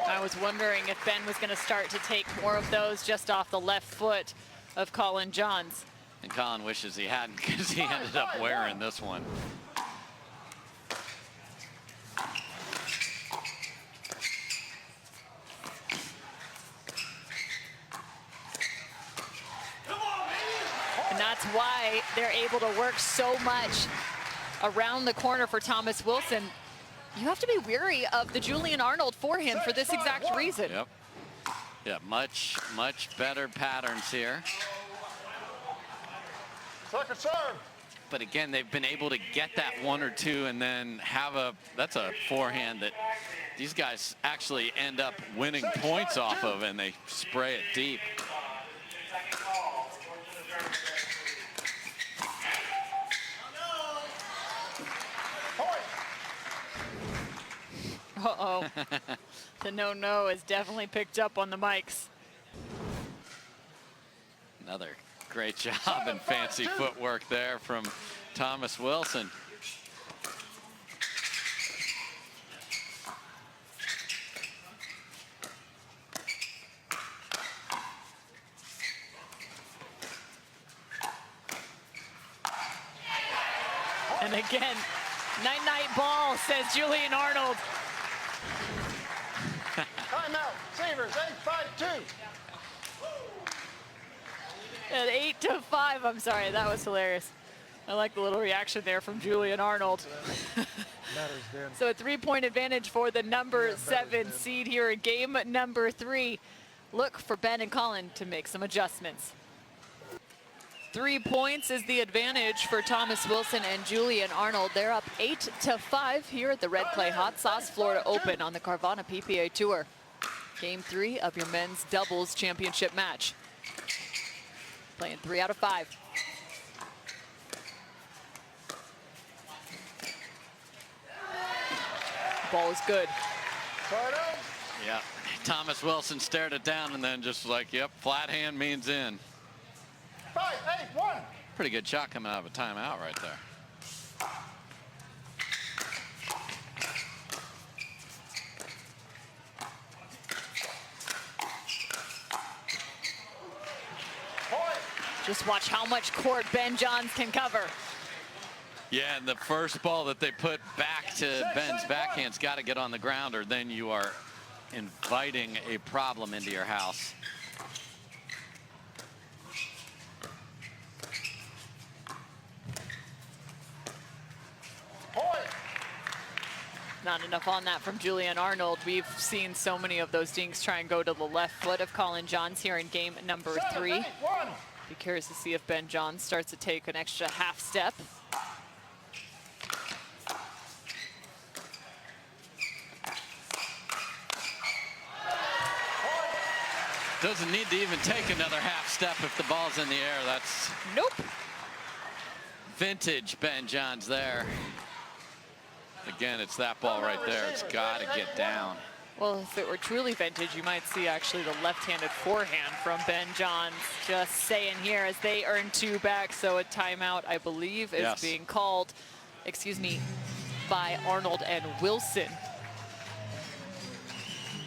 S1: I was wondering if Ben was going to start to take more of those just off the left foot of Collin Johns.
S3: And Collin wishes he hadn't, because he ended up wearing this one.
S1: And that's why they're able to work so much around the corner for Thomas Wilson. You have to be weary of the Julian Arnold forehand for this exact reason.
S3: Yep. Yeah, much better patterns here.
S9: Second serve.
S3: But again, they've been able to get that one or two and then have that's a forehand that these guys actually end up winning points off of, and they spray it deep.
S1: Uh-oh. The no-no is definitely picked up on the mics.
S3: Another great job and fancy footwork there from Thomas Wilson.
S1: And again, night-night ball, says Julian Arnold.
S9: Timeout. Savers, 8-5-2.
S1: At 8-5, I'm sorry, that was hilarious. I like the little reaction there from Julian Arnold. So a 3-point advantage for the number 7 seed here in game number 3. Look for Ben and Collin to make some adjustments. 3 points is the advantage for Thomas Wilson and Julian Arnold. They're up 8-5 here at the Red Clay Hot Sauce Florida Open on the Carvana PPA Tour. Game 3 of your men's doubles championship match. Playing 3 out of 5. Ball is good.
S3: Yeah, Thomas Wilson stared it down and then just like, yep, flat hand means in.
S9: 5-8-1.
S3: Pretty good shot coming out of a timeout right there.
S1: Just watch how much court Ben Johns can cover.
S3: Yeah, and the first ball that they put back to Ben's backhand's got to get on the ground, or then you are inviting a problem into your house.
S1: Not enough on that from Julian Arnold. We've seen so many of those dinks try and go to the left foot of Collin Johns here in game number 3. Be curious to see if Ben Johns starts to take an extra half step.
S3: Doesn't need to even take another half step if the ball's in the air. That's
S1: nope.
S3: Vintage Ben Johns there. Again, it's that ball right there. It's got to get down.
S1: Well, if it were truly vintage, you might see actually the left-handed forehand from Ben Johns. Just saying here as they earn 2 back. So a timeout, I believe, is being called, excuse me, by Arnold and Wilson.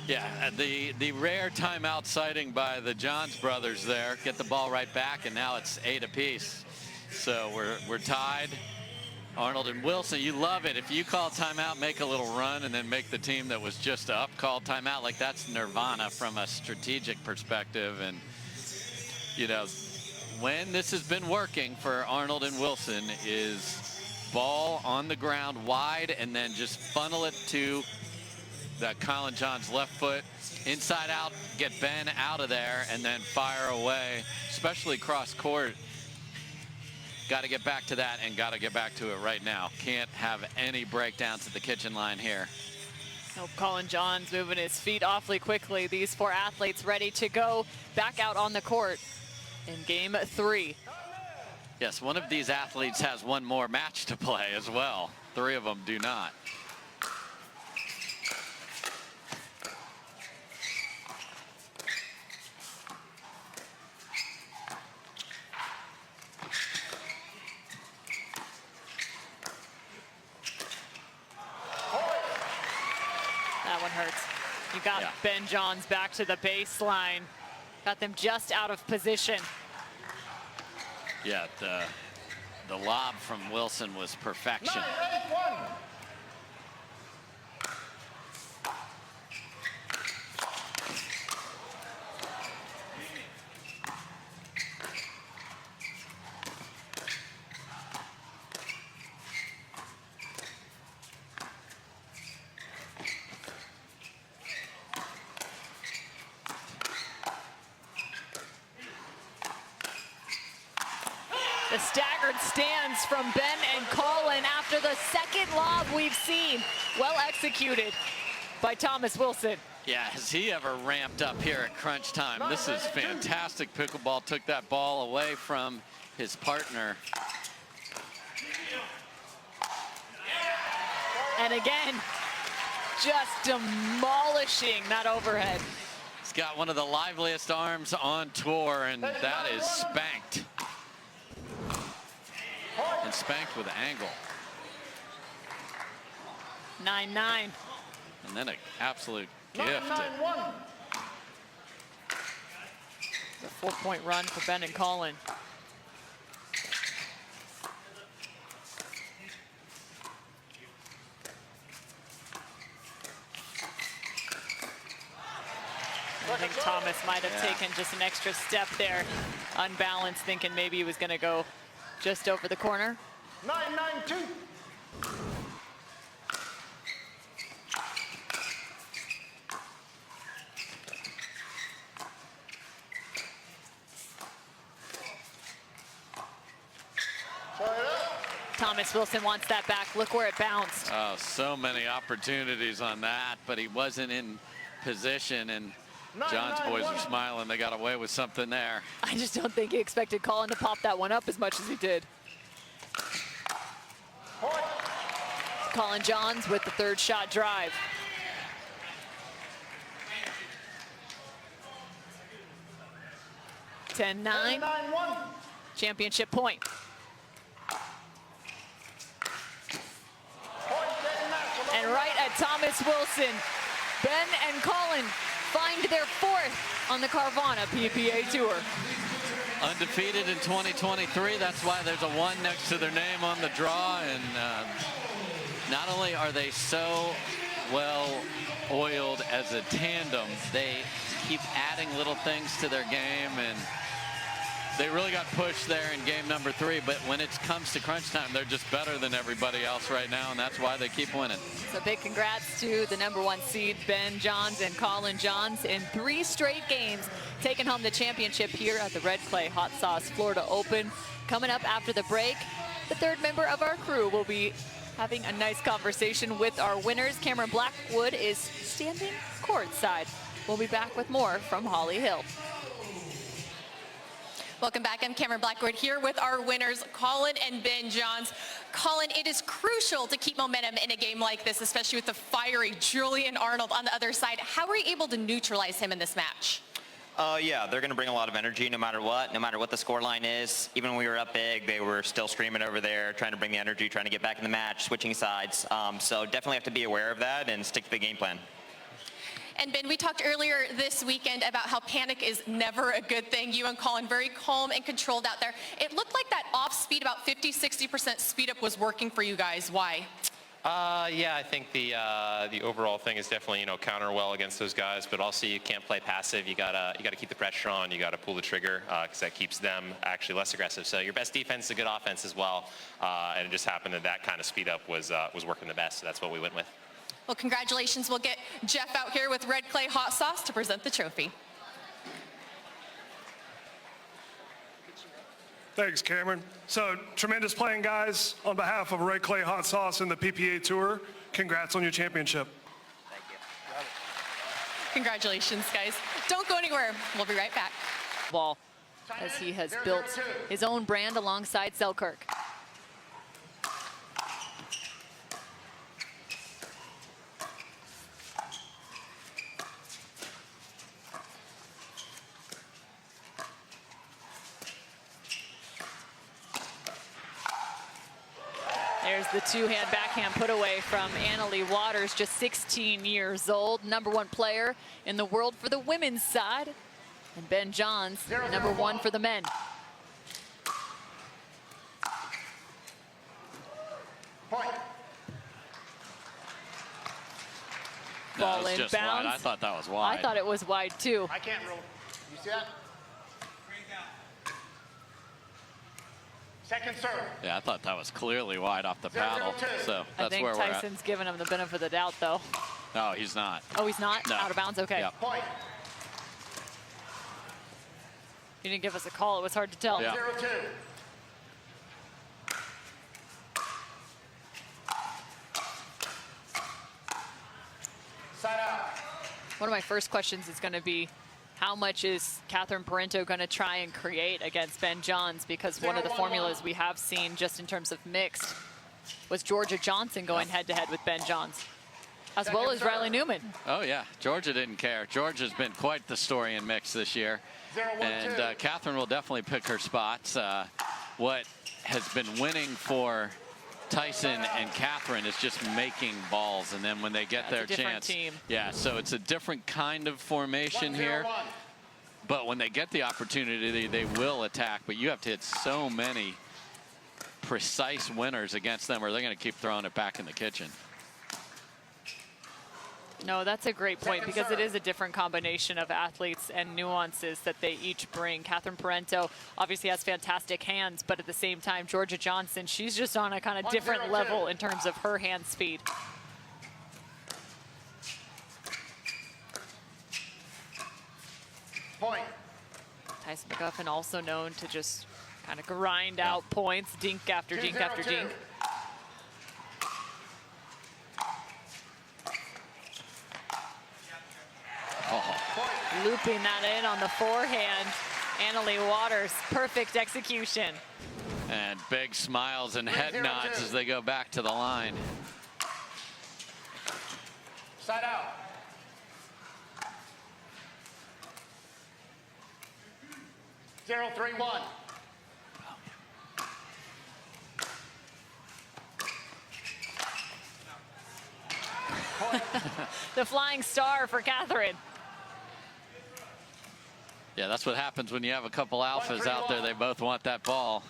S3: Yeah, the rare timeout sighting by the Johns brothers there. Get the ball right back, and now it's 8 apiece. So we're tied. Arnold and Wilson, you love it. If you call timeout, make a little run, and then make the team that was just up call timeout. Like, that's nirvana from a strategic perspective. And, you know, when this has been working for Arnold and Wilson is ball on the ground wide, and then just funnel it to that Collin Johns left foot, inside out, get Ben out of there, and then fire away, especially cross court. Got to get back to that, and got to get back to it right now. Can't have any breakdowns at the kitchen line here.
S1: Oh, Collin Johns moving his feet awfully quickly. These 4 athletes ready to go back out on the court. in game 3.
S3: Yes, one of these athletes has one more match to play as well. 3 of them do not.
S1: That one hurts. You got Ben Johns back to the baseline. Got them just out of position.
S3: Yeah, the lob from Wilson was perfection.
S9: 9-8-1.
S1: The staggered stands from Ben and Collin after the second lob we've seen. Well executed by Thomas Wilson.
S3: Yeah, has he ever ramped up here at crunch time? This is fantastic. Pickleball took that ball away from his partner.
S1: And again, just demolishing that overhead.
S3: He's got one of the liveliest arms on tour, and that is spanked. And spanked with angle.
S1: 9-9.
S3: And then an absolute gift.
S9: 9-9-1.
S1: A 4-point run for Ben and Collin. I think Thomas might have taken just an extra step there, unbalanced, thinking maybe he was going to go just over the corner.
S9: 9-9-2.
S1: Thomas Wilson wants that back. Look where it bounced.
S3: Oh, so many opportunities on that, but he wasn't in position, and John's boys are smiling. They got away with something there.
S1: I just don't think he expected Collin to pop that one up as much as he did. Collin Johns with the third shot drive. Ten 9.
S9: 9-9-1.
S1: Championship point. And right at Thomas Wilson, Ben and Collin find their 4th on the Carvana PPA Tour.
S3: Undefeated in 2023. That's why there's a 1 next to their name on the draw. And not only are they so well oiled as a tandem, they keep adding little things to their game, and they really got pushed there in game number 3, but when it comes to crunch time, they're just better than everybody else right now, and that's why they keep winning.
S1: So big congrats to the #1 seed, Ben Johns and Collin Johns, in 3 straight games, taking home the championship here at the Red Clay Hot Sauce Florida Open. Coming up after the break, the 3rd member of our crew will be having a nice conversation with our winners. Cameron Blackwood is standing courtside. We'll be back with more from Holly Hill.
S4: Welcome back. I'm Cameron Blackwood here with our winners, Collin and Ben Johns. Collin, it is crucial to keep momentum in a game like this, especially with the fiery Julian Arnold on the other side. How were you able to neutralize him in this match?
S11: Yeah, they're going to bring a lot of energy no matter what the scoreline is. Even when we were up big, they were still screaming over there, trying to bring the energy, trying to get back in the match, switching sides. So definitely have to be aware of that and stick to the game plan.
S4: And Ben, we talked earlier this weekend about how panic is never a good thing. You and Collin very calm and controlled out there. It looked like that off speed, about 50-60% speed up, was working for you guys. Why?
S5: Yeah, I think the overall thing is definitely, counter well against those guys, but also you can't play passive. You gotta keep the pressure on. You gotta pull the trigger because that keeps them actually less aggressive. So your best defense is a good offense as well, and it just happened that kind of speed up was working the best. So that's what we went with.
S4: Well, congratulations. We'll get Jeff out here with Red Clay Hot Sauce to present the trophy.
S6: Thanks, Cameron. So, tremendous playing, guys. On behalf of Red Clay Hot Sauce and the PPA Tour, congrats on your championship.
S11: Thank you.
S4: Congratulations, guys. Don't go anywhere. We'll be right back.
S1: Ball as he has built his own brand alongside Selkirk. There's the two-hand backhand put away from Annalie Waters, just 16 years old, #1 player in the world for the women's side. And Ben Johns, #1 for the men.
S7: Point.
S1: Ball
S3: was
S1: in
S3: just
S1: bounds.
S3: wide. I thought that was wide.
S1: I thought it was wide too.
S7: I can't rule. You see that? Second serve.
S3: Yeah, I thought that was clearly wide off the paddle.
S7: 0-2.
S3: So
S1: I
S3: that's
S1: think
S3: where we're at.
S1: Tyson's giving him the benefit of the doubt, though.
S3: No, he's not.
S1: Oh, he's not?
S3: No.
S1: Out of bounds? Okay.
S3: Yep.
S7: Point.
S1: He didn't give us a call. It was hard to tell.
S3: Yeah.
S7: 0-2. Side out.
S1: One of my first questions is going to be, how much is Catherine Parenteau going to try and create against Ben Johns? Because one of the formulas we have seen just in terms of mixed was Georgia Jansen going head-to-head with Ben Johns, as well as Riley Newman.
S3: Oh, yeah. Georgia didn't care. Georgia's been quite the story in mix this year.
S7: 0-1-2.
S3: And Catherine will definitely pick her spots. What has been winning for Tyson and Catherine is just making balls, and then when they get their
S1: It's a different
S3: chance,
S1: team.
S3: yeah. So it's a different kind of formation here.
S7: 1-0-1.
S3: But when they get the opportunity, they will attack. But you have to hit so many precise winners against them, or they're going to keep throwing it back in the kitchen.
S1: No, that's a great point, because it is a different combination of athletes and nuances that they each bring. Catherine Parenteau obviously has fantastic hands, but at the same time, Georgia Jansen, she's just on a kind of different
S7: 1-0-2.
S1: level in terms of her hand speed.
S7: Point.
S1: Tyson McGuffin also known to just kind of grind out points, dink after dink
S7: 2-0-2.
S1: after dink. Looping that in on the forehand. Annalie Waters, perfect execution.
S3: And big smiles and head
S7: 3-0-2.
S3: nods as they go back to the line.
S7: Side out. Zero, 3-1.
S1: The flying star for Catherine.
S3: Yeah, that's what happens when you have a couple alphas out there. They both want that ball.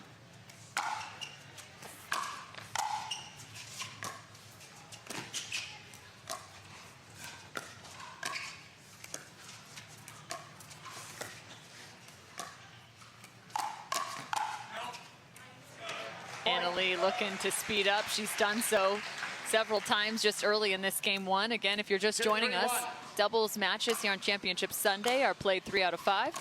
S1: Annalie looking to speed up. She's done so several times just early in this game one. Again, if you're just joining us, doubles matches here on Championship Sunday are played 3 out of 5.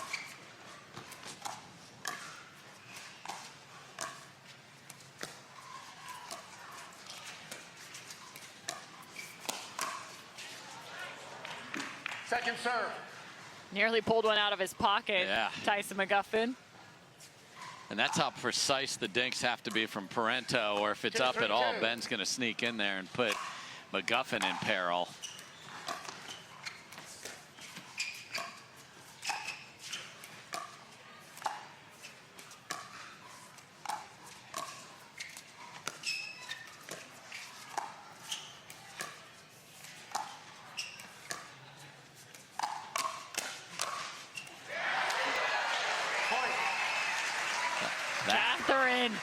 S7: Second serve.
S1: Nearly pulled one out of his pocket.
S3: Yeah.
S1: Tyson McGuffin.
S3: And that's how precise the dinks have to be from Parenteau, or if it's up at all, Ben's going to sneak in there and put McGuffin in peril.
S1: Catherine.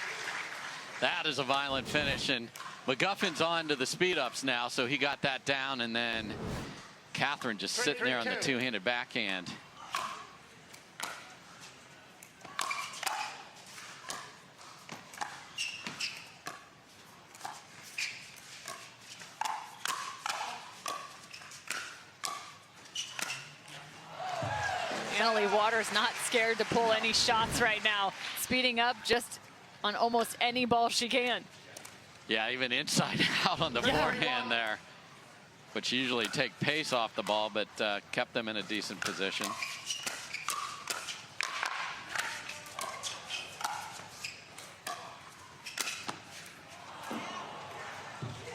S3: That is a violent finish, and McGuffin's on to the speed ups now, so he got that down, and then Catherine just sitting there on the two-handed backhand.
S1: Annalie Waters not scared to pull any shots right now. Speeding up just on almost any ball she can.
S3: Yeah, even inside out on the forehand there. Which usually take pace off the ball, but kept them in a decent position.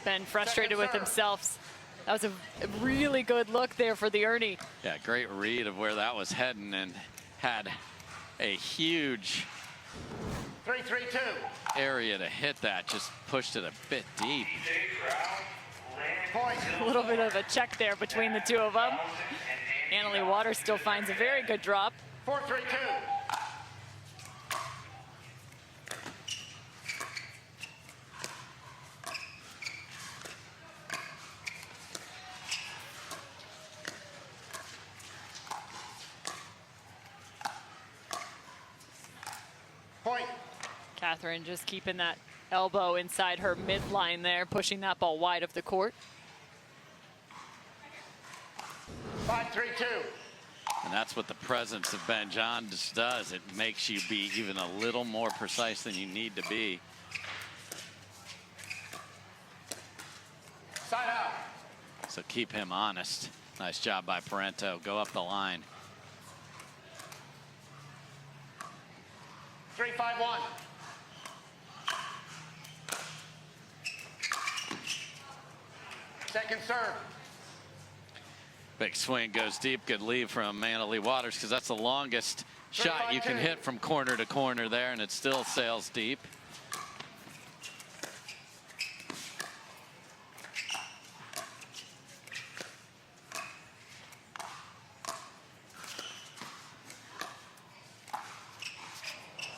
S1: Ben frustrated with himself. That was a really good look there for the Ernie.
S3: Yeah, great read of where that was heading, and had a huge
S7: 3-3-2.
S3: area to hit that. Just pushed it a bit deep.
S7: Point.
S1: A little bit of a check there between the two of them. Annalie Waters still finds a very good drop.
S7: 4-3-2. Point.
S1: Catherine just keeping that elbow inside her midline there, pushing that ball wide of the court.
S7: 5-3-2.
S3: And that's what the presence of Ben Johns does. It makes you be even a little more precise than you need to be.
S7: Side out.
S3: So keep him honest. Nice job by Parenteau. Go up the line.
S7: 3-5-1. Second serve.
S3: Big swing goes deep. Good lead from Annalie Waters, because that's the longest shot you can hit from corner to corner there, and it still sails deep.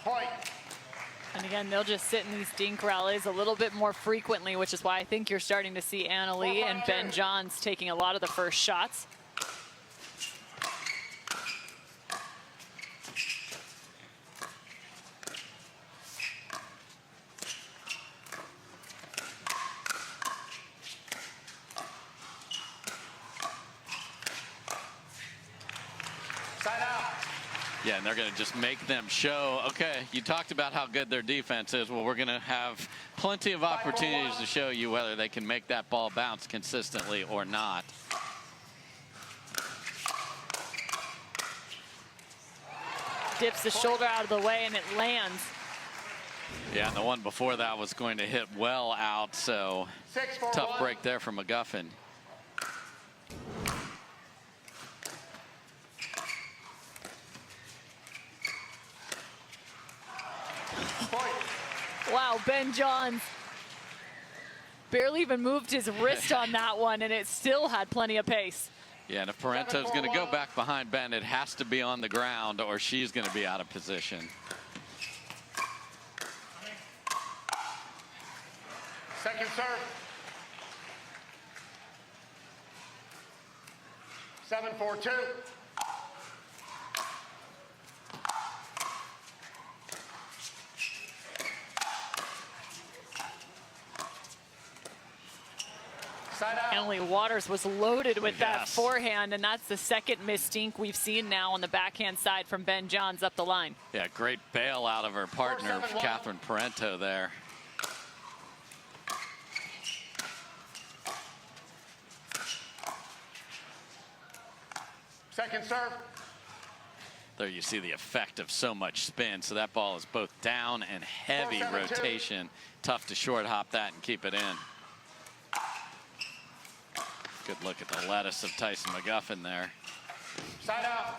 S7: Point.
S1: And again, they'll just sit in these dink rallies a little bit more frequently, which is why I think you're starting to see Annalie and Ben Johns taking a lot of the first shots.
S7: Side out.
S3: Yeah, and they're going to just make them show, okay, you talked about how good their defense is. Well, we're going to have plenty of opportunities to show you whether they can make that ball bounce consistently or not.
S1: Dips the shoulder out of the way, and it lands.
S3: Yeah, and the one before that was going to hit well out, so
S7: 6-4-1.
S3: tough break there for McGuffin.
S1: Wow, Ben Johns barely even moved his wrist on that one, and it still had plenty of pace.
S3: Yeah, and if Parenteau's going to go back behind Ben, it has to be on the ground, or she's going to be out of position.
S7: Second serve. 7-4-2. Side out.
S1: Annalie Waters was loaded with that forehand, and that's the second missed dink we've seen now on the backhand side from Ben Johns up the line.
S3: Yeah, great bail out of her partner,
S7: 4-7-1.
S3: Catherine Parenteau there.
S7: Second serve.
S3: There you see the effect of so much spin. So that ball is both down and heavy
S7: 4-7-2.
S3: rotation. Tough to short hop that and keep it in. Good look at the lettuce of Tyson McGuffin there.
S7: Side out.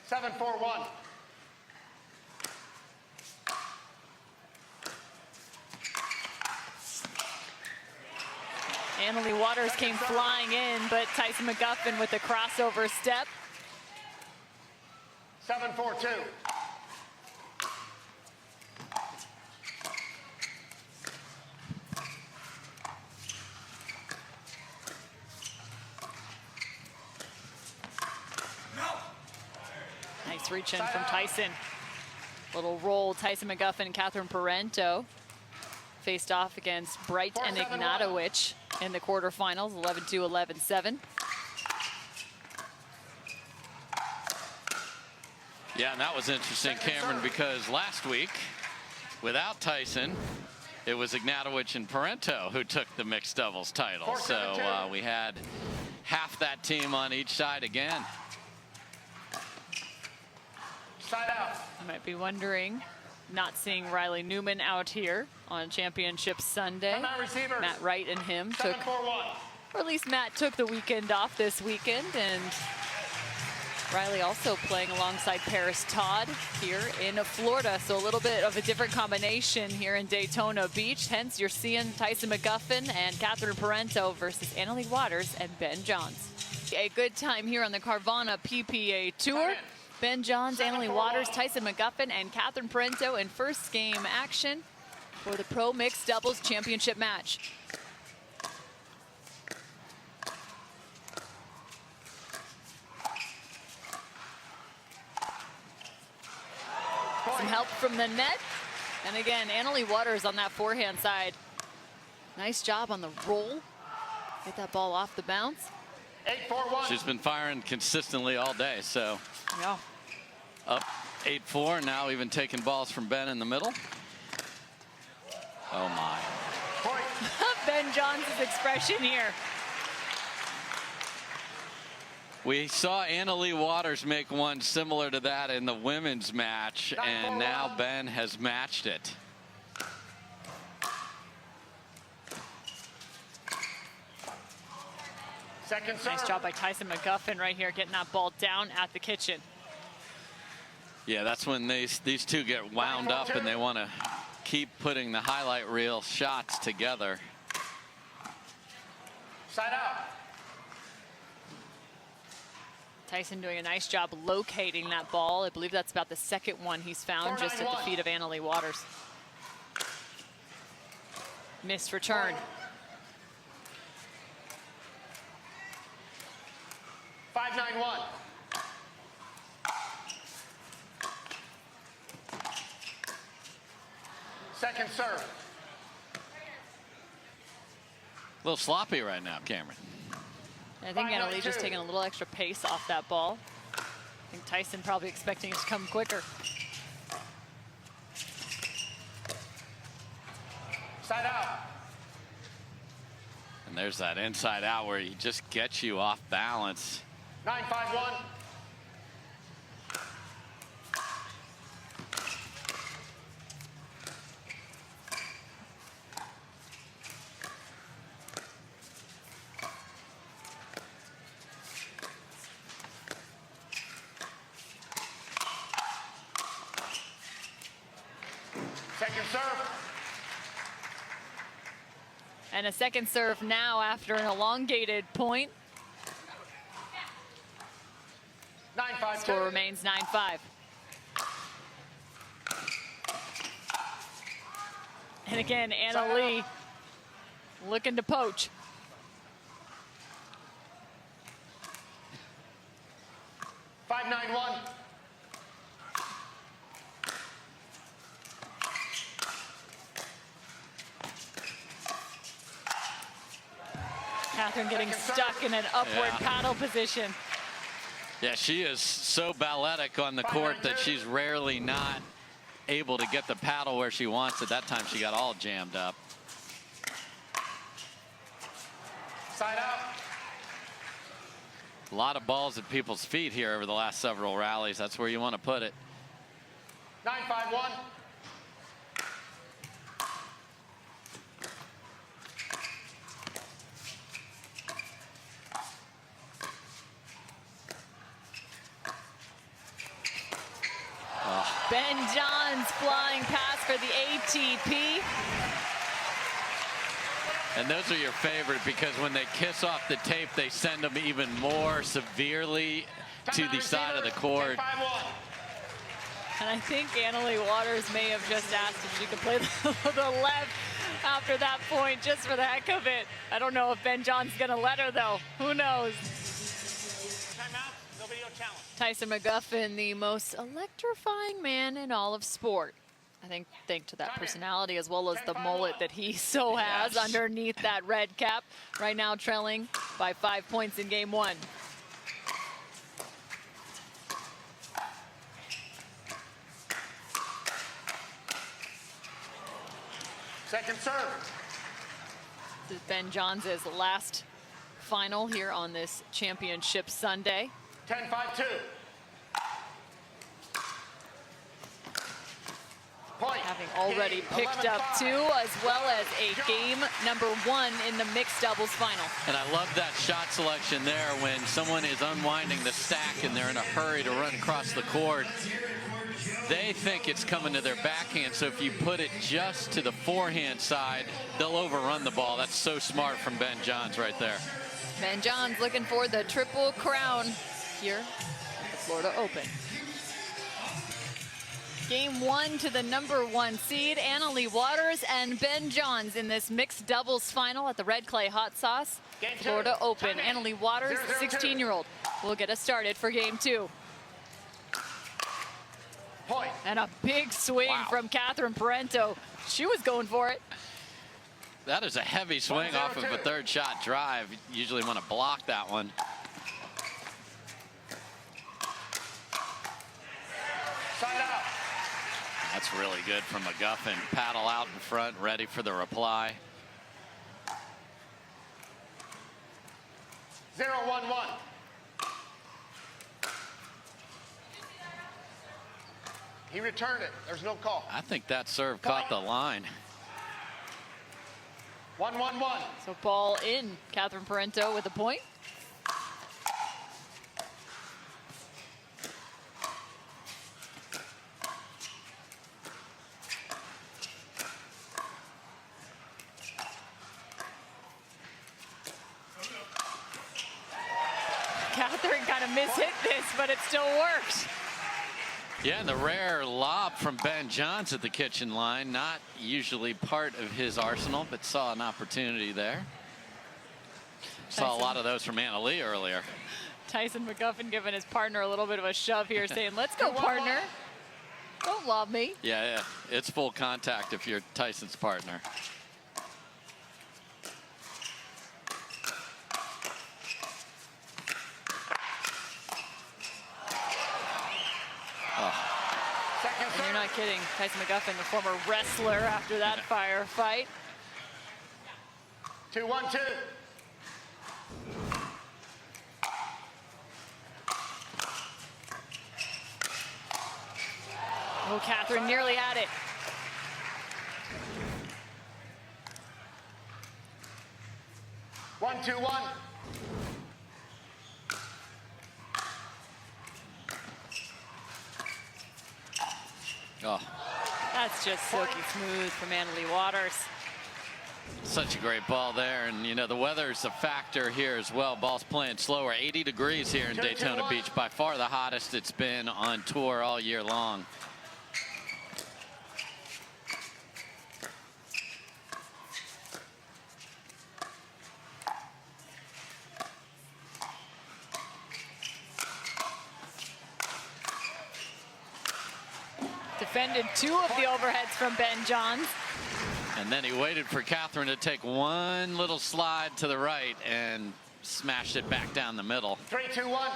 S7: Seven, 4-1.
S1: Annalie Waters came flying in, but Tyson McGuffin with the crossover step.
S7: 7-4-2.
S1: Nice reach in from Tyson. Little roll. Tyson McGuffin and Catherine Parenteau faced off against Bright and Ignatowicz in the quarterfinals, 11-2, 11-7.
S3: Yeah, and that was interesting, Cameron, because last week, without Tyson, it was Ignatowicz and Parenteau who took the mixed doubles title. So we had half that team on each side again.
S7: Side out.
S1: You might be wondering Not seeing Riley Newman out here on Championship Sunday.
S7: Timeout receivers.
S1: Matt Wright and him took,
S7: 7-4-1.
S1: or at least Matt took the weekend off this weekend, and Riley also playing alongside Paris Todd here in Florida. So a little bit of a different combination here in Daytona Beach. Hence, you're seeing Tyson McGuffin and Catherine Parenteau versus Annalie Waters and Ben Johns. A good time here on the Carvana PPA Tour. Ben Johns, Annalie Waters, Tyson McGuffin, and Catherine Parenteau in first game action for the Pro Mixed Doubles Championship match. Some help from the net. And again, Annalie Waters on that forehand side. Nice job on the roll. Get that ball off the bounce.
S7: 8-4-1.
S3: She's been firing consistently all day, so
S1: Yeah.
S3: up 8-4, now even taking balls from Ben in the middle. Oh my.
S7: Point.
S1: Ben Johns' expression here.
S3: We saw Annalie Waters make one similar to that in the women's match, and now Ben has matched it.
S7: Second serve.
S1: Nice job by Tyson McGuffin right here, getting that ball down at the kitchen.
S3: Yeah, that's when these two get wound up and they want to keep putting the highlight reel shots together.
S7: Side out.
S1: Tyson doing a nice job locating that ball. I believe that's about the second one he's found just at the feet of Annalie Waters. Missed return.
S7: 5-9-1. Second serve.
S3: A little sloppy right now, Cameron.
S1: I think Annalie's just taking a little extra pace off that ball. I think Tyson probably expecting it to come quicker.
S7: Side out.
S3: And there's that inside out where he just gets you off balance.
S7: 9-5-1. Second serve.
S1: And a second serve now after an elongated point.
S7: 9-5-2.
S1: Score remains 9-5. And again, Annalie looking to poach.
S7: Five, 9-1.
S1: Catherine getting stuck in an upward paddle position.
S3: Yeah, she is so balletic on the court that she's rarely not able to get the paddle where she wants it. That time she got all jammed up.
S7: Side out.
S3: A lot of balls at people's feet here over the last several rallies. That's where you want to put it.
S7: 9-5-1.
S1: Ben Johns flying pass for the ATP.
S3: And those are your favorite because when they kiss off the tape, they send them even more severely to the side of the court.
S1: And I think Annalie Waters may have just asked if she could play the left after that point, just for the heck of it. I don't know if Ben Johns going to let her, though. Who knows?
S7: Timeout. No video challenge.
S1: Tyson McGuffin, the most electrifying man in all of sport. I think to that personality as well as the mullet that he so has underneath that red cap. Right now trailing by 5 points in game one.
S7: Second serve.
S1: This is Ben Johns' last final here on this championship Sunday.
S7: 10-5-2. Point.
S1: Having already picked up 2, as well as a game number 1 in the mixed doubles final.
S3: And I love that shot selection there when someone is unwinding the stack and they're in a hurry to run across the court. They think it's coming to their backhand, so if you put it just to the forehand side, they'll overrun the ball. That's so smart from Ben Johns right there.
S1: Ben Johns looking for the triple crown here at the Florida Open. Game 1 to the number 1 seed, Annalie Waters and Ben Johns in this mixed doubles final at the Red Clay Hot Sauce Florida Open. Annalie Waters, 16-year-old, will get us started for game 2.
S7: Point.
S1: And a big swing from Catherine Parenteau. She was going for it.
S3: That is a heavy swing off of a third shot drive. You usually want to block that one.
S7: Side out.
S3: That's really good from McGuffin. Paddle out in front, ready for the reply.
S7: 0-1-1. He returned it. There's no call.
S3: I think that serve caught the line.
S7: 1-1-1.
S1: So ball in. Catherine Parenteau with a point. Catherine kind of mishit this, but it still works.
S3: Yeah, and the rare lob from Ben Johns at the kitchen line, not usually part of his arsenal, but saw an opportunity there. Saw a lot of those from Annalie earlier.
S1: Tyson McGuffin giving his partner a little bit of a shove here, saying, let's go, partner. Don't lob me.
S3: Yeah, it's full contact if you're Tyson's partner.
S1: And you're not kidding. Tyson McGuffin, the former wrestler after that firefight.
S7: 2-1-2.
S1: Oh, Catherine nearly had it.
S7: One, 2-1.
S3: Oh,
S1: that's just silky smooth from Annalie Waters.
S3: such a great ball there. And, you know, the weather's a factor here as well. Ball's playing slower. 80 degrees here in Daytona Beach. By far the hottest it's been on tour all year long.
S1: Defended 2 of the overheads from Ben Johns.
S3: And then he waited for Catherine to take one little slide to the right and smashed it back down the middle.
S7: 3-2-1.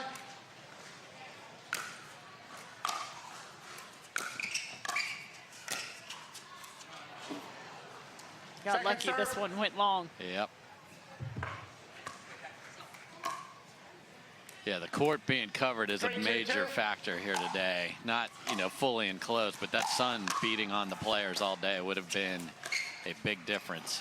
S1: Got lucky this one went long.
S3: Yep. Yeah, the court being covered is a major factor here today. Not, you know, fully enclosed, but that sun beating on the players all day would have been a big difference.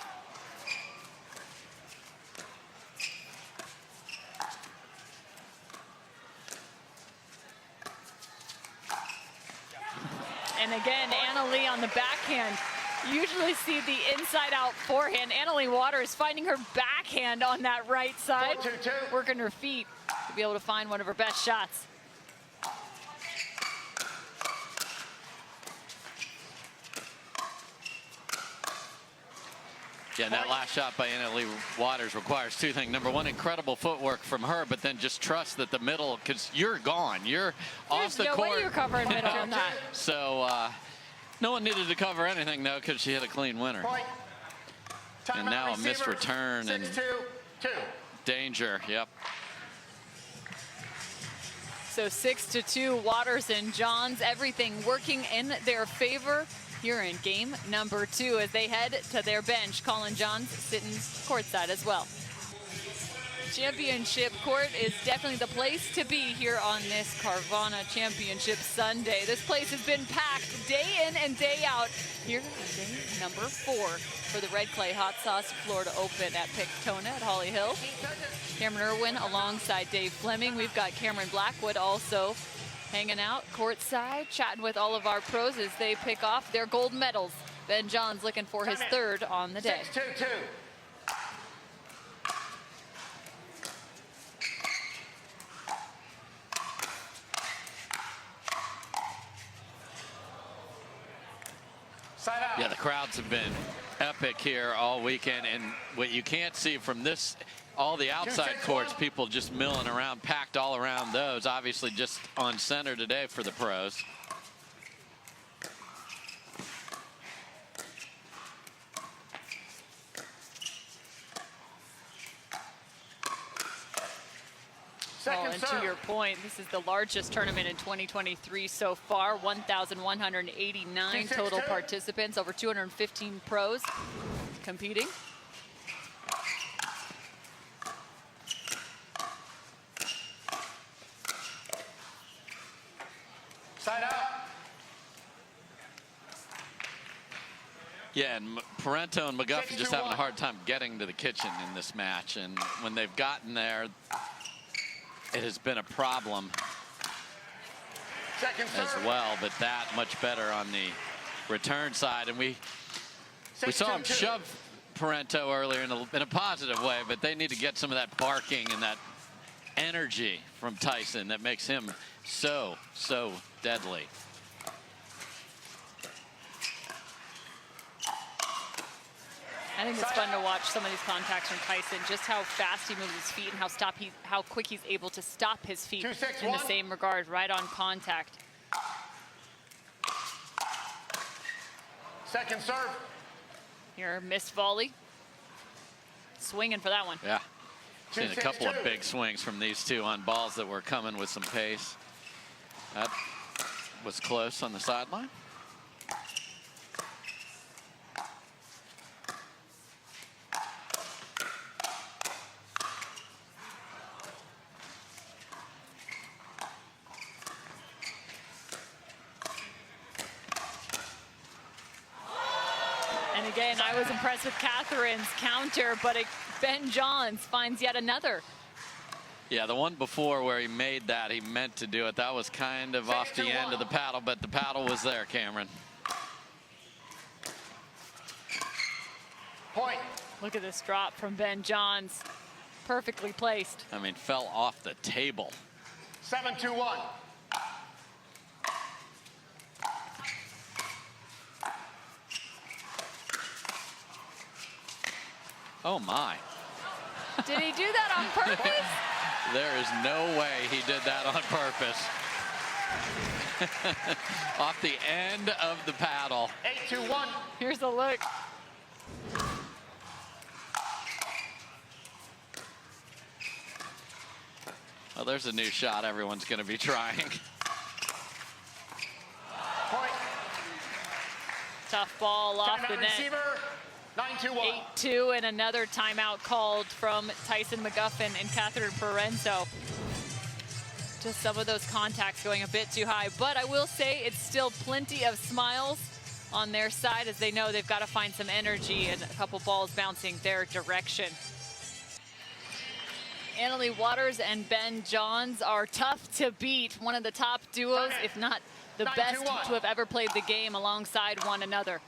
S1: And again, Annalie on the backhand. You usually see the inside-out forehand. Annalie Waters finding her backhand on that right side, working her feet to be able to find one of her best shots.
S3: Yeah, and that last shot by Annalie Waters requires 2 things. Number 1, incredible footwork from her, but then just trust that the middle, because you're gone. You're off the court.
S1: There's no way you're covering middle on that.
S3: So no one needed to cover anything, though, because she hit a clean winner. And now a missed return and danger. Yep.
S1: So 6-2, Waters and Johns, everything working in their favor here in game number 2 as they head to their bench. Collin Johns sitting courtside as well. Championship court is definitely the place to be here on this Carvana Championship Sunday. This place has been packed day in and day out here on day number 4 for the Red Clay Hot Sauce Florida Open at Pictona at Holly Hill. Cameron Irwin alongside Dave Fleming. We've got Cameron Blackwood also hanging out courtside, chatting with all of our pros as they pick off their gold medals. Ben Johns looking for his 3rd on the day.
S7: 6-2-2. Side out.
S3: Yeah, the crowds have been epic here all weekend, and what you can't see from this, all the outside courts, people just milling around, packed all around those, obviously just on center today for the pros.
S1: Oh, and to your point, this is the largest tournament in 2023 so far. 1,189 total participants, over 215 pros competing.
S7: Side out.
S3: Yeah, and Parenteau and McGuffin just having a hard time getting to the kitchen in this match, and when they've gotten there, it has been a problem as well, but that much better on the return side. And we saw him shove Parenteau earlier in a positive way, but they need to get some of that barking and that energy from Tyson that makes him so deadly.
S1: I think it's fun to watch some of these contacts from Tyson, just how fast he moves his feet and how quick he's able to stop his feet in the same regard, right on contact.
S7: Second serve.
S1: Here, missed volley. Swinging for that one.
S3: Yeah, seen a couple of big swings from these two on balls that were coming with some pace. That was close on the sideline.
S1: And again, I was impressed with Catherine's counter, but Ben Johns finds yet another.
S3: Yeah, the one before where he made that, he meant to do it. That was kind of off the end of the paddle, but the paddle was there, Cameron.
S7: Point.
S1: Look at this drop from Ben Johns. Perfectly placed.
S3: I mean, fell off the table.
S7: 7-2-1.
S3: Oh, my.
S1: Did he do that on purpose?
S3: There is no way he did that on purpose. Off the end of the paddle.
S7: 8-2-1.
S1: Here's a look.
S3: Well, there's a new shot everyone's going to be trying.
S7: Point.
S1: Tough ball off the net.
S7: Receiver. 9-2-1.
S1: 8-2, and another timeout called from Tyson McGuffin and Catherine Parenteau. Just some of those contacts going a bit too high, but I will say it's still plenty of smiles on their side as they know they've got to find some energy and a couple balls bouncing their direction. Annalie Waters and Ben Johns are tough to beat. One of the top duos, if not the best to have ever played the game alongside one another.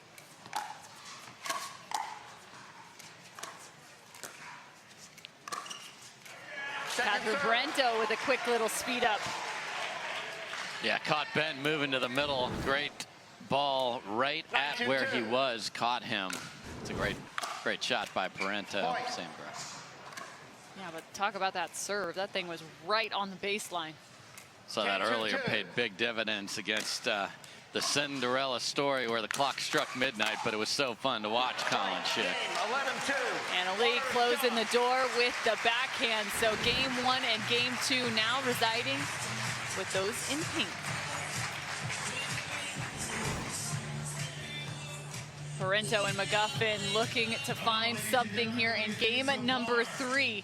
S1: Catherine Parenteau with a quick little speed up.
S3: Yeah, caught Ben moving to the middle. Great ball right at where he was. Caught him. It's a great shot by Parenteau. Same breath.
S1: Yeah, but talk about that serve. That thing was right on the baseline.
S3: Saw that earlier, paid big dividends against the Cinderella story where the clock struck midnight, but it was so fun to watch Collin Shick.
S7: 11-2.
S1: Annalie closing the door with the backhand. So game 1 and game 2 now residing with those in pink. Parenteau and McGuffin looking to find something here in game number 3.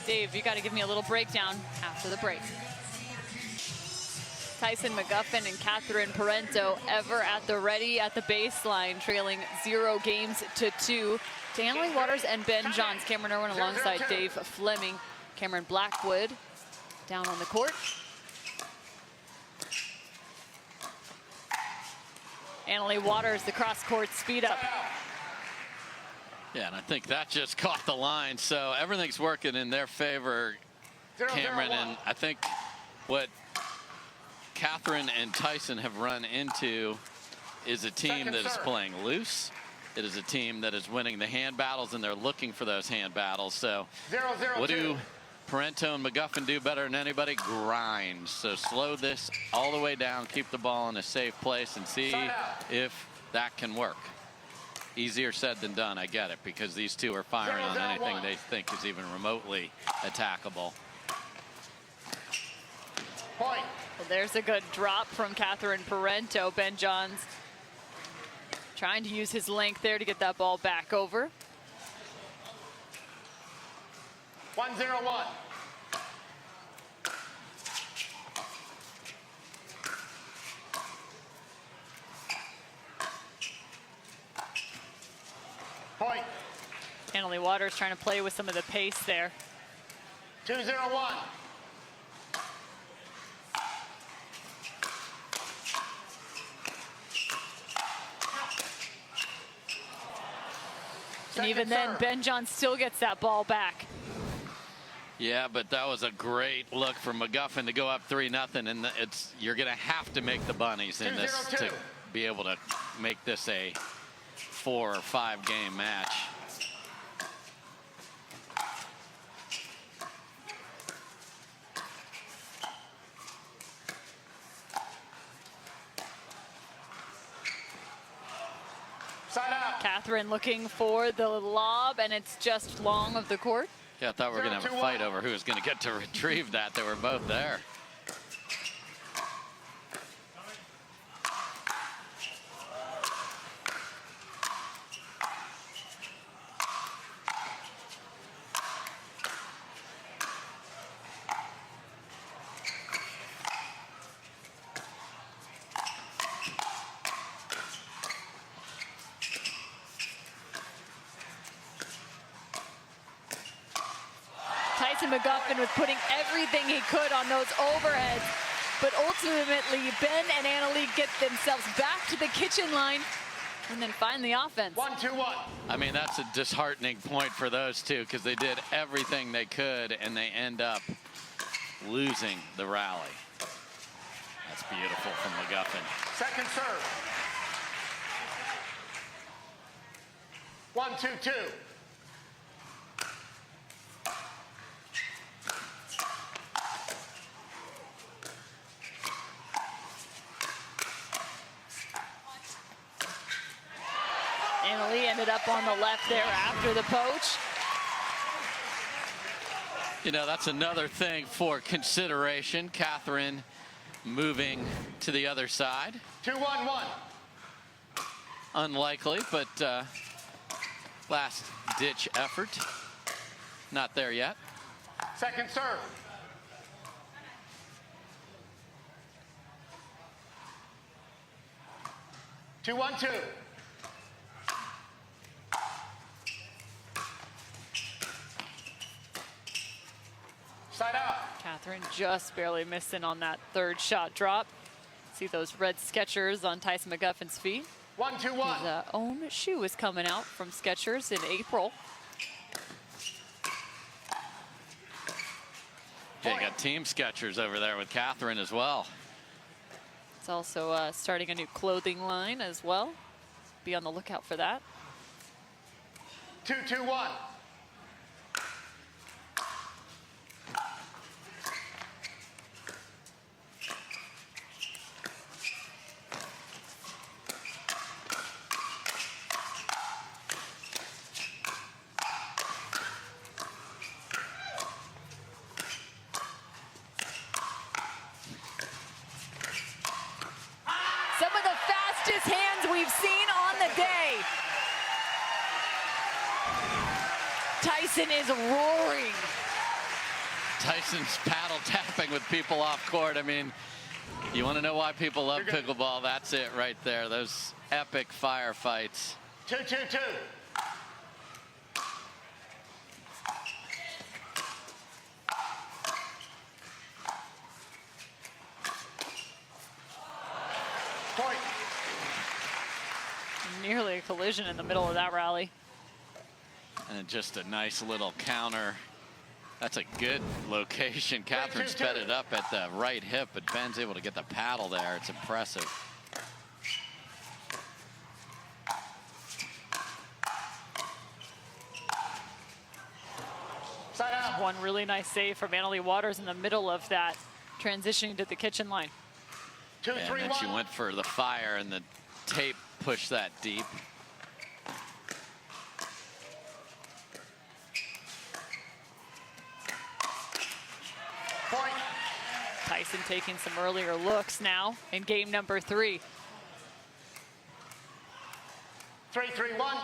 S1: Dave, you got to give me a little breakdown after the break. Tyson McGuffin and Catherine Parenteau ever at the ready at the baseline, trailing 0-2 to Annalie Waters and Ben Johns. Cameron Irwin alongside Dave Fleming. Cameron Blackwood down on the court. Annalie Waters, the cross-court speed up.
S3: Yeah, and I think that just caught the line, so everything's working in their favor, Cameron. And I think what Catherine and Tyson have run into is a team that is playing loose. It is a team that is winning the hand battles, and they're looking for those hand battles. So what do Parenteau and McGuffin do better than anybody? Grind. So slow this all the way down, keep the ball in a safe place, and see if that can work. Easier said than done, I get it, because these two are firing on anything they think is even remotely attackable.
S1: Point. Well, there's a good drop from Catherine Parenteau. Ben Johns trying to use his length there to get that ball back over.
S7: 1-0-1. Point.
S1: Annalie Waters trying to play with some of the pace there.
S7: 2-0-1.
S1: And even then, Ben Johns still gets that ball back.
S3: Yeah, but that was a great look for McGuffin to go up 3-0, and you're going to have to make the bunnies in this to be able to make this a 4 or 5 game match.
S7: Side out.
S1: Catherine looking for the lob, and it's just long of the court.
S3: Yeah, I thought we were going to have a fight over who was going to get to retrieve that. They were both there.
S1: McGuffin was putting everything he could on those overheads, but ultimately Ben and Annalie get themselves back to the kitchen line and then find the offense.
S7: 1-2-1.
S3: I mean, that's a disheartening point for those two, because they did everything they could and they end up losing the rally. That's beautiful from McGuffin.
S7: Second serve. 1-2-2.
S1: Annalie ended up on the left there after the poach.
S3: You know, that's another thing for consideration. Catherine moving to the other side.
S7: 2-1-1.
S3: Unlikely, but last ditch effort. Not there yet.
S7: Second serve. Two, 1-2. Side out.
S1: Catherine just barely missing on that third shot drop. See those red Skechers on Tyson McGuffin's feet.
S7: 1-2-1.
S1: His own shoe is coming out from Skechers in April.
S3: Yeah, you got Team Skechers over there with Catherine as well.
S1: It's also starting a new clothing line as well. Be on the lookout for that.
S7: 2-2-1.
S1: Some of the fastest hands we've seen on the day. Tyson is roaring.
S3: Tyson's paddle tapping with people off court. I mean, you want to know why people love pickleball? That's it right there. Those epic firefights.
S7: 2-2-2. Point.
S1: Nearly a collision in the middle of that rally.
S3: And just a nice little counter. That's a good location. Catherine sped it up at the right hip, but Ben's able to get the paddle there. It's impressive.
S7: Side out.
S1: One really nice save from Annalie Waters in the middle of that, transitioning to the kitchen line.
S7: 2-3-1.
S3: And then she went for the fire, and the tape pushed that deep.
S7: Point.
S1: Tyson taking some earlier looks now in game number 3.
S7: 3-3-1.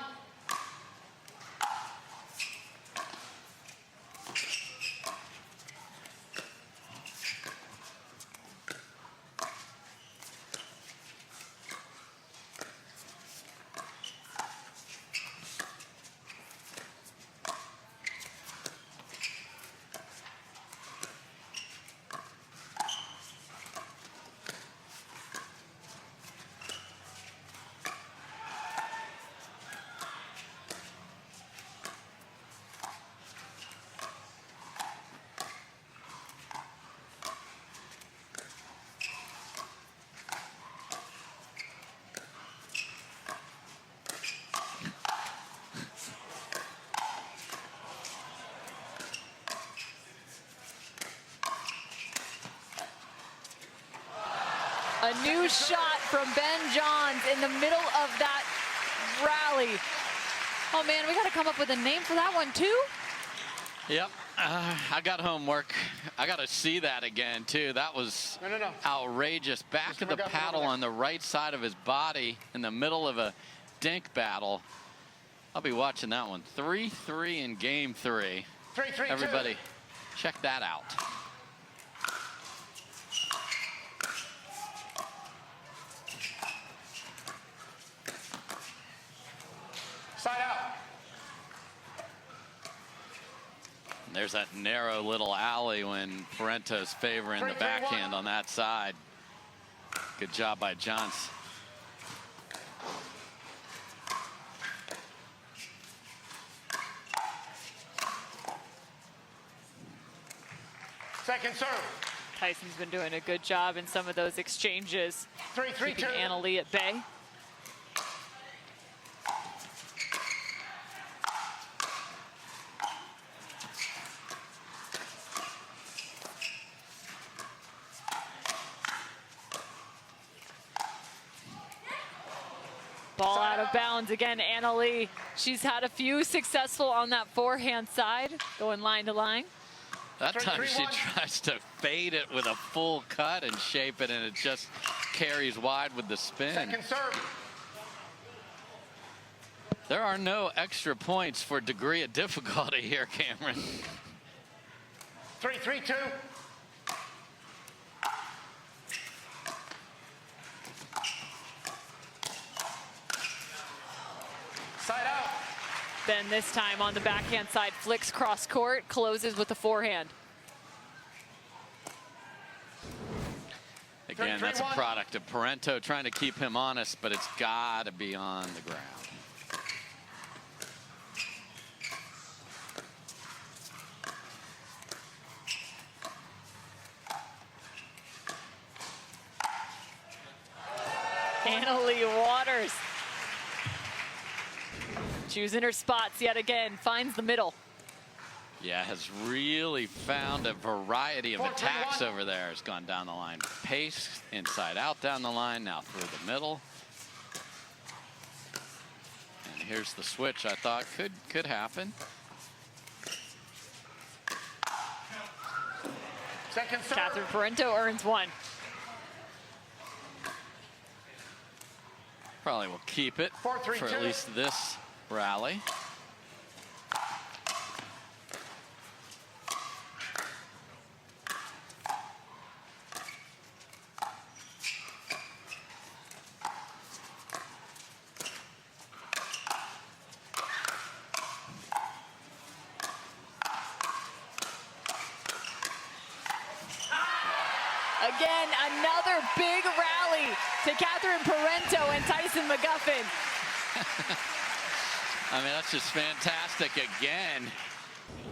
S1: A new shot from Ben Johns in the middle of that rally. Oh man, we got to come up with a name for that one too.
S3: Yep, I got homework. I got to see that again too. That was outrageous. Back of the paddle on the right side of his body in the middle of a dink battle. I'll be watching that one. 3-3 in game 3.
S7: 3-3-2.
S3: Everybody, check that out.
S7: Side out.
S3: And there's that narrow little alley when Parenteau's favoring the backhand on that side. Good job by Jansen.
S7: Second serve.
S1: Tyson's been doing a good job in some of those exchanges,
S7: 3-3-2.
S1: keeping Annalie at bay. Ball out of bounds again, Annalie. She's had a few successful on that forehand side, going line to line.
S3: That time she tries to fade it with a full cut and shape it, and it just carries wide with the spin.
S7: Second serve.
S3: There are no extra points for degree of difficulty here, Cameron.
S7: 3-3-2. Side out.
S1: Ben this time on the backhand side, flicks cross court, closes with the forehand.
S3: Again, that's a product of Parenteau trying to keep him honest, but it's got to be on the ground.
S1: Annalie Waters choosing her spots yet again, finds the middle.
S3: Yeah, has really found a variety of attacks over there. Has gone down the line, pace, inside out down the line, now through the middle. And here's the switch I thought could happen.
S7: Second serve.
S1: Catherine Parenteau earns one.
S3: Probably will keep it
S7: 4-3-2.
S3: for at least this rally.
S1: Again, another big rally to Catherine Parenteau and Tyson McGuffin.
S3: I mean, that's just fantastic again.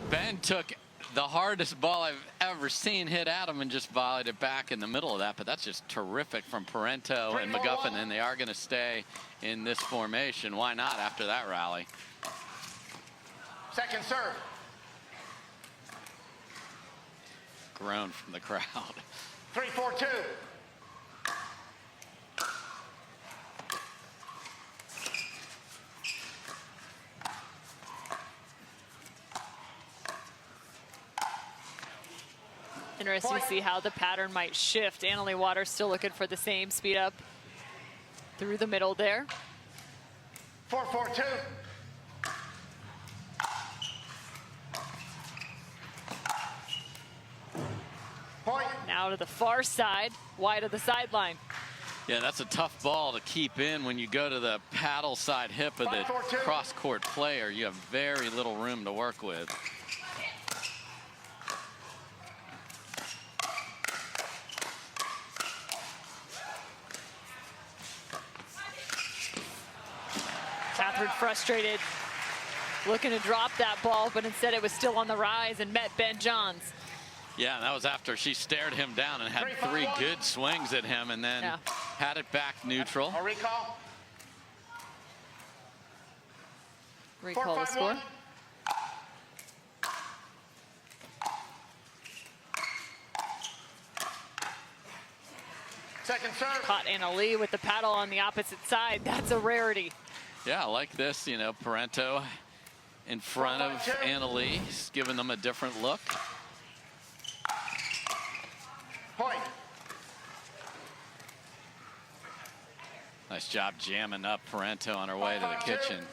S3: Ben took the hardest ball I've ever seen hit at him and just volleyed it back in the middle of that. But that's just terrific from Parenteau and McGuffin, and they are going to stay in this formation. Why not after that rally?
S7: Second serve.
S3: Groan from the crowd.
S7: 3-4-2.
S1: Interesting to see how the pattern might shift. Annalie Waters still looking for the same speed up through the middle there.
S7: 4-4-2. Point.
S1: Now to the far side, wide of the sideline.
S3: Yeah, that's a tough ball to keep in when you go to the paddle side hip of the
S7: 5-4-2.
S3: cross-court player. You have very little room to work with.
S1: Catherine frustrated, looking to drop that ball, but instead it was still on the rise and met Ben Johns.
S3: Yeah, and that was after she stared him down and had 3 good swings at him, and then had it back neutral.
S7: A recall.
S1: Recall the score.
S7: 4-5-1. Second serve.
S1: Caught Annalie with the paddle on the opposite side. That's a rarity.
S3: Yeah, I like this, you know, Parenteau in front of
S7: 4-5-2.
S3: Annalie, giving them a different look.
S7: Point.
S3: Nice job jamming up Parenteau on her way to the
S7: 5-5-2.
S3: kitchen.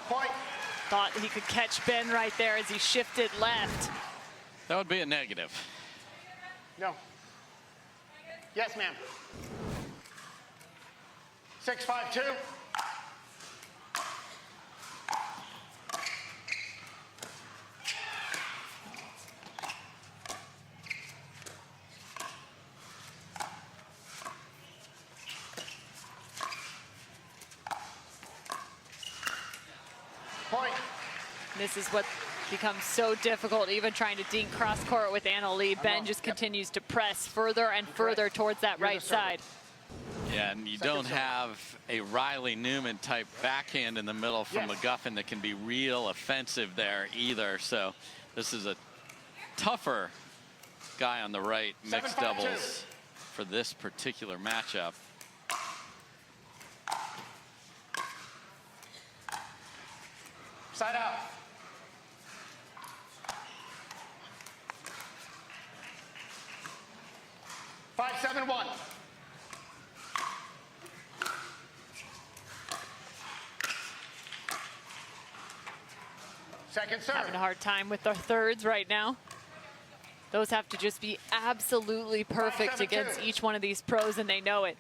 S7: Point.
S1: Thought he could catch Ben right there as he shifted left.
S3: That would be a negative.
S7: No. Yes, ma'am. 6-5-2. Point.
S1: This is what becomes so difficult, even trying to dink cross court with Annalie. Ben just continues to press further and further towards that right side.
S3: Yeah, and you don't have a Riley Newman type backhand in the middle from McGuffin that can be real offensive there either. So this is a tougher guy on the right mixed
S7: 7-5-2.
S3: doubles for this particular matchup.
S7: Side out. Five, 7-1. Second serve.
S1: Having a hard time with their thirds right now. Those have to just be absolutely perfect
S7: 5-7-2.
S1: against each one of these pros, and they know it.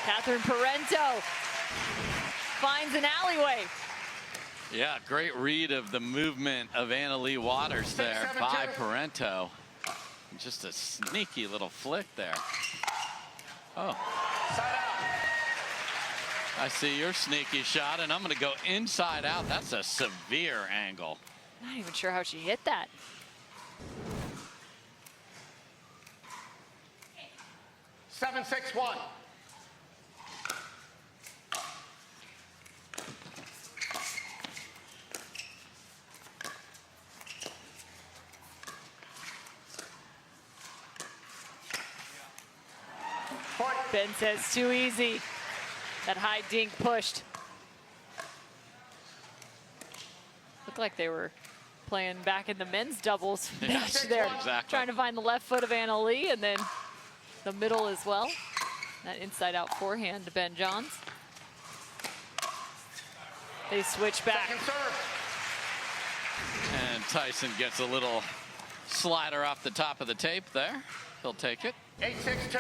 S1: Catherine Parenteau finds an alleyway.
S3: Yeah, great read of the movement of Annalie Waters there by Parenteau. Just a sneaky little flick there. Oh. I see your sneaky shot, and I'm going to go inside out. That's a severe angle.
S1: Not even sure how she hit that.
S7: Seven, 6-1.
S1: Ben says too easy. That high dink pushed. Looked like they were playing back in the men's doubles match there.
S3: Exactly.
S1: Trying to find the left foot of Anna Leigh and then the middle as well. That inside out forehand to Ben Johns. They switch back.
S3: And Tyson gets a little slider off the top of the tape there. He'll take it.
S7: 8-6-2.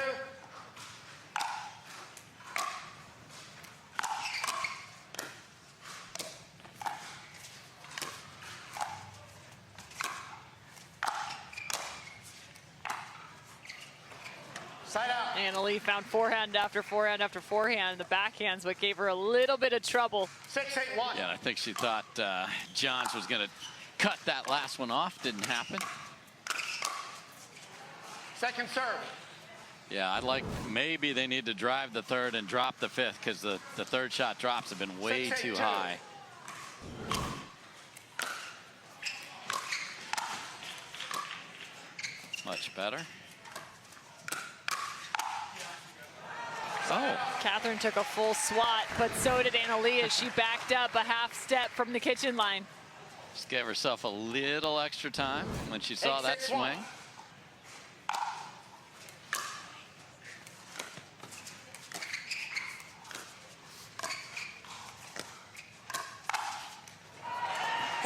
S7: Side out.
S1: Anna Leigh found forehand after forehand after forehand. The backhands, what gave her a little bit of trouble.
S7: 6-8-1.
S3: Yeah, and I think she thought Johns was going to cut that last one off. Didn't happen.
S7: Second serve.
S3: Yeah, I'd like maybe they need to drive the third and drop the fifth because the third shot drops have been way
S7: 6-8-2.
S3: too high. Much better.
S1: Oh, Catherine took a full swat, but so did Anna Leigh as she backed up a half step from the kitchen line.
S3: Just gave herself a little extra time when she saw that
S7: 8-6-1.
S3: swing.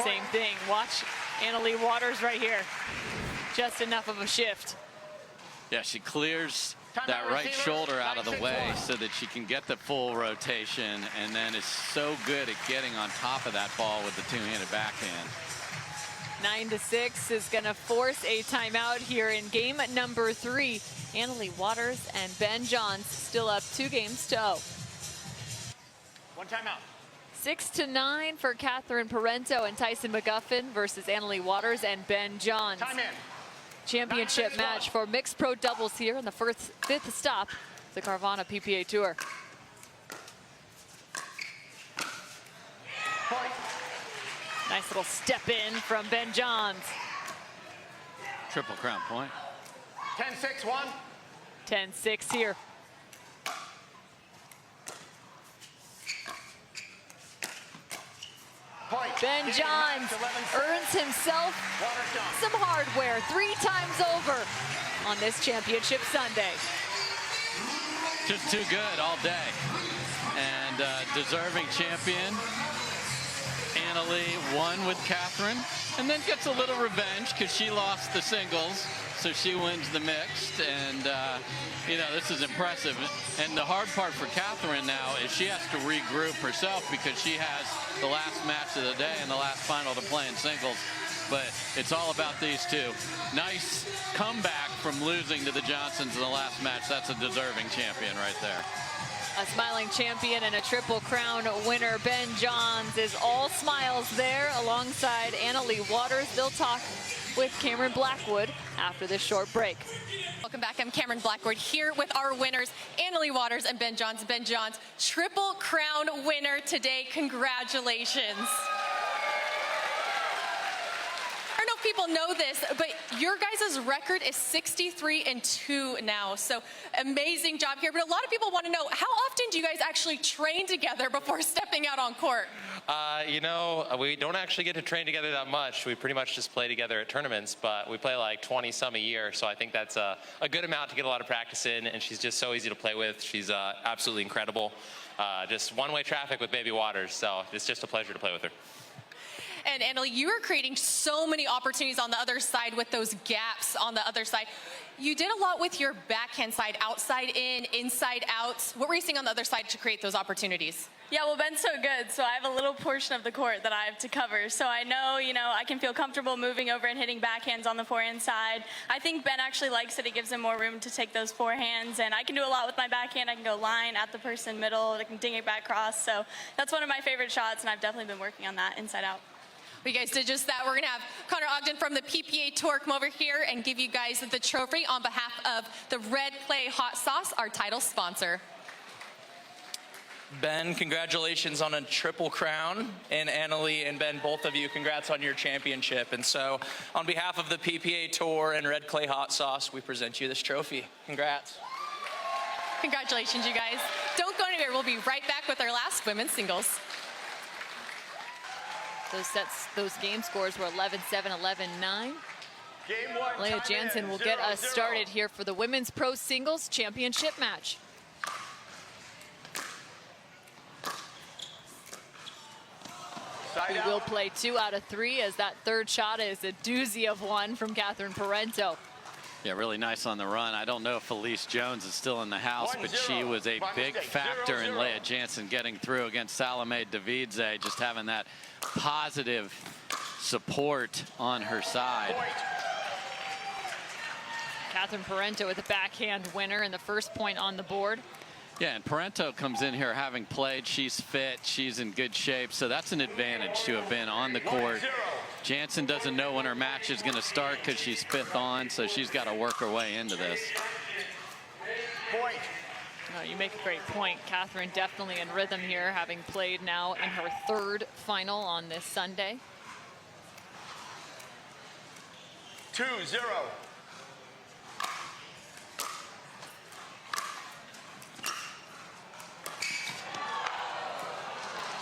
S1: Same thing. Watch Anna Leigh Waters right here. Just enough of a shift.
S3: Yeah, she clears
S7: Timeout
S3: that right
S7: receiver,
S3: shoulder out of the
S7: 9-6-1.
S3: way so that she can get the full rotation, and then is so good at getting on top of that ball with the two-handed backhand.
S1: 9-6 is going to force a timeout here in game number 3. Anna Leigh Waters and Ben Johns still up 2-0.
S7: One timeout.
S1: 6-9 for Catherine Parenteau and Tyson McGuffin versus Anna Leigh Waters and Ben Johns.
S7: Time in.
S1: Championship
S7: 9-6-1.
S1: match for mixed pro doubles here in the fifth stop, the Carvana PPA Tour.
S7: Point.
S1: Nice little step in from Ben Johns.
S3: Triple Crown point.
S7: 10-6-1.
S1: 10-6 here.
S7: Point.
S1: Ben
S7: Game
S1: Johns
S7: match, 11-6.
S1: earns himself
S7: Waters done.
S1: some hardware 3 times over on this championship Sunday.
S3: Just too good all day. And deserving champion. Anna Leigh won with Catherine and then gets a little revenge because she lost the singles. So she wins the mixed, and you know, this is impressive. And the hard part for Catherine now is she has to regroup herself because she has the last match of the day and the last final to play in singles. But it's all about these two. Nice comeback from losing to the Johnsons in the last match. That's a deserving champion right there.
S1: A smiling champion and a Triple Crown winner. Ben Johns is all smiles there alongside Anna Leigh Waters. They'll talk with Cameron Blackwood after this short break.
S4: Welcome back. I'm Cameron Blackwood here with our winners, Anna Leigh Waters and Ben Johns. Ben Johns, Triple Crown winner today. Congratulations. I don't know if people know this, but your guys' record is 63-2 now. So amazing job here. But a lot of people want to know, how often do you guys actually train together before stepping out on court?
S5: You know, we don't actually get to train together that much. We pretty much just play together at tournaments, but we play like 20-some a year. So I think that's a good amount to get a lot of practice in, and she's just so easy to play with. She's absolutely incredible. Just one-way traffic with Baby Waters, so it's just a pleasure to play with her.
S4: And Anna Leigh, you are creating so many opportunities on the other side with those gaps on the other side. You did a lot with your backhand side, outside in, inside out. What were you seeing on the other side to create those opportunities?
S8: Yeah, well, Ben's so good, so I have a little portion of the court that I have to cover. So I know, I can feel comfortable moving over and hitting backhands on the forehand side. I think Ben actually likes it. It gives him more room to take those forehands, and I can do a lot with my backhand. I can go line at the person middle. I can ding it back cross. So that's one of my favorite shots, and I've definitely been working on that inside out.
S4: You guys did just that. We're going to have Connor Ogden from the PPA Tour come over here and give you guys the trophy on behalf of the Red Clay Hot Sauce, our title sponsor.
S12: Ben, congratulations on a Triple Crown. And Anna Leigh and Ben, both of you, congrats on your championship. And so on behalf of the PPA Tour and Red Clay Hot Sauce, we present you this trophy. Congrats.
S4: Congratulations, you guys. Don't go anywhere. We'll be right back with our last women's singles.
S1: Those game scores were 11-7, 11-9.
S7: Game one.
S1: Leah
S7: time
S1: Jansen
S7: in,
S1: will get
S7: 0-0.
S1: us started here for the Women's Pro Singles Championship match.
S7: Side
S1: We
S7: out.
S1: will play 2 out of 3 as that third shot is a doozy of one from Catherine Parenteau.
S3: Yeah, really nice on the run. I don't know if Elise Jones is still in the house, but she was a big factor in Leah Jansen getting through against Salome Davidze, just having that positive support on her side.
S1: Catherine Parenteau with a backhand winner and the first point on the board.
S3: Yeah, and Parenteau comes in here having played. She's fit. She's in good shape. So that's an advantage to have been on the court. Jansen doesn't know when her match is going to start because she's 5th on, so she's got to work her way into this.
S7: Point.
S1: No, you make a great point. Catherine definitely in rhythm here, having played now in her 3rd final on this Sunday.
S7: 2-0.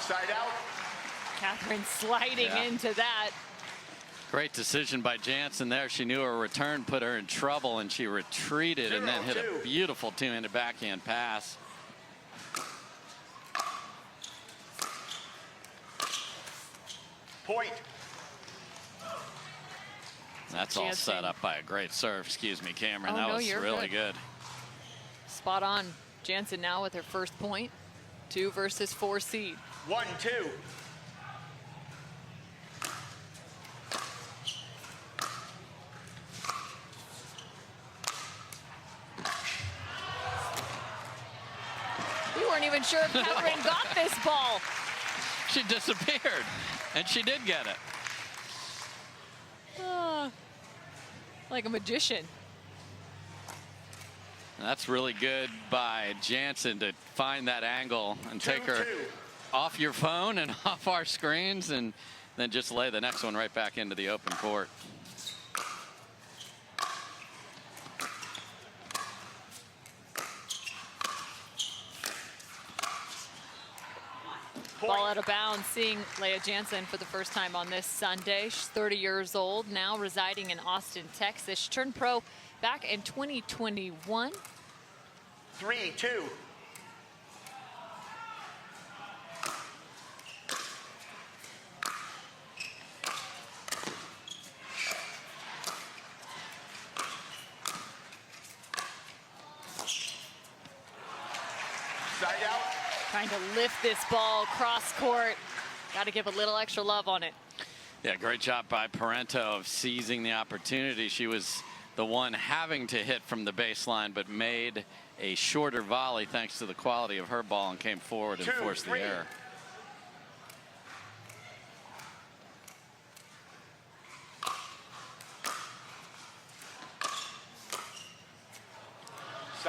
S7: Side out.
S1: Catherine sliding into that.
S3: Great decision by Jansen there. She knew her return put her in trouble, and she retreated and then hit a beautiful two-handed backhand pass.
S7: Point.
S3: That's all
S1: Jansen.
S3: set up by a great serve. Excuse me, Cameron.
S1: Oh,
S3: that
S1: no,
S3: was
S1: you're
S3: really
S1: good.
S3: good.
S1: Spot on. Jansen now with her first point. 2 versus 4 seed.
S7: 1-2.
S1: We weren't even sure if Catherine got this ball.
S3: She disappeared, and she did get it.
S1: Like a magician.
S3: That's really good by Jansen to find that angle and take her
S7: 2-2.
S3: off your phone and off our screens, and then just lay the next one right back into the open court.
S1: Ball out of bounds, seeing Leah Jansen for the first time on this Sunday. She's 30 years old, now residing in Austin, Texas. She turned pro back in 2021.
S7: 3-2. Side out.
S1: Trying to lift this ball cross court. Got to give a little extra love on it.
S3: Yeah, great job by Parenteau of seizing the opportunity. She was the one having to hit from the baseline, but made a shorter volley thanks to the quality of her ball and came forward and
S7: 2-3.
S3: forced the error.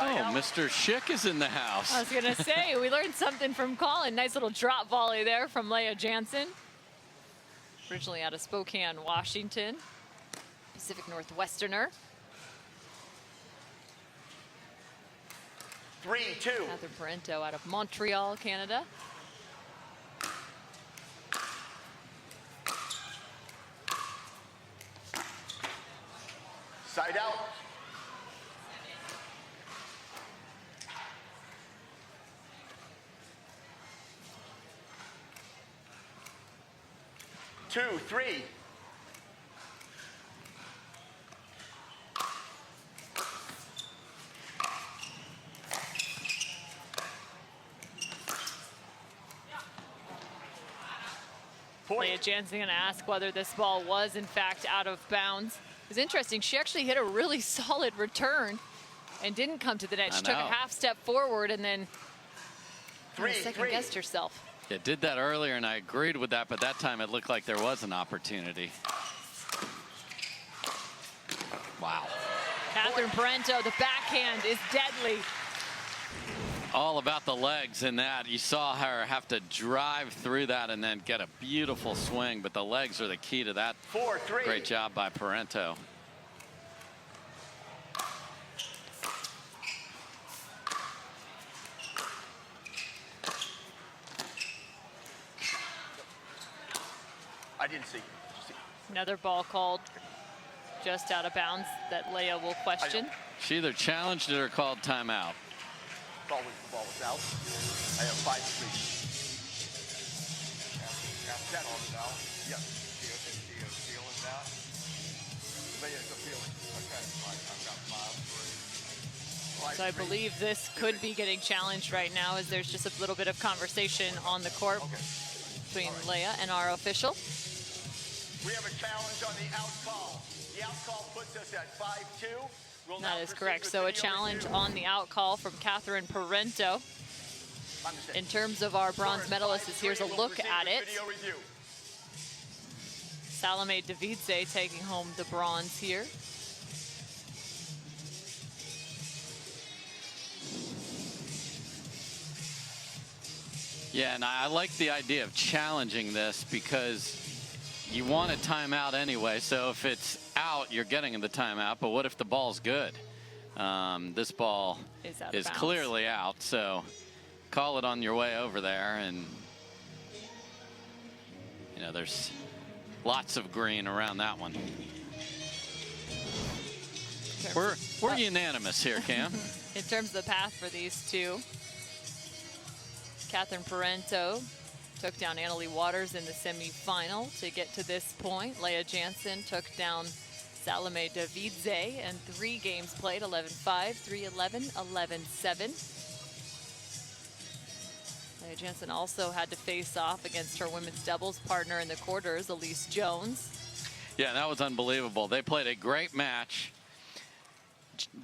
S3: Oh, Mr. Shick is in the house.
S1: I was going to say, we learned something from Collin. Nice little drop volley there from Leah Jansen. Originally out of Spokane, Washington. Pacific Northwesterner.
S7: 3-2.
S1: Catherine Parenteau out of Montreal, Canada.
S7: Side out. Two, three.
S1: Leah Jansen going to ask whether this ball was, in fact, out of bounds. It was interesting. She actually hit a really solid return and didn't come to the net. She took a half step forward and then second-guessed herself.
S3: Yeah, did that earlier, and I agreed with that, but that time it looked like there was an opportunity. Wow.
S1: Catherine Parenteau, the backhand is deadly.
S3: All about the legs in that. You saw her have to drive through that and then get a beautiful swing, but the legs are the key to that.
S7: 4-3.
S3: Great job by Parenteau.
S7: didn't see.
S1: Another ball called just out of bounds that Leah will question.
S3: She either challenged it or called timeout.
S7: The ball was out. I have 5-3. That on now. Yes. Feeling that. Leah's appealing. Okay. I've got 5-3.
S1: So I believe this could be getting challenged right now, as there's just a little bit of conversation on the court between Leah and our official.
S7: We have a challenge on the out call. The out call puts us at 5-2. We'll
S1: That is correct. So a challenge on the out call from Catherine Parenteau. In terms of our bronze medalists, here's a look at it. Salome Davidze taking home the bronze here.
S3: Yeah, and I like the idea of challenging this because you want a timeout anyway. So if it's out, you're getting the timeout. But what if the ball's good? This ball is clearly out. So call it on your way over there. And, you know, there's lots of green around that one. We're unanimous here, Cam.
S1: In terms of the path for these two, Catherine Parenteau took down Annalie Waters in the semifinal to get to this point. Leah Jansen took down Salome Davidze, and 3 games played, 11-5, 3-11, 11-7. Leah Jansen also had to face off against her women's doubles partner in the quarters, Elise Jones.
S3: Yeah, that was unbelievable. They played a great match.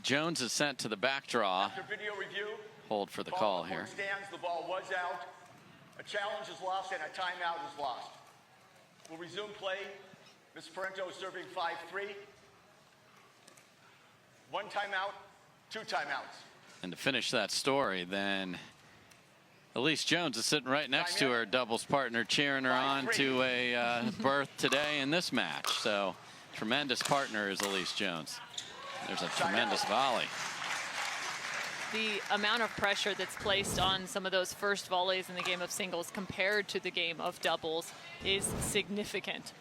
S3: Jones is sent to the back draw.
S7: After video review,
S3: Hold for the call here.
S7: Stands, the ball was out. A challenge is lost and a timeout is lost. We'll resume play. Ms. Parenteau serving 5-3. 1 timeout, 2 timeouts.
S3: And to finish that story, then Elise Jones is sitting right next to her doubles partner, cheering her on to a berth today in this match. So tremendous partner is Elise Jones. There's a tremendous volley.
S1: The amount of pressure that's placed on some of those first volleys in the game of singles compared to the game of doubles is significant.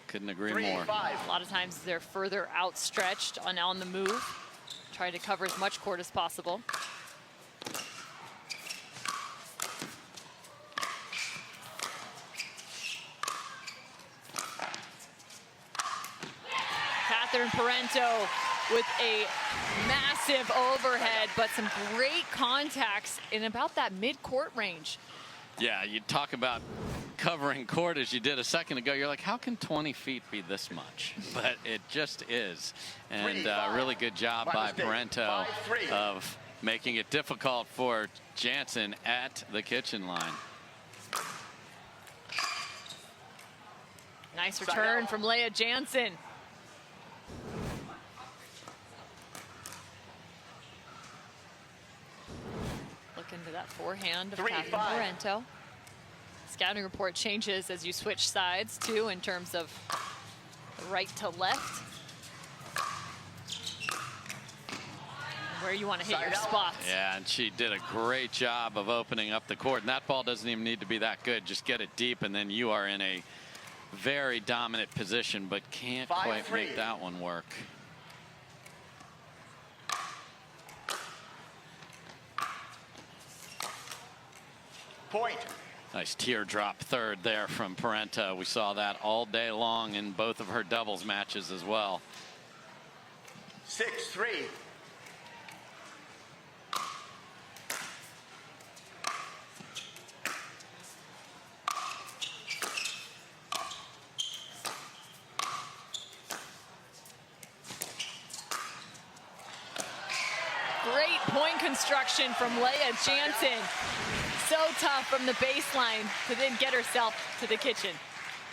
S3: Couldn't agree more.
S1: A lot of times they're further outstretched on the move, trying to cover as much court as possible. Catherine Parenteau with a massive overhead, but some great contacts in about that mid-court range.
S3: Yeah, you talk about covering court as you did a second ago. You're like, how can 20 feet be this much? But it just is. And really good job by Parenteau of making it difficult for Jansen at the kitchen line.
S1: Nice return from Leah Jansen. Look into that forehand of Catherine Parenteau. Scouting report changes as you switch sides too, in terms of right to left, where you want to hit your spots.
S3: Yeah, and she did a great job of opening up the court. And that ball doesn't even need to be that good. Just get it deep, and then you are in a very dominant position, but can't quite make that one work.
S7: Point.
S3: Nice teardrop third there from Parenteau. We saw that all day long in both of her doubles matches as well.
S7: 6-3.
S1: Great point construction from Leah Jansen. So tough from the baseline to then get herself to the kitchen.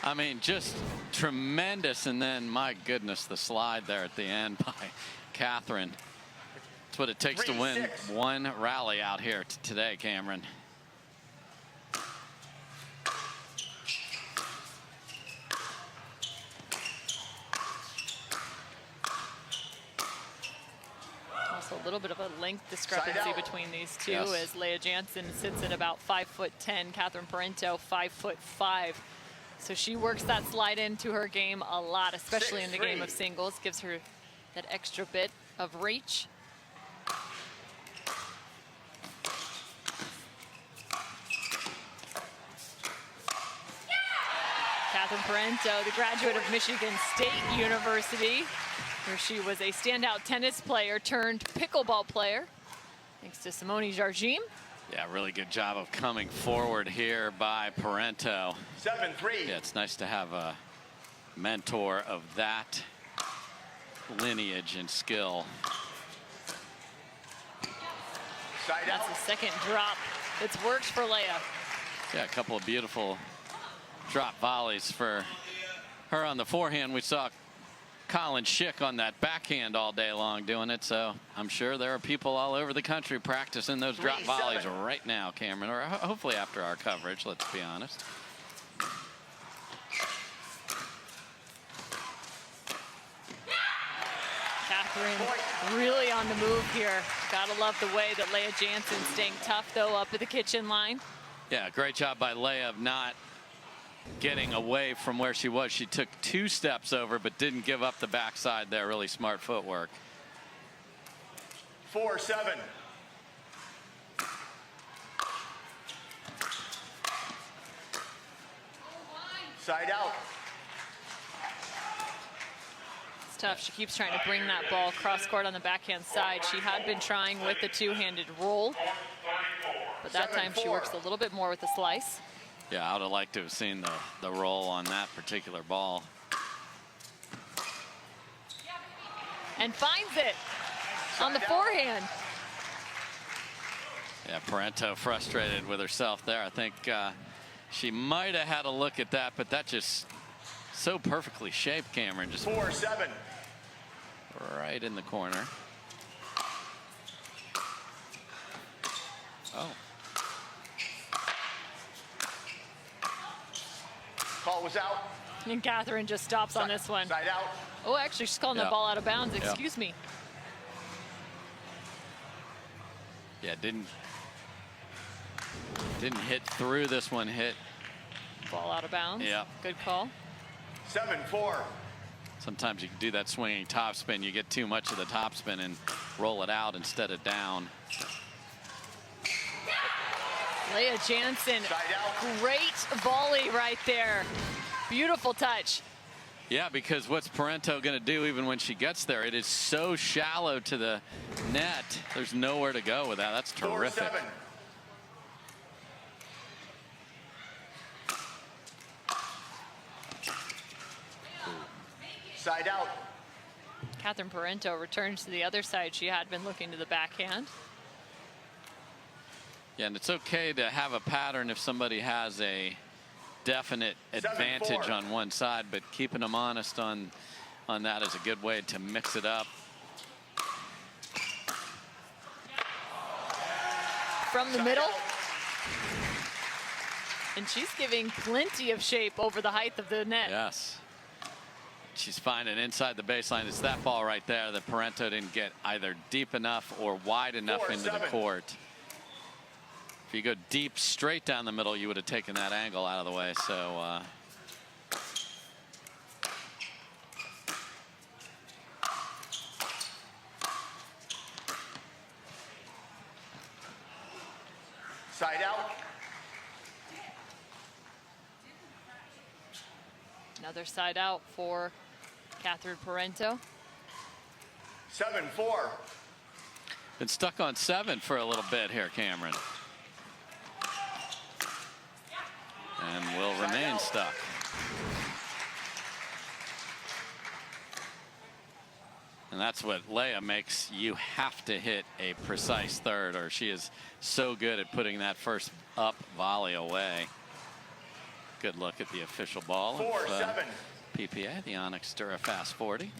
S3: I mean, just tremendous. And then, my goodness, the slide there at the end by Catherine. That's what it takes to win one rally out here today, Cameron.
S1: Also a little bit of a length discrepancy between these two, as Leah Jansen sits at about 5'10", Catherine Parenteau 5'5". So she works that slide into her game a lot, especially in the game
S7: 6-3.
S1: of singles. Gives her that extra bit of reach. Catherine Parenteau, the graduate of Michigan State University, where she was a standout tennis player turned pickleball player, thanks to Simone Jardim.
S3: Yeah, really good job of coming forward here by Parenteau.
S7: 7-3.
S3: Yeah, it's nice to have a mentor of that lineage and skill.
S7: Side
S1: That's
S7: out.
S1: the second drop that's worked for Leah.
S3: Yeah, a couple of beautiful drop volleys for her on the forehand. We saw Collin Shick on that backhand all day long doing it, so I'm sure there are people all over the country practicing those drop
S7: 3-7.
S3: volleys right now, Cameron, or hopefully after our coverage, let's be honest.
S1: Catherine really on the move here. Gotta love the way that Leah Jansen staying tough, though, up at the kitchen line.
S3: Yeah, great job by Leah of not getting away from where she was. She took 2 steps over, but didn't give up the backside there. Really smart footwork.
S7: 4-7. Side out.
S1: It's tough. She keeps trying to bring that ball cross court on the backhand side. She had been trying with the two-handed roll, but that time she works a little bit more with the slice.
S3: Yeah, I would have liked to have seen the roll on that particular ball.
S1: And finds it on the forehand.
S3: Yeah, Parenteau frustrated with herself there. I think she might have had a look at that, but that just so perfectly shaped, Cameron. Just
S7: 4-7.
S3: right in the corner. Oh.
S7: Call was out.
S1: And Catherine just stops on this one.
S7: Side out.
S1: Oh, actually, she's calling the ball out of bounds. Excuse me.
S3: Yeah, didn't hit through this one. Hit
S1: Ball out of bounds.
S3: Yeah.
S1: Good call.
S7: 7-4.
S3: Sometimes you can do that swinging topspin. You get too much of the topspin and roll it out instead of down.
S1: Leah Jansen, great volley right there. Beautiful touch.
S3: Yeah, because what's Parenteau going to do even when she gets there? It is so shallow to the net. There's nowhere to go with that. That's terrific.
S7: 4-7. Side out.
S1: Catherine Parenteau returns to the other side. She had been looking to the backhand.
S3: Yeah, and it's okay to have a pattern if somebody has a definite advantage on one side, but keeping them honest on that is a good way to mix it up.
S1: From the middle. And she's giving plenty of shape over the height of the net.
S3: Yes. She's finding inside the baseline. It's that ball right there that Parenteau didn't get either deep enough or wide enough into the court. If you go deep straight down the middle, you would have taken that angle out of the way. So
S7: Side out.
S1: Another side out for Catherine Parenteau.
S7: 7-4.
S3: been stuck on 7 for a little bit here, Cameron. And will remain stuck. And that's what Leah makes. You have to hit a precise third, or she is so good at putting that first up volley away. Good look at the official ball.
S7: 4-7.
S3: PPA, the Onyx Durafast 40.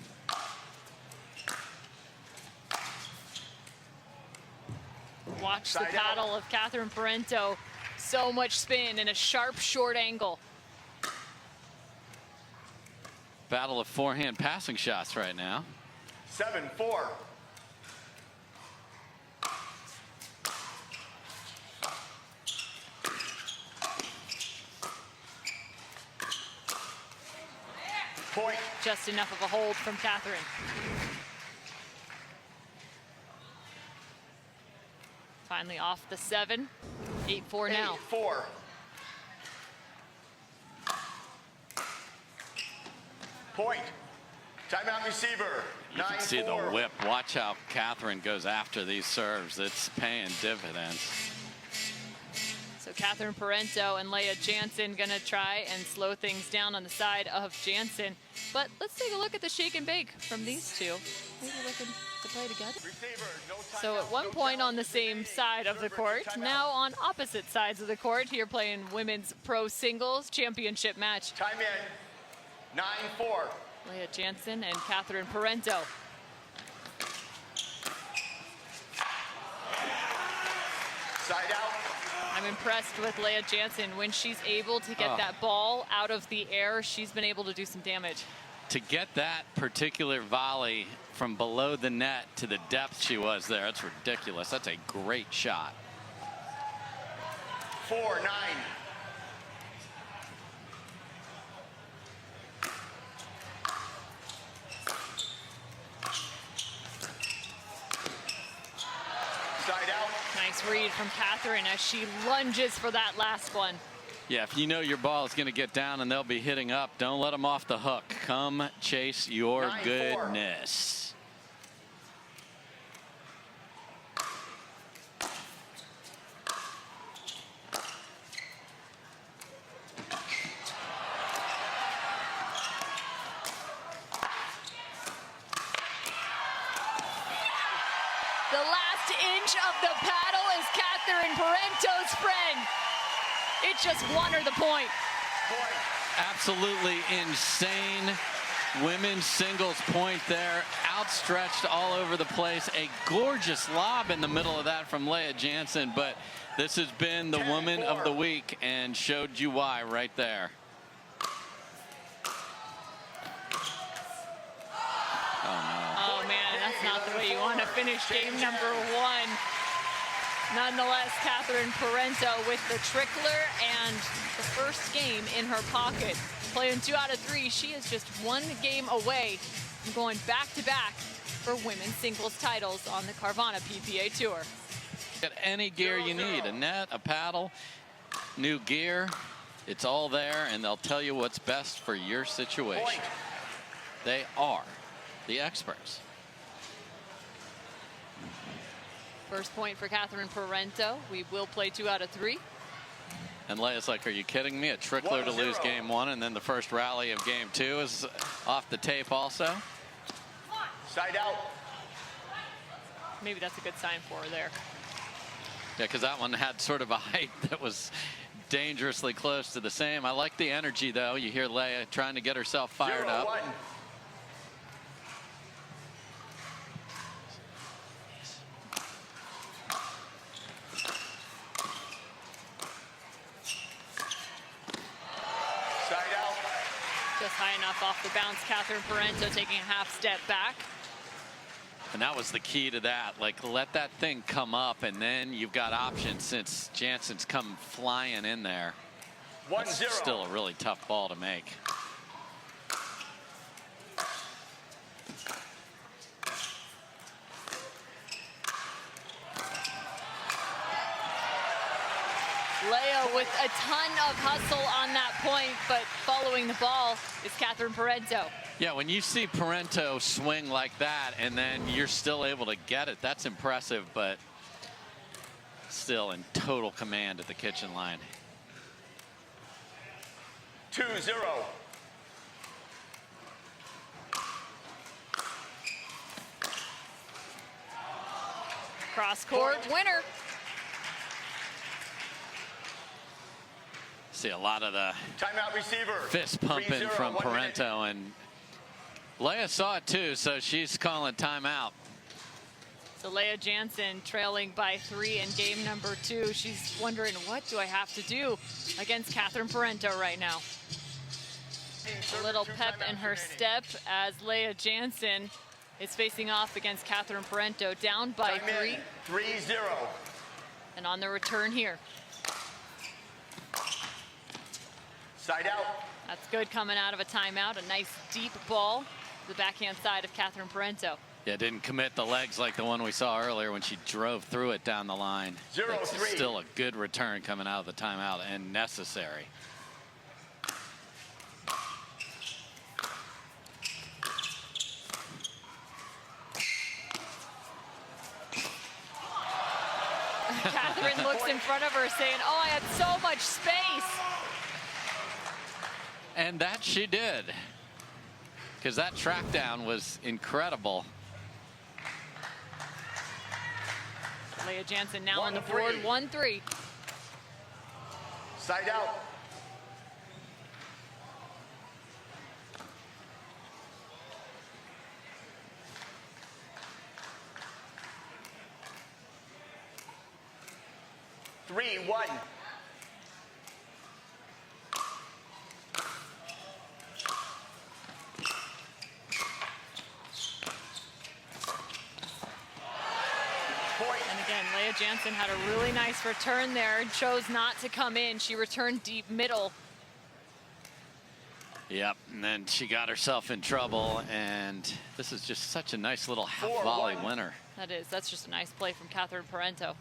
S1: Watch the paddle of Catherine Parenteau. So much spin and a sharp, short angle.
S3: Battle of forehand passing shots right now.
S7: 7-4. Point.
S1: Just enough of a hold from Catherine. Finally off the 7. 8-4 now.
S7: 8-4. Point. Timeout receiver.
S3: You can see the whip. Watch how Catherine goes after these serves. It's paying dividends.
S1: So Catherine Parenteau and Leah Jansen gonna try and slow things down on the side of Jansen. But let's take a look at the shake and bake from these two. Maybe looking to play together. So at one point on the same side of the court, now on opposite sides of the court, here playing women's pro singles championship match.
S7: Time in. 9-4.
S1: Leah Jansen and Catherine Parenteau.
S7: Side out.
S1: I'm impressed with Leah Jansen. When she's able to get that ball out of the air, she's been able to do some damage.
S3: To get that particular volley from below the net to the depth she was there, that's ridiculous. That's a great shot.
S7: 4-9. Side out.
S1: Nice read from Catherine as she lunges for that last one.
S3: Yeah, if you know your ball is going to get down and they'll be hitting up, don't let them off the hook. Come chase your
S7: 9-4.
S3: goodness.
S1: The last inch of the paddle is Catherine Parenteau's friend. It just won her the point.
S3: Absolutely insane women's singles point there. Outstretched all over the place. A gorgeous lob in the middle of that from Leah Jansen. But this has been the woman of the week and showed you why right there.
S1: Oh man, that's not the way you want to finish game number 1. Nonetheless, Catherine Parenteau with the trickler and the first game in her pocket. Playing 2 out of 3, she is just 1 game away from going back-to-back for women's singles titles on the Carvana PPA Tour.
S3: Get any gear you need, a net, a paddle, new gear. It's all there, and they'll tell you what's best for your situation. They are the experts.
S1: First point for Catherine Parenteau. We will play 2 out of 3.
S3: And Leia's like, are you kidding me? A trickler to lose game 1, and then the first rally of game 2 is off the tape also.
S7: Side out.
S1: Maybe that's a good sign for her there.
S3: Yeah, because that one had sort of a height that was dangerously close to the same. I like the energy, though. You hear Leia trying to get herself fired up.
S7: 0-1.
S1: Just high enough off the bounce. Catherine Parenteau taking a half step back.
S3: And that was the key to that. Like, let that thing come up, and then you've got options since Jansen's come flying in there.
S7: 1-0.
S3: That's still a really tough ball to make.
S1: Leia with a ton of hustle on that point, but following the ball is Catherine Parenteau.
S3: Yeah, when you see Parenteau swing like that and then you're still able to get it, that's impressive, but still in total command at the kitchen line.
S7: 2-0.
S1: Cross court winner.
S3: See a lot of the
S7: Timeout receiver.
S3: fist pumping
S7: 3-0,
S3: from
S7: 1 minute.
S3: Parenteau, and Leia saw it too, so she's calling timeout.
S1: So Leah Jansen trailing by 3 in game number 2. She's wondering, what do I have to do against Catherine Parenteau right now? A little pep in her step as Leah Jansen is facing off against Catherine Parenteau, down by 3.
S7: 3-0.
S1: And on the return here.
S7: Side out.
S1: That's good coming out of a timeout. A nice deep ball to the backhand side of Catherine Parenteau.
S3: Yeah, didn't commit the legs like the one we saw earlier when she drove through it down the line.
S7: 0-3.
S3: Still a good return coming out of the timeout and necessary.
S1: Catherine looks in front of her saying, oh, I had so much space.
S3: And that she did. Because that track down was incredible.
S1: Leah Jansen now on the board, 1-3.
S7: Side out. Three, 1.
S1: And again, Leah Jansen had a really nice return there and chose not to come in. She returned deep middle.
S3: Yep, and then she got herself in trouble, and this is just such a nice little half volley winner.
S1: That is, that's just a nice play from Catherine Parenteau.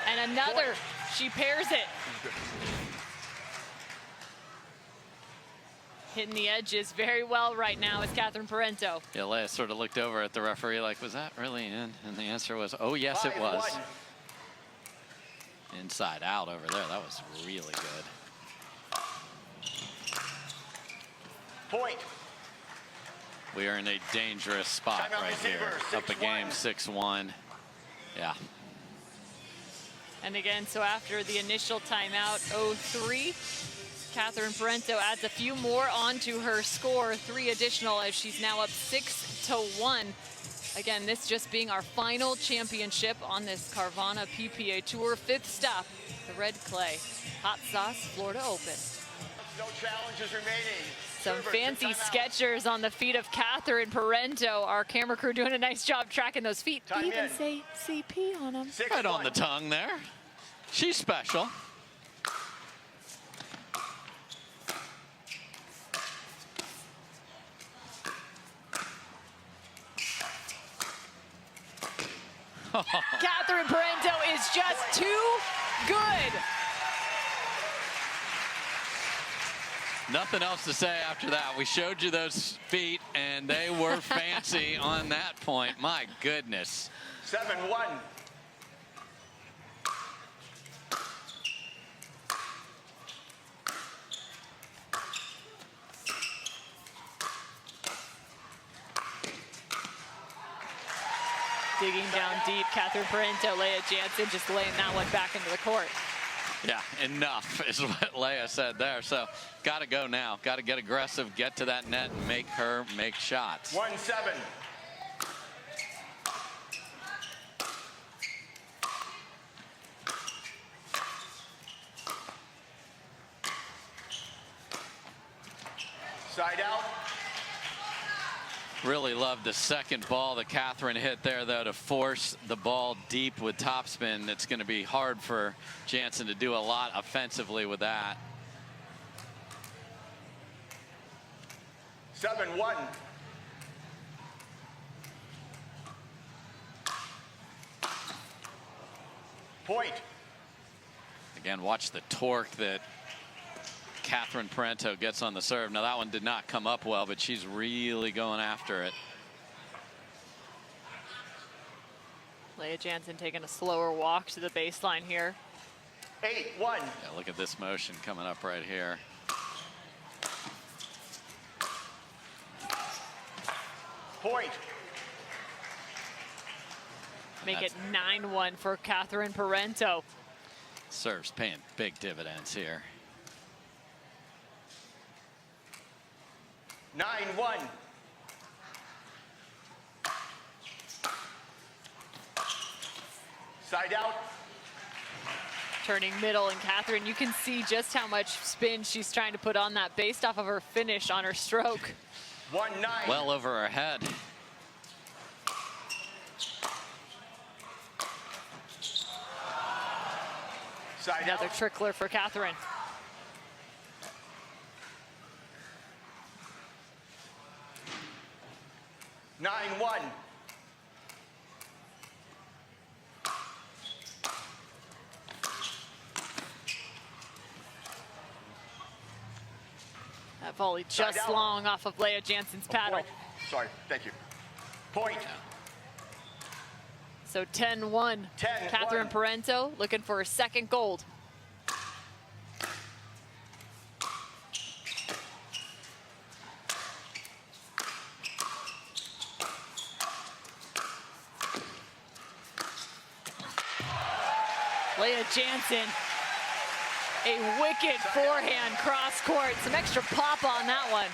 S1: And another, she pairs it. Hitting the edges very well right now is Catherine Parenteau.
S3: Yeah, Leah sort of looked over at the referee like, was that really in? And the answer was, oh, yes, it was.
S7: 5-1.
S3: Inside out over there. That was really good.
S7: Point.
S3: We are in a dangerous spot
S7: Timeout
S3: right here.
S7: receiver,
S3: Up a game, 6-1. Yeah.
S1: And again, so after the initial timeout, 0-3, Catherine Parenteau adds a few more onto her score, 3 additional as she's now up 6-1. Again, this just being our final championship on this Carvana PPA Tour. 5th stop, the red clay. Hot Sauce Florida Open.
S7: No challenges remaining.
S1: Some
S7: Server,
S1: fancy
S7: timeout.
S1: sketchers on the feet of Catherine Parenteau. Our camera crew doing a nice job tracking those feet.
S7: Time
S1: They even
S7: in.
S1: say CP on them.
S7: 6-1.
S3: Right on the tongue there. She's special.
S1: Catherine Parenteau is just too good.
S3: Nothing else to say after that. We showed you those feet, and they were fancy on that point. My goodness.
S7: 7-1.
S1: Digging down deep, Catherine Parenteau, Leah Jansen just laying that one back into the court.
S3: Yeah, enough is what Leah said there. So got to go now. Got to get aggressive, get to that net, and make her make shots.
S7: 1-7. Side out.
S3: Really loved the second ball that Catherine hit there, though, to force the ball deep with topspin. It's going to be hard for Jansen to do a lot offensively with that.
S7: 7-1. Point.
S3: Again, watch the torque that Catherine Parenteau gets on the serve. Now, that one did not come up well, but she's really going after it.
S1: Leah Jansen taking a slower walk to the baseline here.
S7: 8-1.
S3: Yeah, look at this motion coming up right here.
S7: Point.
S1: Make it 9-1 for Catherine Parenteau.
S3: Serves paying big dividends here.
S7: 9-1. Side out.
S1: Turning middle, and Catherine, you can see just how much spin she's trying to put on that based off of her finish on her stroke.
S7: 1-9.
S3: Well over her head.
S1: Another trickler for Catherine.
S7: Nine, 1.
S1: That volley just long off of Leah Jansen's paddle.
S7: Point. Sorry, thank you. Point.
S1: So 10-1. Catherine Parenteau looking for her second gold. Leah Jansen, a wicked forehand cross court. Some extra pop on that one.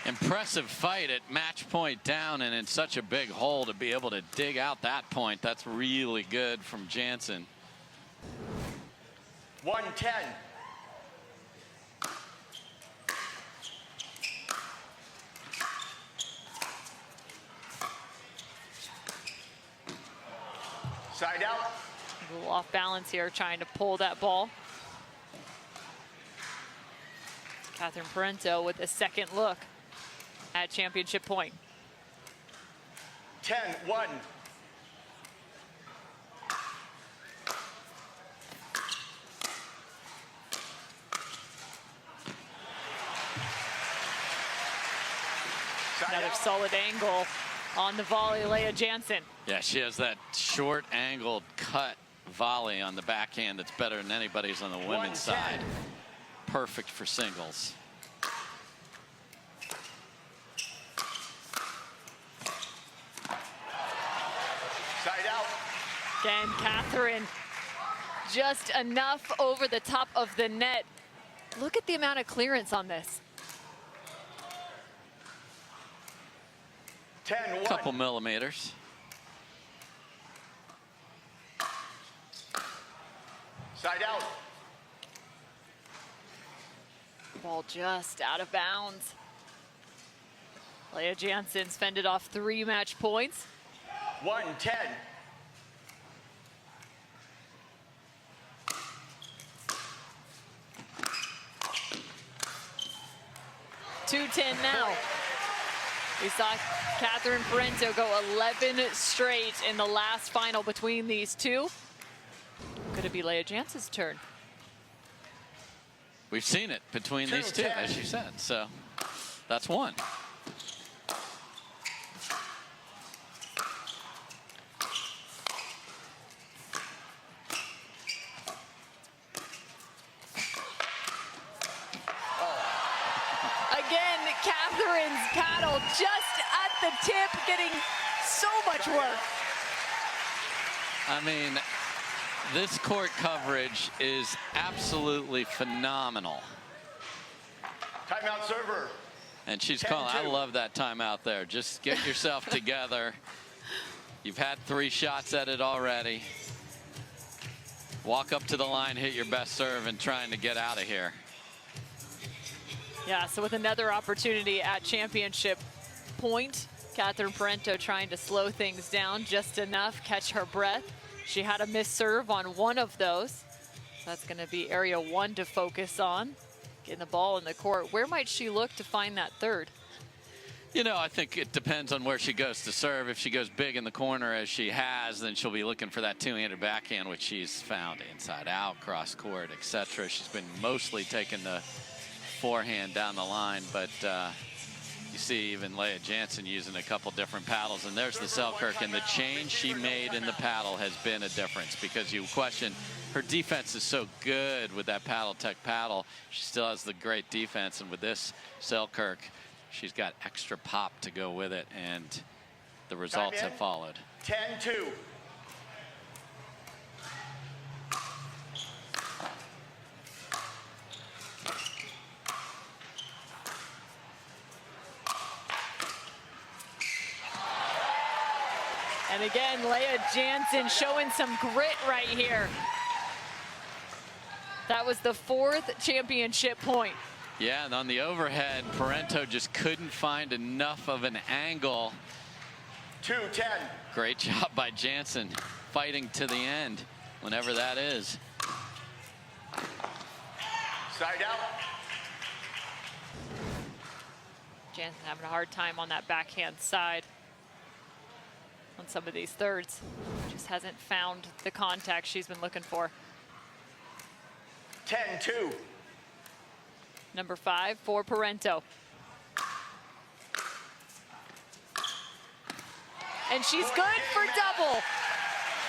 S3: Impressive fight at match point down and in such a big hole to be able to dig out that point. That's really good from Jansen.
S7: 110. Side out.
S1: A little off balance here, trying to pull that ball. Catherine Parenteau with a second look at championship point.
S7: 10-1.
S1: Another solid angle on the volley, Leah Jansen.
S3: Yeah, she has that short angled cut volley on the backhand that's better than anybody's on the women's side. Perfect for singles.
S7: Side out.
S1: Again, Catherine, just enough over the top of the net. Look at the amount of clearance on this.
S7: 10-1.
S3: Couple millimeters.
S7: Side out.
S1: Ball just out of bounds. Leah Jansen's fended off 3 match points.
S7: 110.
S1: .210 now. We saw Catherine Parenteau go 11 straight in the last final between these two. Could it be Leah Jansen's turn?
S3: We've seen it between these two, as you said. So that's one.
S1: Again, Catherine's paddle just at the tip, getting so much work.
S3: I mean, this court coverage is absolutely phenomenal.
S7: Timeout server.
S3: And she's calling. I love that timeout there. Just get yourself together. You've had 3 shots at it already. Walk up to the line, hit your best serve, and trying to get out of here.
S1: Yeah, so with another opportunity at championship point, Catherine Parenteau trying to slow things down just enough, catch her breath. She had a missed serve on one of those. That's going to be area 1 to focus on. Getting the ball in the court. Where might she look to find that third?
S3: You know, I think it depends on where she goes to serve. If she goes big in the corner as she has, then she'll be looking for that 2-handed backhand, which she's found inside out, cross court, etc. She's been mostly taking the forehand down the line, but you see even Leah Jansen using a couple different paddles, and there's the Selkirk, and the change she made in the paddle has been a difference, because you question her defense is so good with that paddle tech paddle. She still has the great defense, and with this Selkirk, she's got extra pop to go with it, and the results have followed.
S7: 10-2.
S1: And again, Leah Jansen showing some grit right here. That was the 4th championship point.
S3: Yeah, and on the overhead, Parenteau just couldn't find enough of an angle.
S7: 2-10.
S3: Great job by Jansen, fighting to the end, whenever that is.
S7: Side out.
S1: Jansen having a hard time on that backhand side on some of these thirds. Just hasn't found the contact she's been looking for.
S7: 10-2.
S1: Number 5 for Parenteau. And she's good for double,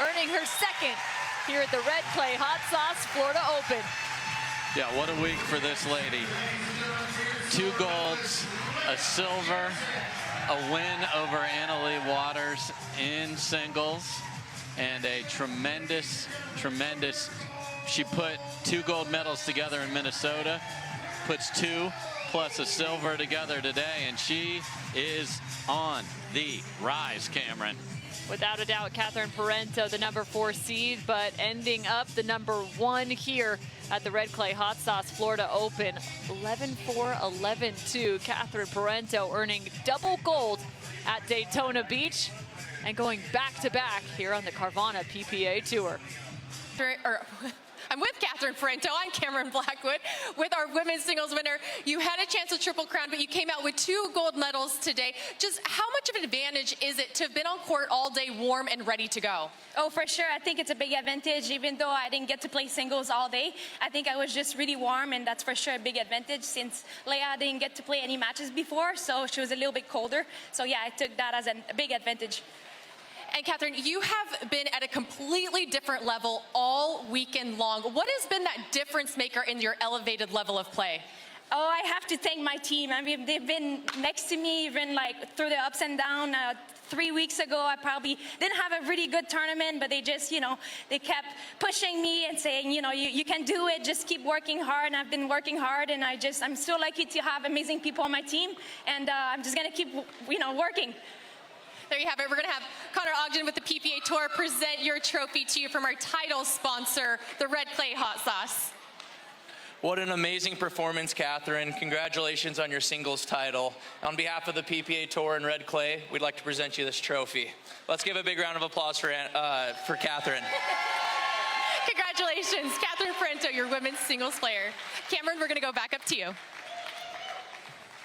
S1: earning her second here at the Red Clay Hot Sauce Florida Open.
S3: Yeah, what a week for this lady. 2 golds, a silver, a win over Annalee Waters in singles, and a tremendous, she put 2 gold medals together in Minnesota, puts 2 plus a silver together today, and she is on the rise, Cameron.
S1: Without a doubt, Catherine Parenteau, the number 4 seed, but ending up the number 1 here at the Red Clay Hot Sauce Florida Open. 11-4, 11-2. Catherine Parenteau earning double gold at Daytona Beach and going back-to-back here on the Carvana PPA Tour.
S4: I'm with Catherine Parenteau. I'm Cameron Blackwood with our women's singles winner. You had a chance to triple crown, but you came out with 2 gold medals today. Just how much of an advantage is it to have been on court all day warm and ready to go?
S8: Oh, for sure. I think it's a big advantage. Even though I didn't get to play singles all day, I think I was just really warm, and that's for sure a big advantage since Leah didn't get to play any matches before, so she was a little bit colder. So yeah, I took that as a big advantage.
S4: And Catherine, you have been at a completely different level all weekend long. What has been that difference maker in your elevated level of play?
S8: Oh, I have to thank my team. I mean, they've been next to me even like through the ups and downs. 3 weeks ago, I probably didn't have a really good tournament, but they just, they kept pushing me and saying, you can do it, just keep working hard. And I've been working hard, and I'm so lucky to have amazing people on my team, and I'm just gonna keep, working.
S4: There you have it. We're going to have Connor Ogden with the PPA Tour present your trophy to you from our title sponsor, the Red Clay Hot Sauce.
S12: What an amazing performance, Catherine. Congratulations on your singles title. On behalf of the PPA Tour and Red Clay, we'd like to present you this trophy. Let's give a big round of applause for Catherine.
S4: Congratulations, Catherine Parenteau, your women's singles player. Cameron, we're going to go back up to you.